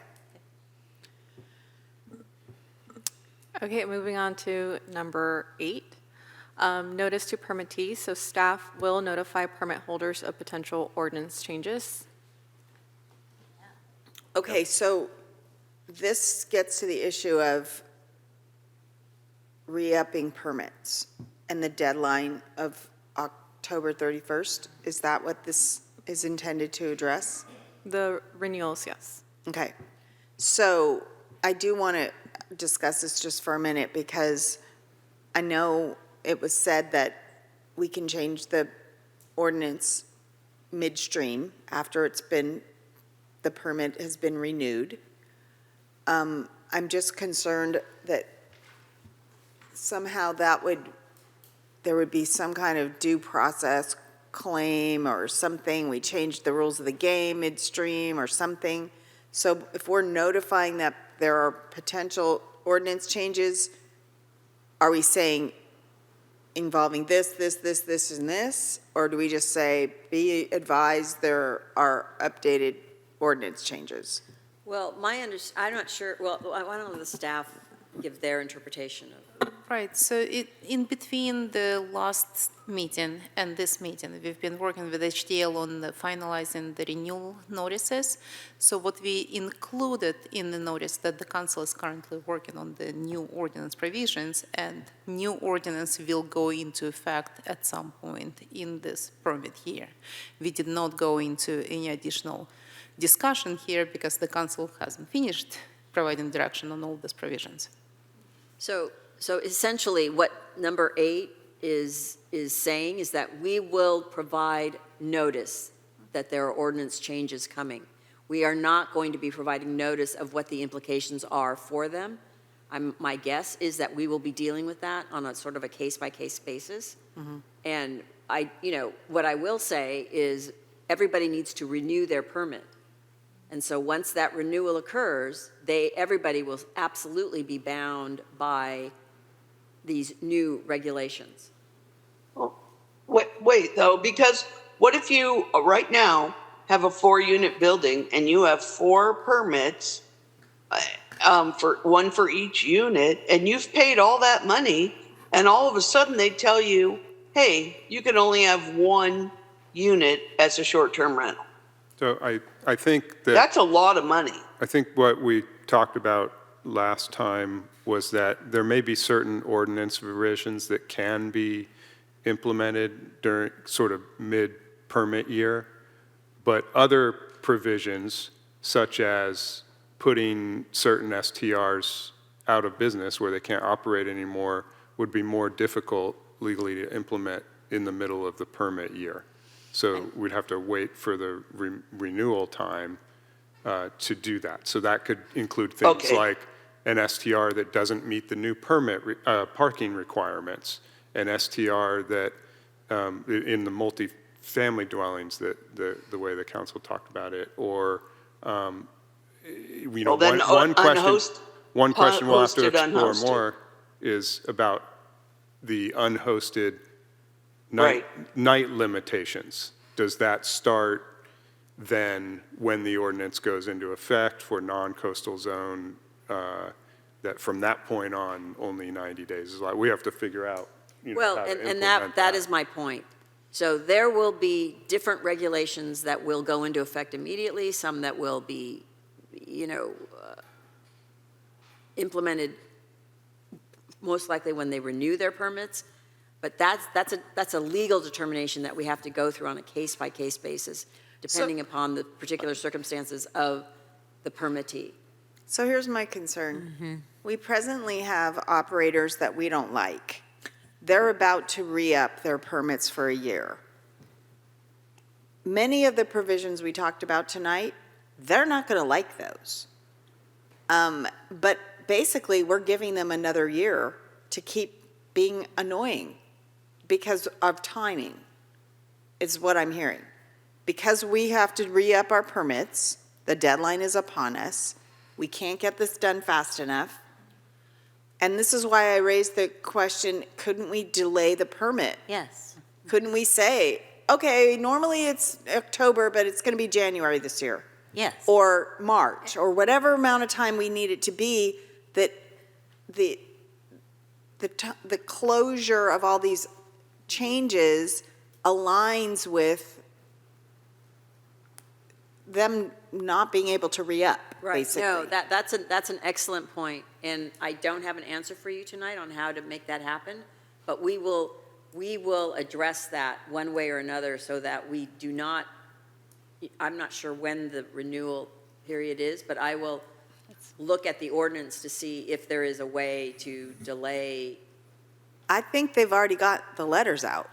Okay, moving on to number 8. Notice to permittees, so staff will notify permit holders of potential ordinance changes. Okay, so this gets to the issue of re-upping permits and the deadline of October 31st. Is that what this is intended to address? The renewals, yes. Okay, so I do want to discuss this just for a minute because I know it was said that we can change the ordinance midstream after the permit has been renewed. I'm just concerned that somehow there would be some kind of due process claim or something. We changed the rules of the game midstream or something. So if we're notifying that there are potential ordinance changes, are we saying involving this, and this? Or do we just say, be advised there are updated ordinance changes? Well, I'm not sure, well, why don't the staff give their interpretation of? Right, so in between the last meeting and this meeting, we've been working with HDL on finalizing the renewal notices. So what we included in the notice that the council is currently working on the new ordinance provisions, and new ordinance will go into effect at some point in this permit year. We did not go into any additional discussion here because the council hasn't finished providing direction on all these provisions. So essentially, what number 8 is saying is that we will provide notice that there are ordinance changes coming. We are not going to be providing notice of what the implications are for them. My guess is that we will be dealing with that on a sort of a case-by-case basis. And what I will say is everybody needs to renew their permit. And so once that renewal occurs, everybody will absolutely be bound by these new regulations. Wait, though, because what if you, right now, have a 4-unit building and you have 4 permits, for one for each unit, and you've paid all that money, and all of a sudden they tell you, hey, you can only have 1 unit as a short-term rental. So I think that. That's a lot of money. I think what we talked about last time was that there may be certain ordinance revisions that can be implemented during sort of mid-permit year, but other provisions, such as putting certain STRs out of business where they can't operate anymore, would be more difficult legally to implement in the middle of the permit year. So we'd have to wait for the renewal time to do that. So that could include things Okay. like an STR that doesn't meet the new permit parking requirements, an STR that in the multi-family dwellings, that the way the council talked about it, or Well, then one question we'll have to unhosted, explore unhosted. more is about the unhosted Right. night limitations. Does that start then when the ordinance goes into effect for non-coastal zone, that from that point on, only 90 days is like, we have to figure out, Well, how to and implement that is my point. So there will be different regulations that will go into effect immediately, some that will be, implemented most likely when they renew their permits. But that's a legal determination that we have to go through on a case-by-case basis, depending upon the particular circumstances of the permittee. So here's my concern. We presently have operators that we don't like. They're about to re-up their permits for a year. Many of the provisions we talked about tonight, they're not going to like those. But basically, we're giving them another year to keep being annoying because of timing, is what I'm hearing. because we have to re-up our permits, the deadline is upon us, we can't get this done fast enough. And this is why I raised the question, couldn't we delay the permit? Yes. Couldn't we say, okay, normally it's October, but it's going to be January this year? Yes. Or March, or whatever amount of time we need it to be, that the closure of all these changes aligns with them not being able to re-up, basically. No, that's an excellent point, and I don't have an answer for you tonight on how to make that happen, but we will address that one way or another so that we do not, I'm not sure when the renewal period is, but I will look at the ordinance to see if there is a way to delay. I think they've already got the letters out.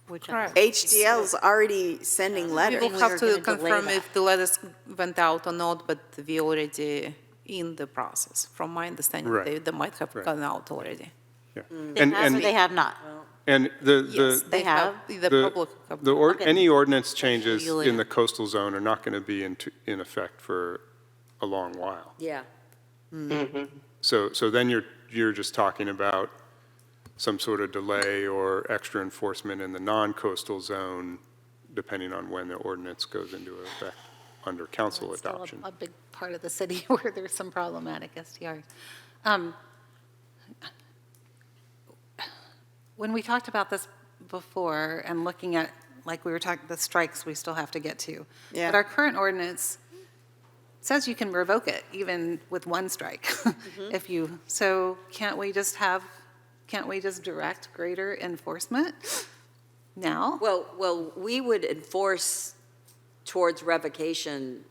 Correct. HDL's already sending We letters. will have were to gonna delay confirm that. if the letters went out or not, but we already in the process. From my understanding, Right. they might have Right. gone out already. Yeah. They have or they have not? And Yes, They have? The public have. Okay. any ordinance changes Julia. in the coastal zone are not going to be in effect for a long while. Yeah. So then you're just talking about some sort of delay or extra enforcement in the non-coastal zone, depending on when the ordinance goes into effect under council It's still adoption. a big part of the city where there's some problematic STRs. When we talked about this before and looking at, like we were talking, the strikes we still have to get to. Yeah. But our current ordinance says you can revoke it even with one strike. If you, so can't we just direct greater enforcement now? Well, we would enforce towards revocation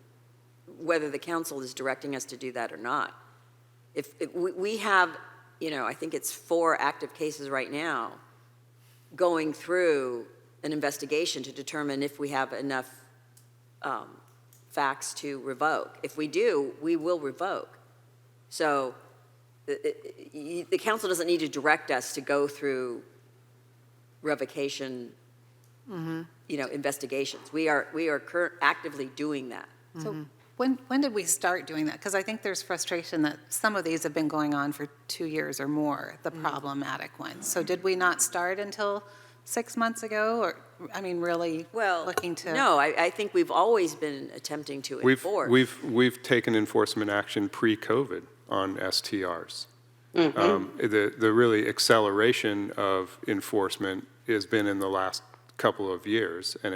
whether the council is directing us to do that or not. If we have, I think it's 4 active cases right now going through an investigation to determine if we have enough facts to revoke. If we do, we will revoke. So the council doesn't need to direct us to go through revocation, investigations. We are actively doing that. So when did we start doing that? Because I think there's frustration that some of these have been going on for 2 years or more, the problematic ones. So did we not start until 6 months ago, or, really looking to? No, I think we've always been attempting to enforce. We've taken enforcement action pre-COVID on STRs. The really acceleration of enforcement has been in the last couple of years, and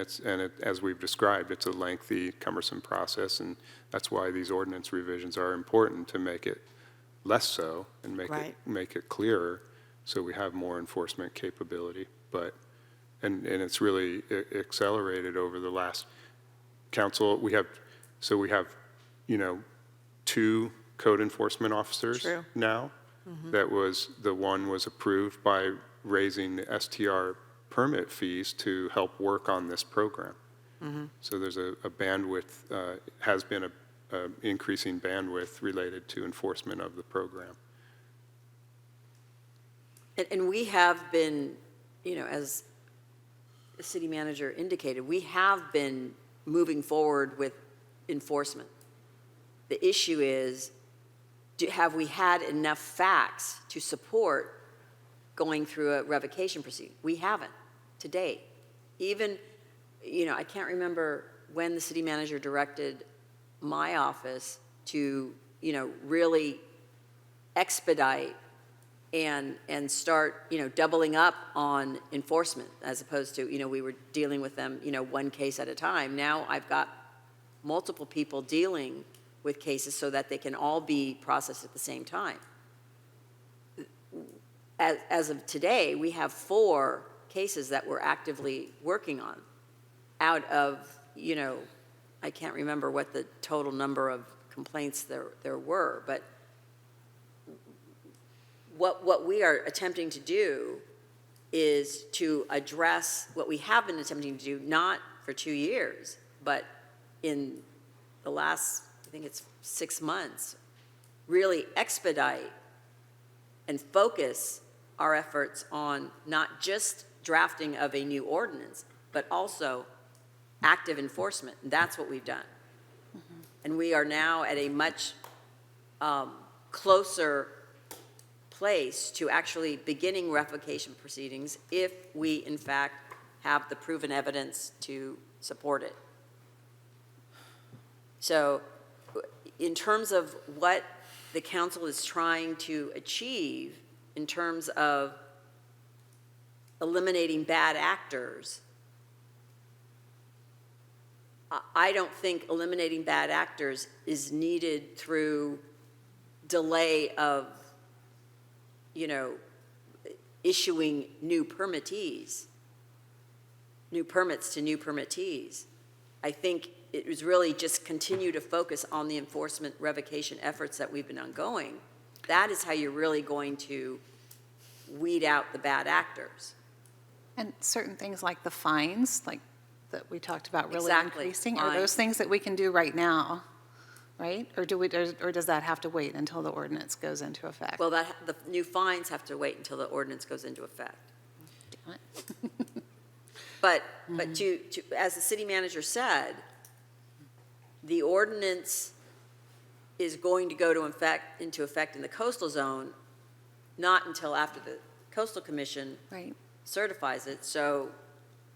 as we've described, it's a lengthy, cumbersome process, and that's why these ordinance revisions are important, to make it less so and make it clearer, so we have more enforcement capability. But and it's really accelerated over the last council. We have 2 code enforcement officers True. now. That was, the one was approved by raising the STR permit fees to help work on this program. So there's a bandwidth, has been a increasing bandwidth related to enforcement of the program. And we have been, as the city manager indicated, we have been moving forward with enforcement. The issue is, have we had enough facts to support going through a revocation proceeding? We haven't to date. Even, I can't remember when the city manager directed my office to, really expedite and start, doubling up on enforcement, as opposed to, we were dealing with them, one case at a time. Now I've got multiple people dealing with cases so that they can all be processed at the same time. As of today, we have 4 cases that we're actively working on out of, I can't remember what the total number of complaints there were, but what we are attempting to do is to address what we have been attempting to do, not for 2 years, but in the last, I think it's 6 months, really expedite and focus our efforts on not just drafting of a new ordinance, but also active enforcement, and that's what we've done. And we are now at a much closer place to actually beginning revocation proceedings if we, in fact, have the proven evidence to support it. So in terms of what the council is trying to achieve in terms of eliminating bad actors, I don't think eliminating bad actors is needed through delay of, issuing new permittees, new permits to new permittees. I think it was really just continue to focus on the enforcement revocation efforts that we've been ongoing. That is how you're really going to weed out the bad actors. And certain things like the fines, like that we talked about really Exactly, increasing, are those fines. things that we can do right now, right? Or does that have to wait until the ordinance goes into effect? Well, the new fines have to wait until the ordinance goes into effect. Damn it. But as the city manager said, the ordinance is going to go into effect in the coastal zone, not until after the coastal commission Right. certifies it. So,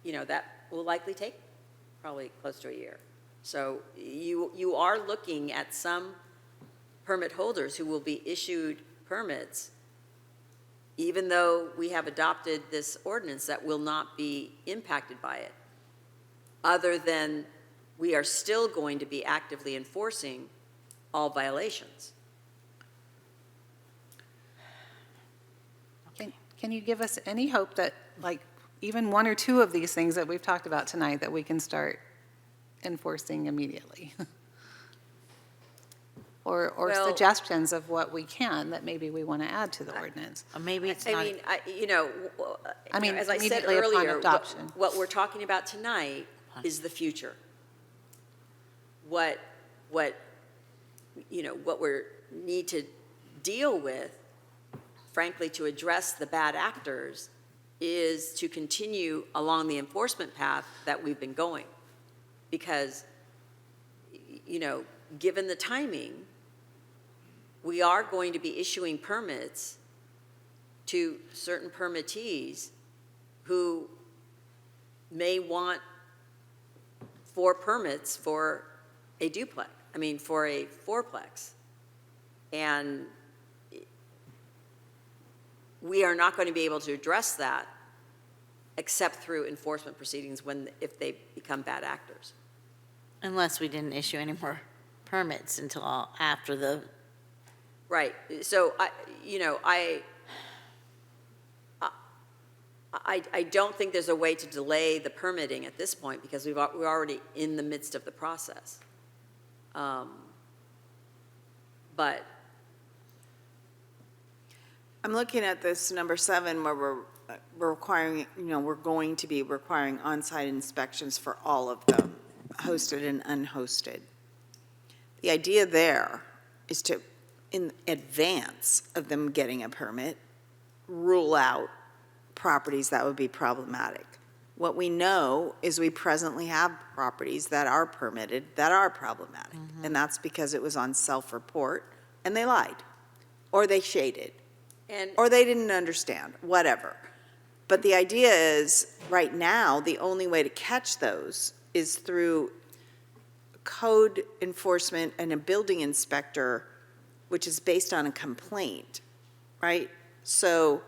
that will likely take probably close to a year. So you are looking at some permit holders who will be issued permits, even though we have adopted this ordinance, that will not be impacted by it, other than we are still going to be actively enforcing all violations. Can you give us any hope that, like, even one or two of these things that we've talked about tonight, that we can start enforcing immediately? Or Well- suggestions of what we can that maybe we want to add to the ordinance? Or maybe it's I not. mean, I mean, as I said immediately upon earlier, adoption. what we're talking about tonight is the future. What we need to deal with, frankly, to address the bad actors, is to continue along the enforcement path that we've been going. Because, given the timing, we are going to be issuing permits to certain permittees who may want 4 permits for a for a fourplex. And we are not going to be able to address that except through enforcement proceedings if they become bad actors. Unless we didn't issue any more permits until after the, Right. So I don't think there's a way to delay the permitting at this point because we're already in the midst of the process. But I'm looking at this number 7 where we're requiring, we're going to be requiring on-site inspections for all of them, hosted and unhosted. The idea there is to, in advance of them getting a permit, rule out properties that would be problematic. What we know is we presently have properties that are permitted that are problematic. And that's because it was on self-report and they lied, or they shaded, or they didn't understand, whatever. But the idea is, right now, the only way to catch those is through code enforcement and a building inspector, which is based on a complaint, right? So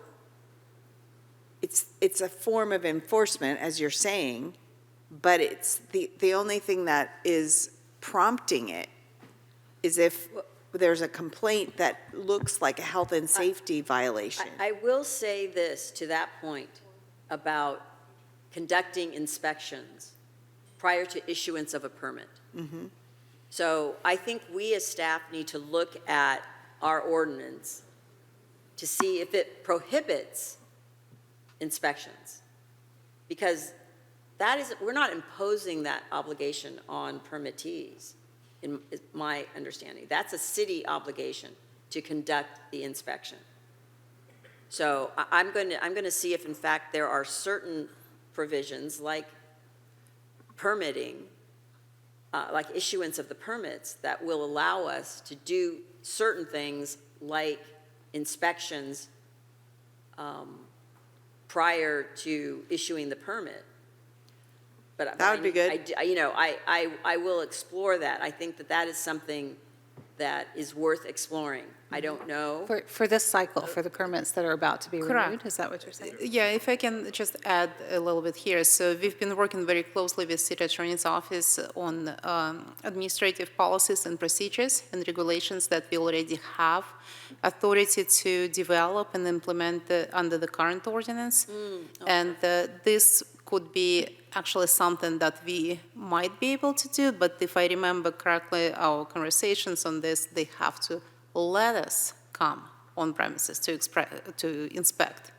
it's a form of enforcement, as you're saying, but it's the only thing that is prompting it is if there's a complaint that looks like a health and safety violation. I will say this to that point about conducting inspections prior to issuance of a permit. So I think we as staff need to look at our ordinance to see if it prohibits inspections. Because we're not imposing that obligation on permittees, in my understanding. That's a city obligation to conduct the inspection. So I'm going to see if in fact there are certain provisions like permitting, like issuance of the permits, that will allow us to do certain things like inspections prior to issuing the permit. But That would be good. I will explore that. I think that that is something that is worth exploring. I don't know. For this cycle, for the permits that are about to be Correct. renewed, is that what you're saying? Yeah, if I can just add a little bit here. So we've been working very closely with City Attorney's Office on administrative policies and procedures and regulations that we already have authority to develop and implement under the current ordinance. And this could be actually something that we might be able to do, but if I remember correctly, our conversations on this, they have to let us come on premises to inspect.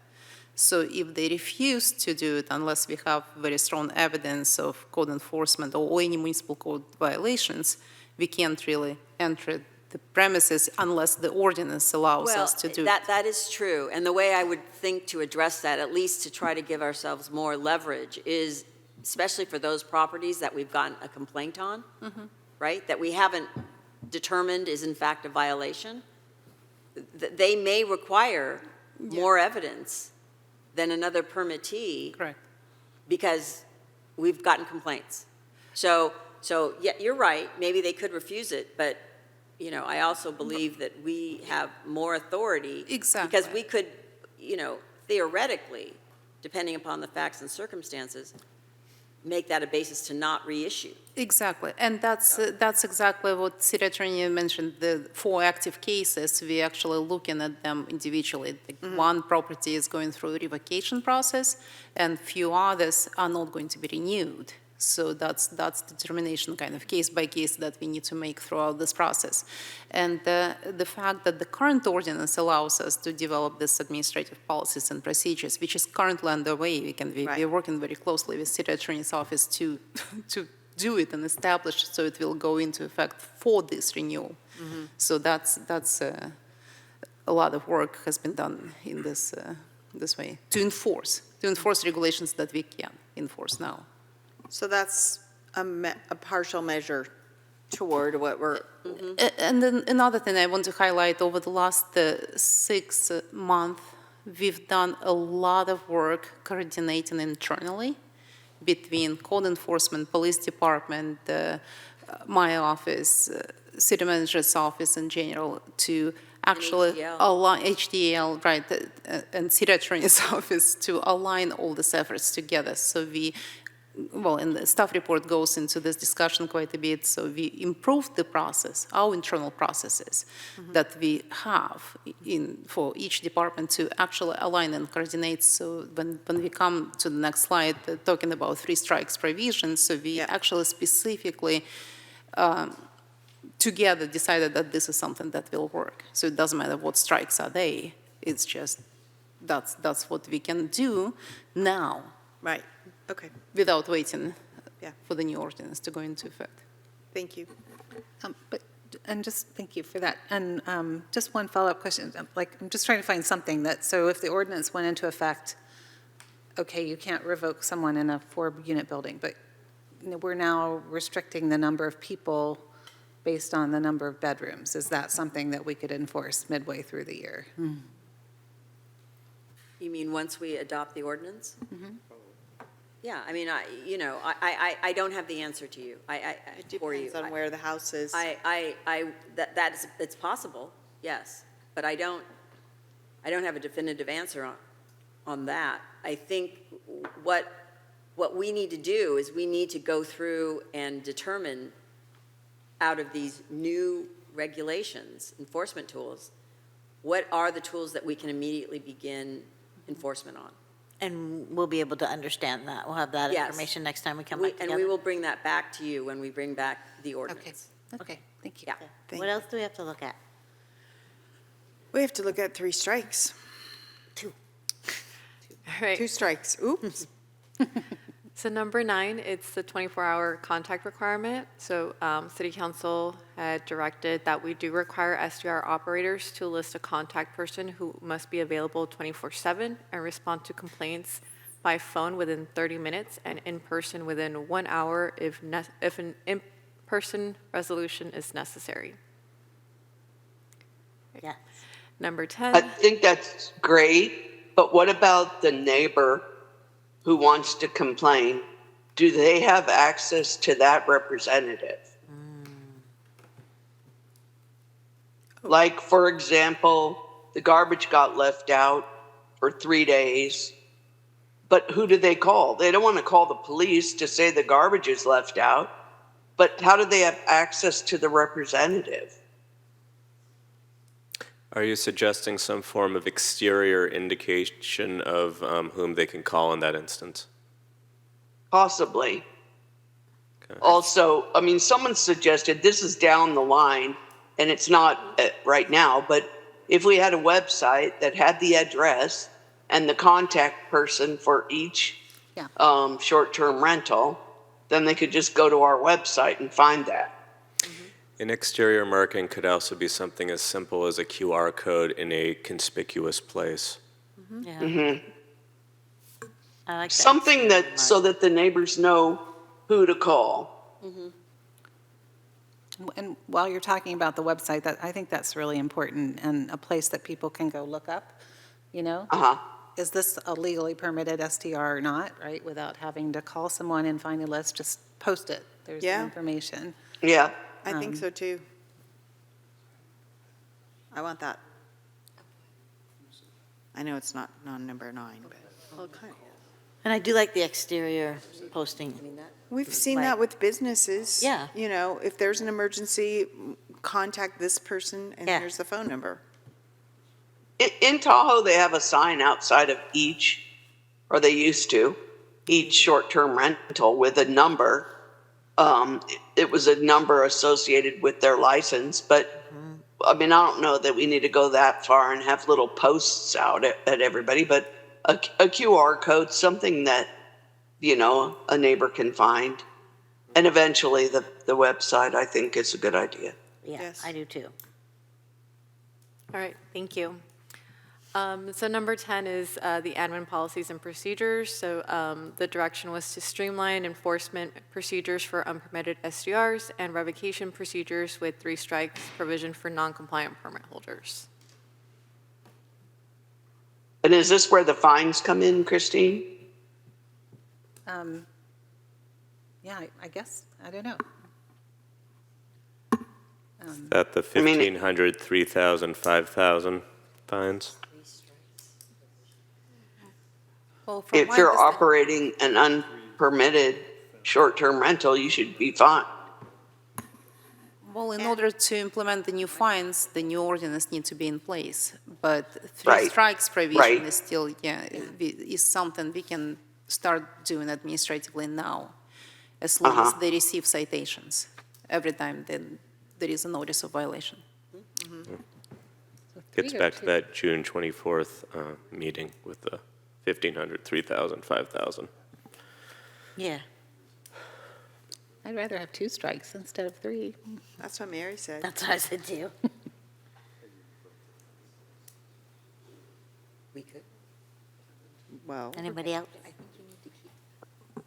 So if they refuse to do it unless we have very strong evidence of code enforcement or any municipal code violations, we can't really enter the premises unless the ordinance allows us to do it. That is true. And the way I would think to address that, at least to try to give ourselves more leverage, is especially for those properties that we've gotten a complaint on, right, that we haven't determined is in fact a violation, they may require more evidence than another permittee. Correct. Because we've gotten complaints. So yeah, you're right, maybe they could refuse it, but, I also believe that we have more authority. Exactly. Because we could, theoretically, depending upon the facts and circumstances, make that a basis to not reissue. Exactly, and that's exactly what City Attorney mentioned, the 4 active cases, we actually looking at them individually. One property is going through a revocation process, and few others are not going to be renewed. So that's determination kind of case by case that we need to make throughout this process. And the fact that the current ordinance allows us to develop this administrative policies and procedures, which is currently underway, we're working very closely with City Attorney's Office to do it and establish it so it will go into effect for this renewal. So that's a lot of work has been done in this way to enforce regulations that we can enforce now. So that's a partial measure toward what we're, And then another thing I want to highlight, over the last 6 months, we've done a lot of work coordinating internally between code enforcement, police department, my office, city manager's office in general, to actually HDL. align, HDL, right, and city attorney's office to align all these efforts together. So and the staff report goes into this discussion quite a bit, so we improved the process, our internal processes that we have for each department to actually align and coordinate. So when we come to the next slide, talking about 3 strikes provisions, so we actually specifically together decided that this is something that will work. So it doesn't matter what strikes are they, it's just that's what we can do now. right, okay, Without waiting Yeah. for the new ordinance to go into effect. thank you. And just, thank you for that. And just one follow-up question, I'm just trying to find something so if the ordinance went into effect, okay, you can't revoke someone in a 4-unit building, but we're now restricting the number of people based on the number of bedrooms. Is that something that we could enforce midway through the year? You mean once we adopt the ordinance? Yeah, I mean, I don't have the answer to you. For you. Depends on where the house is. It's possible, yes, but I don't have a definitive answer on that. I think what we need to do is we need to go through and determine, out of these new regulations, enforcement tools, what are the tools that we can immediately begin enforcement on? And we'll be able to understand that. We'll have that Yes. information next time we come back together. And we will bring that back to you when we bring back the ordinance. Okay, thank you. Yeah. Thank What you. else do we have to look at? We have to look at 3 strikes. All right. 2 strikes, oops. So number 9, it's the 24-hour contact requirement. So City Council had directed that we do require SDR operators to list a contact person who must be available 24/7 and respond to complaints by phone within 30 minutes and in person within 1 hour if an in-person resolution is necessary. Yeah. Number I 10, think that's great, but what about the neighbor who wants to complain? Do they have access to that representative? Like, for example, the garbage got left out for 3 days, but who do they call? They don't want to call the police to say the garbage is left out, but how do they have access to the representative? Are you suggesting some form of exterior indication of whom they can call in that instance? Possibly. Okay. Also, I mean, someone suggested, this is down the line, and it's not right now, but if we had a website that had the address and the contact person for each Yeah. short-term rental, then they could just go to our website and find that. An exterior marking could also be something as simple as a QR code in a conspicuous place. Yeah. Mm-hmm. I like that. Something that, so that the neighbors know who to call. And while you're talking about the website, that, I think that's really important, and a place that people can go look up, you know? Uh-huh. Is this a legally permitted STR or not, right? Without having to call someone and find a list, just post it. There's the Yeah. information. Yeah. I think so too. I want that. I know it's not number 9, but. And I do like the exterior posting. We've seen Like- that with businesses. Yeah. You know, if there's an emergency, contact this person and Yeah. here's the phone number. In Tahoe, they have a sign outside of each, or they used to, each short-term rental with a number. It was a number associated with their license, but I mean, I don't know that we need to go that far and have little posts out at everybody, but a QR code, something that, you know, a neighbor can find. And eventually the website, I think, is a good idea. Yeah, Yes. I do too. all right, thank you. So number 10 is the admin policies and procedures. So the direction was to streamline enforcement procedures for unpermitted SDRs and revocation procedures with 3 strikes provision for non-compliant permit holders. And is this where the fines come in, Christine? Yeah, I guess, I don't know. Is that the I mean- 1,500, 3,000, 5,000 fines? Well, from If my you're understanding- operating an unpermitted short-term rental, you should be fine. Well, in order to implement the new fines, the new ordinance needs to be in place. But 3 Right. strikes provision Right. is still, is something we can start doing administratively now, as long as they receive citations every time then there is a notice of violation. Gets back to that June 24th meeting with the 1,500, 3,000, 5,000. Yeah. I'd rather have 2 strikes instead of 3. That's what Mary said. That's what I said too. Well, Anybody else?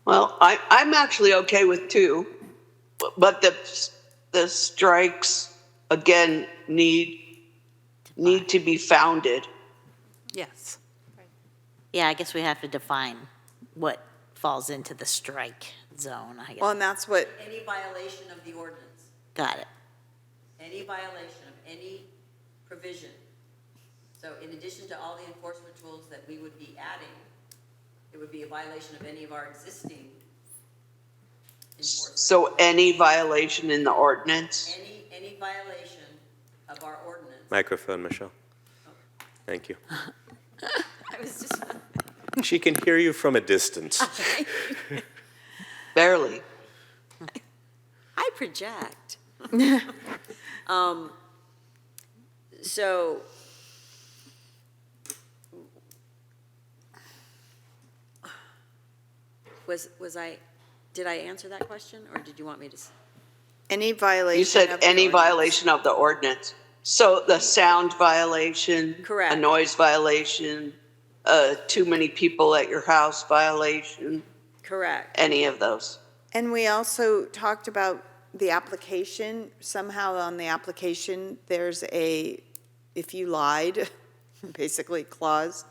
Well, I'm actually okay with 2, but the strikes, again, need to be founded. Yes. Yeah, I guess we have to define what falls into the strike zone, I well, guess. and that's what, Any violation of the ordinance, Got it. any violation of any provision. So in addition to all the enforcement tools that we would be adding, it would be a violation of any of our existing enforcement. So any violation in the ordinance, Any violation of our ordinance. Microphone, Michelle. Thank you. I was just, She can hear you from a distance. barely. I project. So, did I answer that question, or did you want me to? any violation. You said of the any ordinance. violation of the ordinance. So the sound violation. Correct. A noise violation, too many people at your house violation, Correct. any of those. And we also talked about the application. Somehow on the application, there's a, if you lied, basically clause,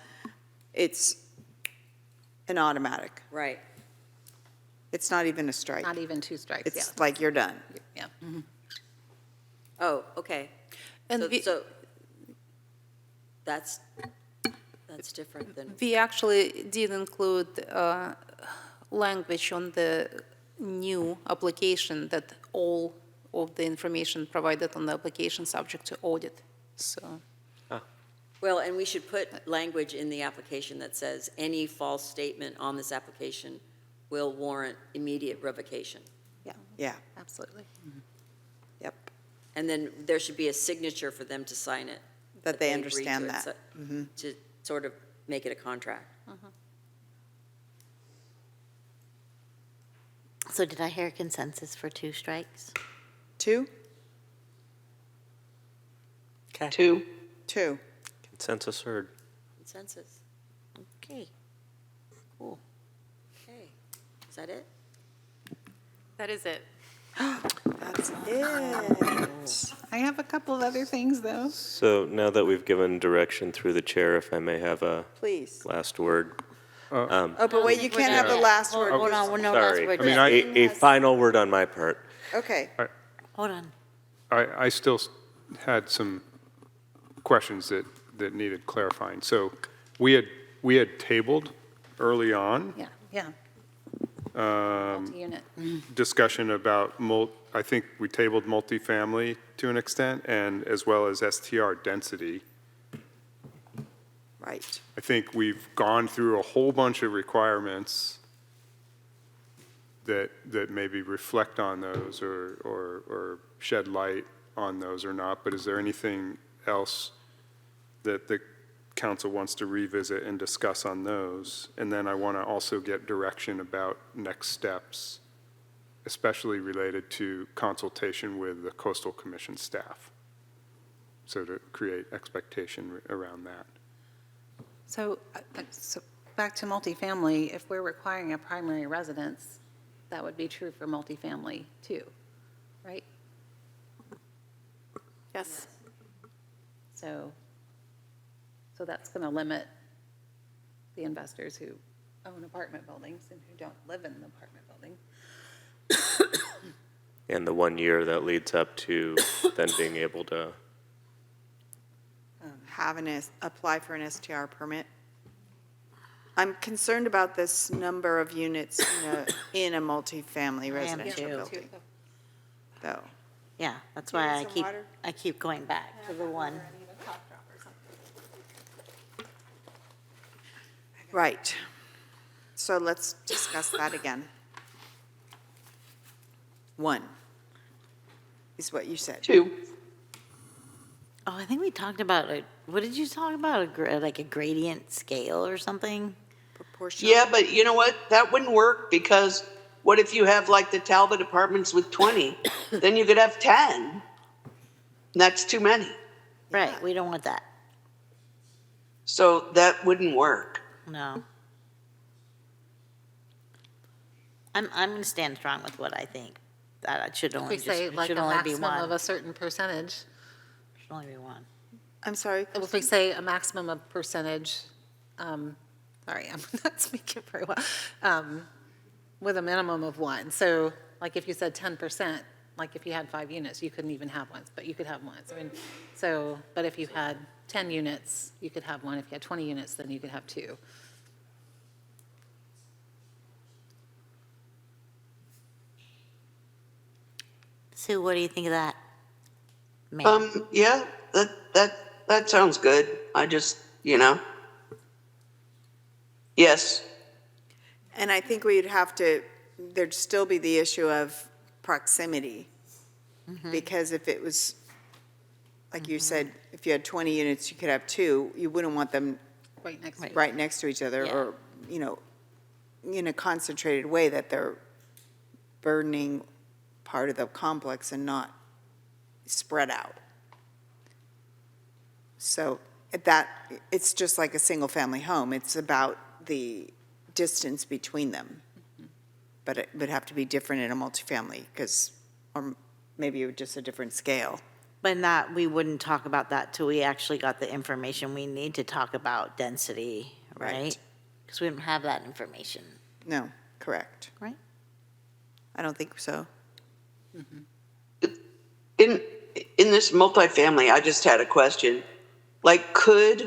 it's an automatic. Right. It's not even a strike. Not even 2 strikes, yeah. It's like you're done. Yeah. Oh, okay. And So, we- so that's different than, We actually did include language on the new application that all of the information provided on the application subject to audit, so. well, and we should put language in the application that says any false statement on this application will warrant immediate revocation. Yeah, Absolutely. yep. And then there should be a signature for them to sign it. That they agree understand to it, that. so- To sort of make it a contract. So did I hear consensus for 2 strikes? 2? 2. 2. Consensus heard. Consensus. Okay, cool. Okay. Is that it? That is it. That's it. I have a couple of other things, though. So now that we've given direction through the chair, if I may have a Please. last word. Oh, but wait, you can't have the last word. Hold on, no last Sorry. word I mean, yet. A final word on my part. Okay. Hold on. I still had some questions that needed clarifying. So we had tabled early on Yeah. Multi-unit. discussion about, I think we tabled multifamily to an extent, and as well as STR density. Right. I think we've gone through a whole bunch of requirements that maybe reflect on those or shed light on those or not, but is there anything else that the council wants to revisit and discuss on those? And then I want to also get direction about next steps, especially related to consultation with the Coastal Commission staff. So to create expectation around that. So back to multifamily, if we're requiring a primary residence, that would be true for multifamily too, right? Yes. So that's going to limit the investors who own apartment buildings and who don't live in an apartment building. And the 1 year that leads up to then being able to, Apply for an STR permit. I'm concerned about this number of units in a multifamily residential too. building, though. Yeah, that's Do you why need some water? I keep going back to the one. Right. So let's discuss that again. 1 is what you said. 2. Oh, I think we talked about what did you talk about? Like a gradient scale or something? Proportional. Yeah, but you know what? That wouldn't work because what if you have like the Talbot apartments with 20? Then you could have 10. That's too many. Right, we don't want that. So that wouldn't work. No. I'm gonna stand strong with what I think. That it should only We just, say it like a should only be maximum of one. a certain percentage. Should only be one. I'm sorry. If we say a maximum of percentage, sorry, I'm not speaking very well, with a minimum of 1. So like if you said 10%, like if you had 5 units, you couldn't even have one, but you could have one. I mean, so, but if you had 10 units, you could have one. If you had 20 units, then you could have 2. Sue, what do you think of that? Ma'am? Yeah, that sounds good. I just, yes. And I think we'd have to, there'd still be the issue of proximity. Because if it was, like you said, if you had 20 units, you could have 2, you wouldn't want them Right next to right next to each other Yeah. or, in a concentrated way that they're burdening part of the complex and not spread out. So that, it's just like a single-family home. It's about the distance between them. But it would have to be different in a multifamily, because, or maybe just a different scale. But not, we wouldn't talk about that till we actually got the information we need to talk about density, right? Right. Because we don't have that information, No, correct. right? I don't think so. In this multifamily, I just had a question. Like, I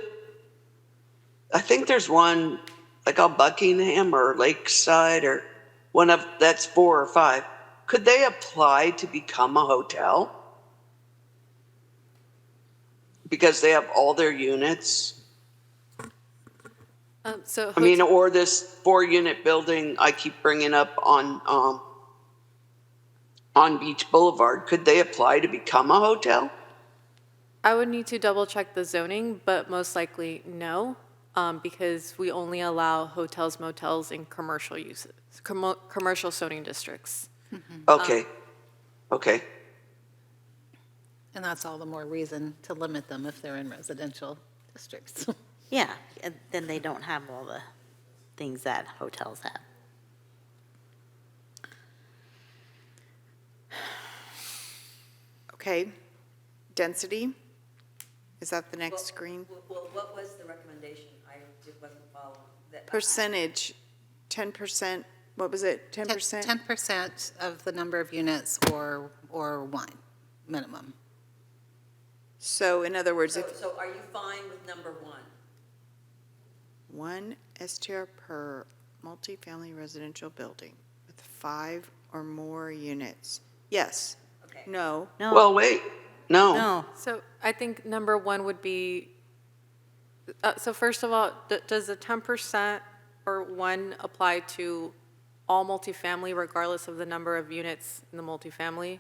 think there's one, like on Buckingham or Lakeside or one of, that's 4 or 5. Could they apply to become a hotel? Because they have all their units? So I mean, or this 4-unit building I keep bringing up on Beach Boulevard, could they apply to become a hotel? I would need to double check the zoning, but most likely no, because we only allow hotels, motels, and commercial uses, commercial zoning districts. Okay, okay. And that's all the more reason to limit them if they're in residential districts. Yeah, and then they don't have all the things that hotels have. Okay, density? Is that the next screen? Well, what was the recommendation? I just wasn't following. Percentage, 10%, what was it, 10%? 10% of the number of units or one, minimum. So in other words, if So are you fine with number 1? one STR per multifamily residential building with 5 or more units, yes, Okay. no, No, Well, wait, no. no, So I think number 1 would be, so first of all, does the 10% or 1 apply to all multifamily regardless of the number of units in the multifamily?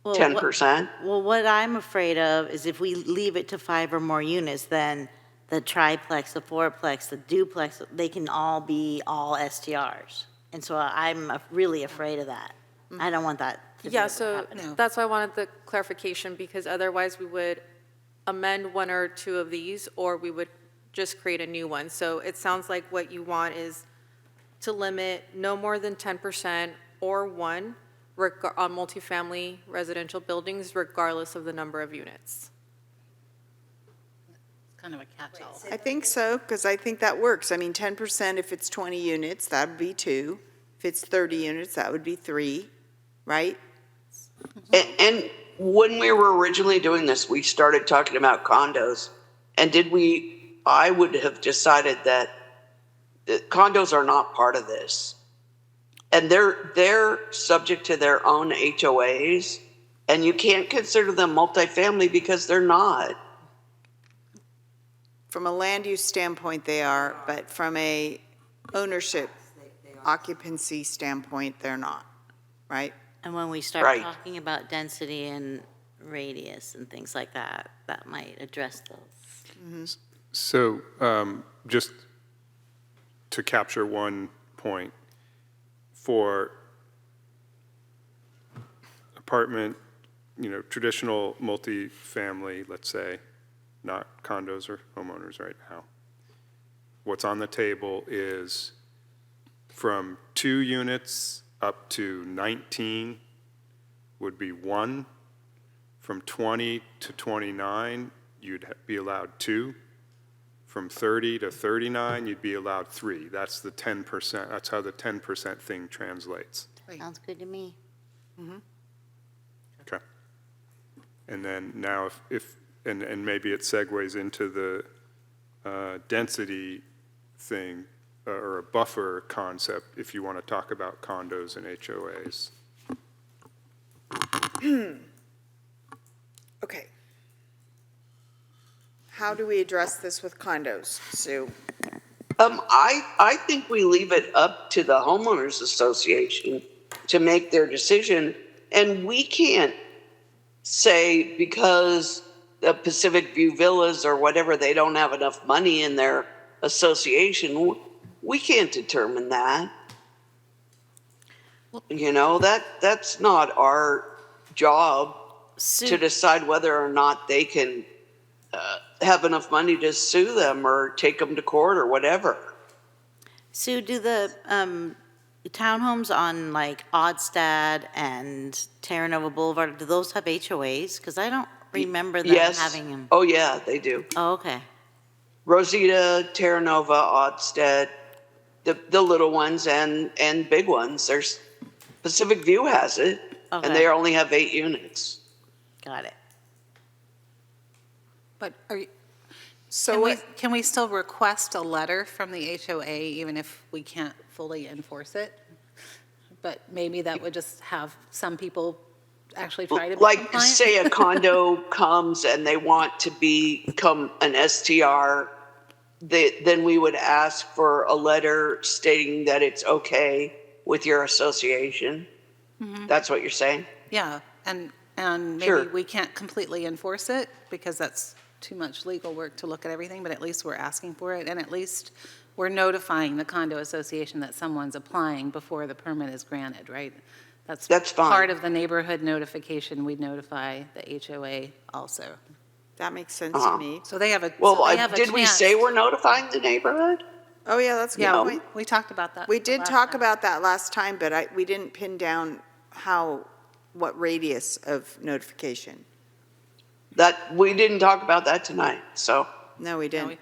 Well, 10%? Well, what I'm afraid of is if we leave it to 5 or more units, then the triplex, the fourplex, the duplex, they can all be all STRs. And so I'm really afraid of that. I don't want that to be Yeah, able to so happen. that's why I wanted the clarification, because otherwise we would amend 1 or 2 of these, or we would just create a new one. So it sounds like what you want is to limit no more than 10% or 1 on multifamily residential buildings, regardless of the number of units. It's kind of a catch-all. I think so, because I think that works. I mean, 10%, if it's 20 units, that would be 2. If it's 30 units, that would be 3, right? And when we were originally doing this, we started talking about condos. And I would have decided that condos are not part of this. And they're subject to their own HOAs, and you can't consider them multifamily because they're not. From a land use standpoint, they are, but from a ownership occupancy standpoint, they're not, right? And when we start Right. talking about density and radius and things like that, that might address those. So just to capture one point, for apartment, traditional multifamily, let's say, not condos or homeowners right now, what's on the table is from 2 units up to 19 would be 1. From 20 to 29, you'd be allowed 2. From 30 to 39, you'd be allowed 3. That's the 10%. That's how the 10% thing translates. Sounds good to me. Okay. And then now and maybe it segues into the density thing or a buffer concept if you want to talk about condos and HOAs. Okay. How do we address this with condos, Sue? I think we leave it up to the homeowners association to make their decision. And we can't say because the Pacific View Villas or whatever, they don't have enough money in their association. We can't determine that. That's not our job. to decide whether or not they can have enough money to sue them or take them to court or whatever. Sue, do the townhomes on like Odstad and Terra Nova Boulevard, do those have HOAs? Because I don't remember them Yes. having them. Oh, yeah, they do. Oh, okay. Rosita, Terra Nova, Odstead, the little ones and big ones. There's Pacific View has it, and Okay. they only have 8 units. Got it. But So can we still request a letter from the HOA even if we can't fully enforce it? But maybe that would just have some people actually try to be Like, compliant? say a condo comes and they want to become an STR, then we would ask for a letter stating that it's okay with your association. That's what you're saying? Yeah, and maybe Sure. we can't completely enforce it because that's too much legal work to look at everything, but at least we're asking for it, and at least we're notifying the condo association that someone's applying before the permit is granted, right? That's fine. Part of the neighborhood notification, we notify the HOA also. That makes sense Uh-huh. to me. So they have a, Well, so they have a did we chance. say we're notifying the neighborhood? Oh, yeah, that's a good Yeah, point. we talked about that. We did last talk time. about that last time, but we didn't pin down what radius of notification. That, we didn't talk about that tonight, so. No, we didn't.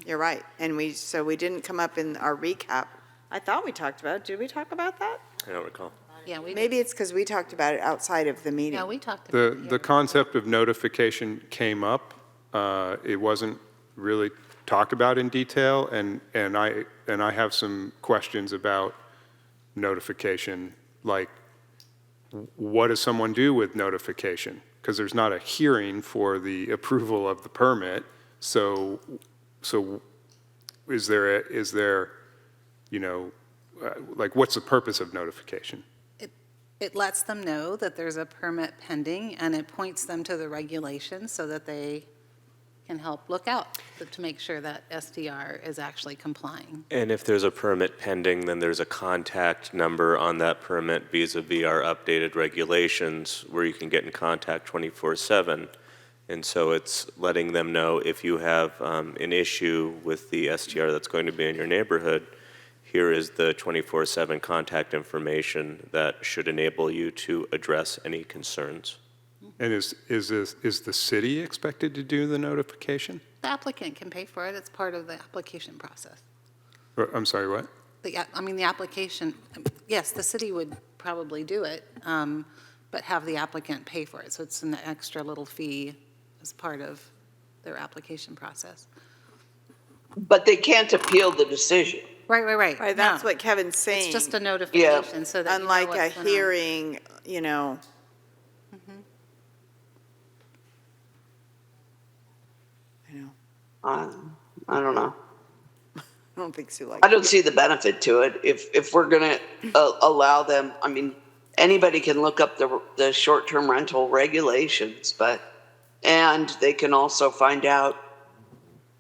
You're right. And so we didn't come up in our recap. I thought we talked about it. Did we talk about that? I don't recall. Yeah, we, Maybe it's because we talked about it outside of the meeting. yeah, we talked about it. The concept of notification came up. It wasn't really talked about in detail, and I have some questions about notification, like, what does someone do with notification? Because there's not a hearing for the approval of the permit, so is there, like, what's the purpose of notification? It lets them know that there's a permit pending, and it points them to the regulations so that they can help look out to make sure that SDR is actually complying. And if there's a permit pending, then there's a contact number on that permit vis-à-vis our updated regulations where you can get in contact 24/7. And so it's letting them know if you have an issue with the STR that's going to be in your neighborhood, here is the 24/7 contact information that should enable you to address any concerns. And is the city expected to do the notification? The applicant can pay for it. It's part of the application process. I'm sorry, what? The application, yes, the city would probably do it, but have the applicant pay for it. So it's an extra little fee as part of their application process. But they can't appeal the decision. Right. Right, that's No. what Kevin's saying. It's just a notification so that you know Unlike a what's going on. hearing, I know. I don't know. I don't think Sue likes I don't see the benefit to it. If we're going to allow them, I mean, anybody can look up the short-term rental regulations, and they can also find out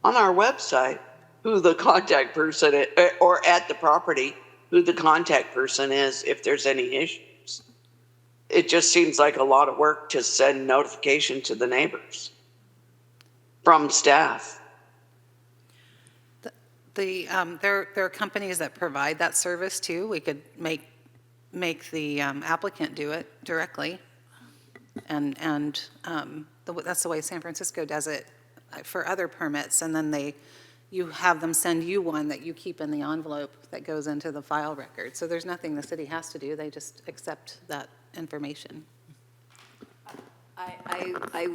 on our website who the contact person is, or at the property, who the contact person is if there's any issues. It just seems like a lot of work to send notification to the neighbors from staff. There are companies that provide that service too. We could make the applicant do it directly. And that's the way San Francisco does it for other permits. And then you have them send you one that you keep in the envelope that goes into the file record. So there's nothing the city has to do. They just accept that information. I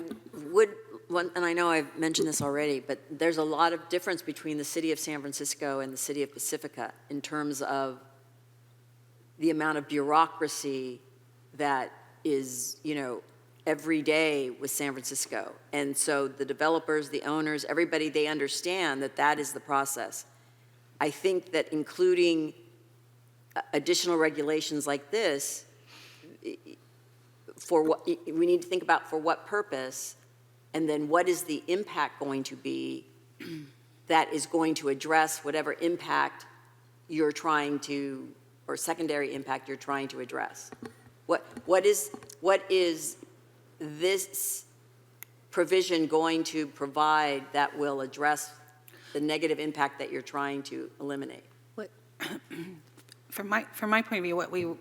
would, and I know I've mentioned this already, but there's a lot of difference between the city of San Francisco and the city of Pacifica in terms of the amount of bureaucracy that is, every day with San Francisco. And so the developers, the owners, everybody, they understand that that is the process. I think that including additional regulations like this, for what we need to think about for what purpose, and then what is the impact going to be that is going to address whatever impact you're trying to, or secondary impact you're trying to address. What is this provision going to provide that will address the negative impact that you're trying to eliminate? From my point of view,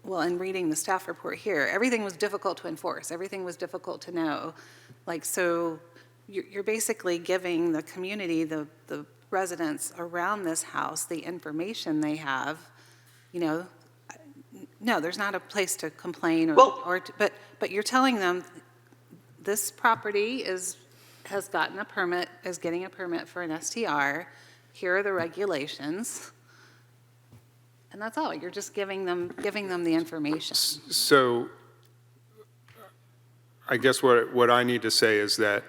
well, in reading the staff report here, everything was difficult to enforce. Everything was difficult to know. Like, so you're basically giving the community, the residents around this house, the information they have, no, there's not a place to complain but you're telling them this property has gotten a permit, is getting a permit for an STR. Here are the regulations. And that's all. You're just giving them the information. So I guess what I need to say is that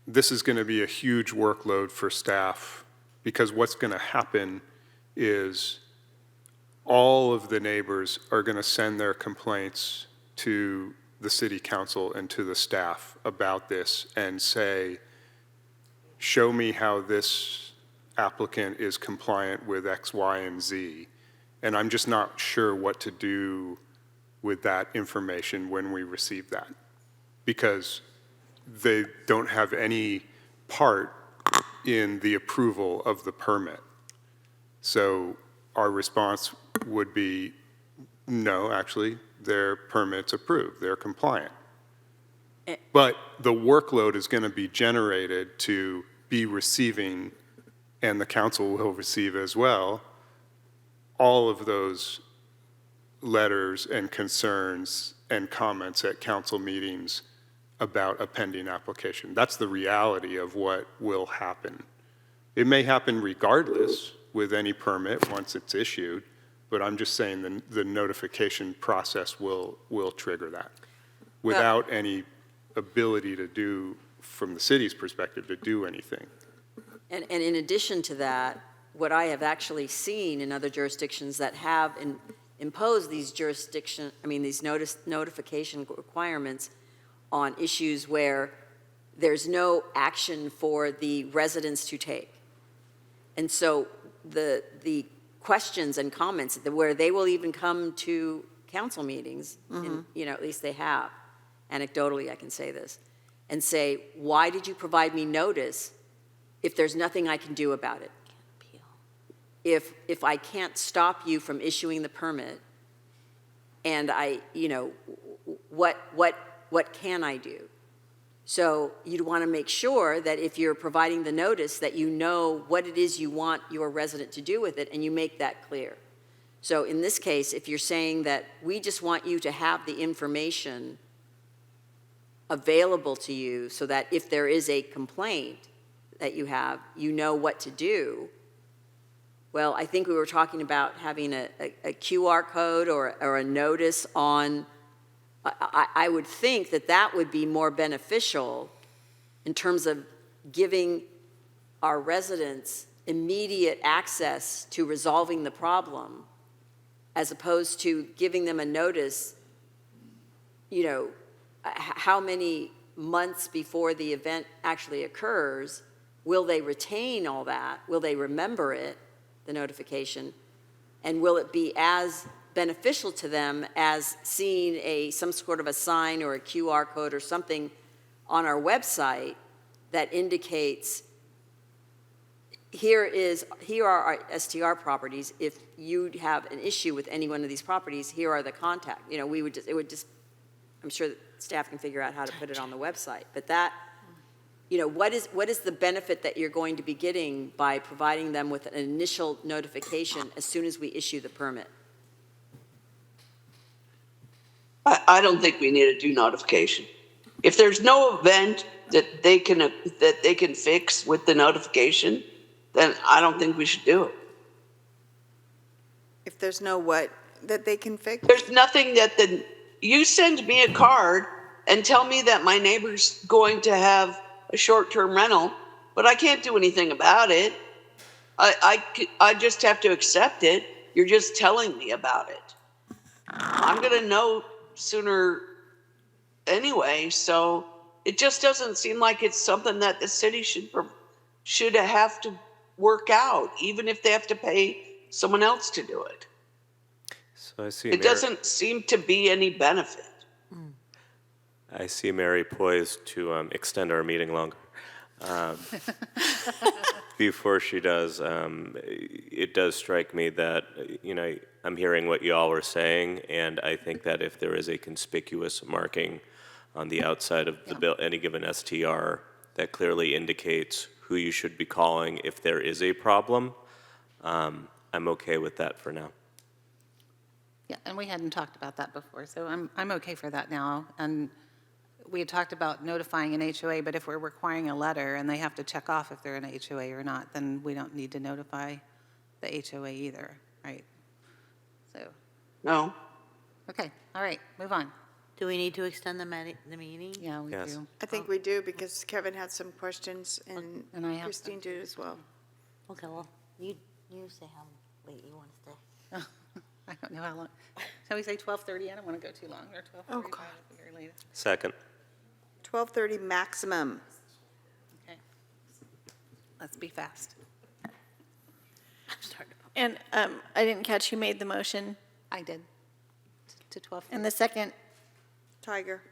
this is going to be a huge workload for staff, because what's going to happen is all of the neighbors are going to send their complaints to the city council and to the staff about this and say, show me how this applicant is compliant with X, Y, and Z. And I'm just not sure what to do with that information when we receive that, because they don't have any part in the approval of the permit. So our response would be, no, actually, their permit's approved, they're compliant. But the workload is going to be generated to be receiving, and the council will receive as well, all of those letters and concerns and comments at council meetings about a pending application. That's the reality of what will happen. It may happen regardless with any permit once it's issued, but I'm just saying the notification process will trigger that without any ability to do, from the city's perspective, to do anything. And in addition to that, what I have actually seen in other jurisdictions that have imposed these these notification requirements on issues where there's no action for the residents to take. And so the questions and comments where they will even come to council meetings, and, at least they have, anecdotally I can say this, and say, why did you provide me notice if there's nothing I can do about it? If I can't stop you from issuing the permit, and what can I do? So you'd want to make sure that if you're providing the notice that you know what it is you want your resident to do with it, and you make that clear. So in this case, if you're saying that we just want you to have the information available to you so that if there is a complaint that you have, you know what to do. Well, I think we were talking about having a QR code or a notice on, I would think that would be more beneficial in terms of giving our residents immediate access to resolving the problem, as opposed to giving them a notice, how many months before the event actually occurs, will they retain all that? Will they remember it, the notification? And will it be as beneficial to them as seeing some sort of a sign or a QR code or something on our website that indicates, here are our STR properties. If you have an issue with any one of these properties, here are the contact. I'm sure that staff can figure out how to put it on the website. But that, what is the benefit that you're going to be getting by providing them with an initial notification as soon as we issue the permit? I don't think we need to do notification. If there's no event that they can fix with the notification, then I don't think we should do it. If there's no what that they can fix? There's nothing you send me a card and tell me that my neighbor's going to have a short-term rental, but I can't do anything about it. I just have to accept it. You're just telling me about it. I'm going to know sooner anyway, so it just doesn't seem like it's something that the city should have to work out, even if they have to pay someone else to do it. So I see. It doesn't seem to be any benefit. I see Mary poised to extend our meeting longer. Before she does, it does strike me that, I'm hearing what y'all are saying, and I think that if there is a conspicuous marking on the outside of the bill, any given STR, that clearly indicates who you should be calling if there is a problem, I'm okay with that for now. Yeah, and we hadn't talked about that before, so I'm okay for that now. And we had talked about notifying an HOA, but if we're requiring a letter and they have to check off if they're an HOA or not, then we don't need to notify the HOA either, right? So, No? okay, all right, move on. Do we need to extend the meeting? Yeah, we Yes. do. I think we do because Kevin had some questions and And I have Christine did as well. Okay, well, you say how late you want to stay. I don't know how long. Shall we say 12:30? I don't want to go too long, or 12:45 God. at the very latest. Second. 12:30 maximum. Okay. Let's be fast. And I didn't catch who made the motion. I did. To 12. And the second, Tiger.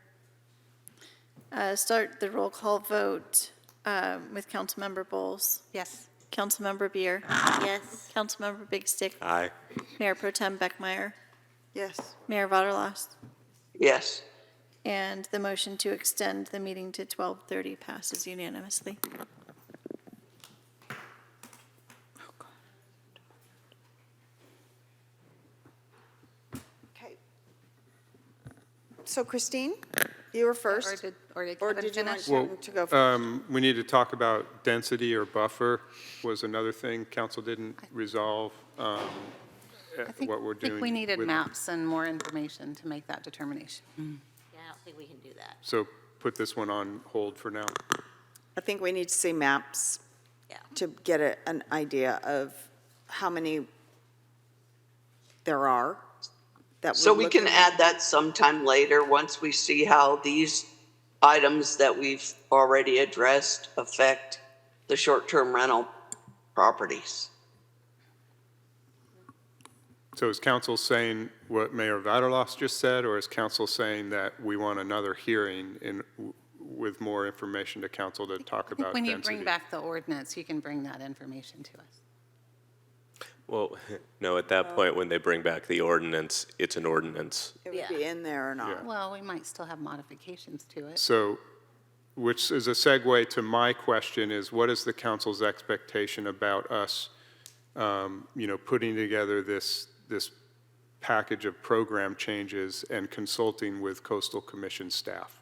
start the roll call vote with Councilmember Bowles, Yes. Councilmember Beer, Yes. Councilmember Big Stick, Aye. Mayor Pro Tem Beckmeyer, Yes. Mayor Vaterlas, Yes. and the motion to extend the meeting to 12:30 passes unanimously. Okay. So Christine, you were Or first. did Or Kevin did you want finish? Well, Kevin to go first? We need to talk about density or buffer was another thing council didn't resolve, I think what we're doing. we needed with- maps and more information to make that determination. Yeah, I don't think we can do that. So put this one on hold for now. I think we need to see maps Yeah. to get an idea of how many there are that So we're we can looking add that sometime later, once we see how these items that we've already addressed affect the short-term rental properties. So is council saying what Mayor Vaterlos just said, or is council saying that we want another hearing with more information to council to talk about When density? you bring back the ordinance, you can bring that information to us. Well, no, at that point, when they bring back the ordinance, it's an ordinance. It would be in there or not. Yeah. Well, we might still have modifications to it. So, which is a segue to my question, is what is the council's expectation about us, putting together this package of program changes and consulting with Coastal Commission staff?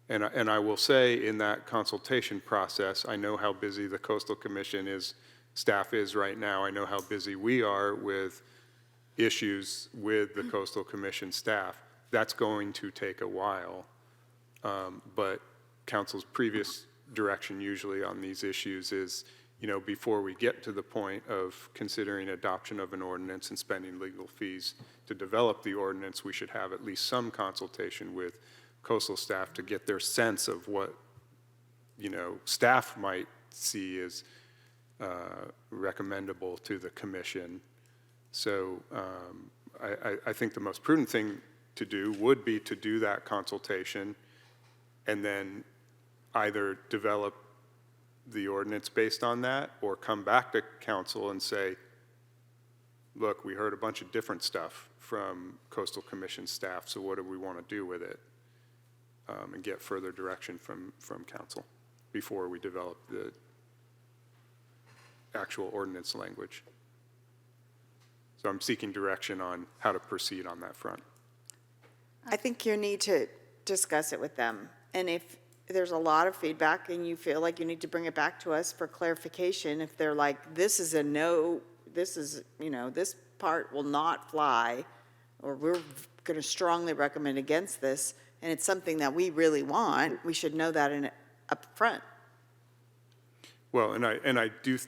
And I will say, in that consultation process, I know how busy the Coastal Commission staff is right now. I know how busy we are with issues with the Coastal Commission staff. That's going to take a while. But council's previous direction usually on these issues is, before we get to the point of considering adoption of an ordinance and spending legal fees to develop the ordinance, we should have at least some consultation with coastal staff to get their sense of what, staff might see as recommendable to the commission. So I think the most prudent thing to do would be to do that consultation and then either develop the ordinance based on that or come back to council and say, look, we heard a bunch of different stuff from Coastal Commission staff, so what do we want to do with it? And get further direction from council before we develop the actual ordinance language. So I'm seeking direction on how to proceed on that front. I think you need to discuss it with them. And if there's a lot of feedback and you feel like you need to bring it back to us for clarification, if they're like, this is a no, this is, this part will not fly, or we're going to strongly recommend against this, and it's something that we really want, we should know that up front. Well, and I do,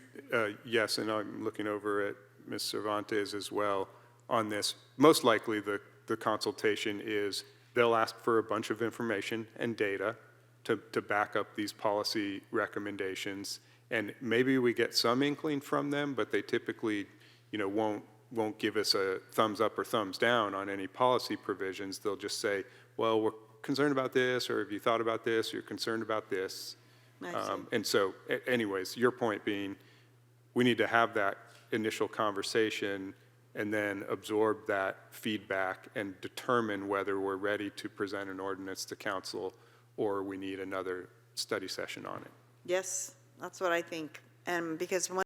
yes, and I'm looking over at Ms. Cervantes as well on this. Most likely, the consultation is they'll ask for a bunch of information and data to back up these policy recommendations, and maybe we get some inkling from them, but they typically, won't give us a thumbs up or thumbs down on any policy provisions. They'll just say, well, we're concerned about this, or have you thought about this, or you're concerned about this? I see. And so, anyways, your point being, we need to have that initial conversation and then absorb that feedback and determine whether we're ready to present an ordinance to council or we need another study session on it. Yes, that's what I think. And because one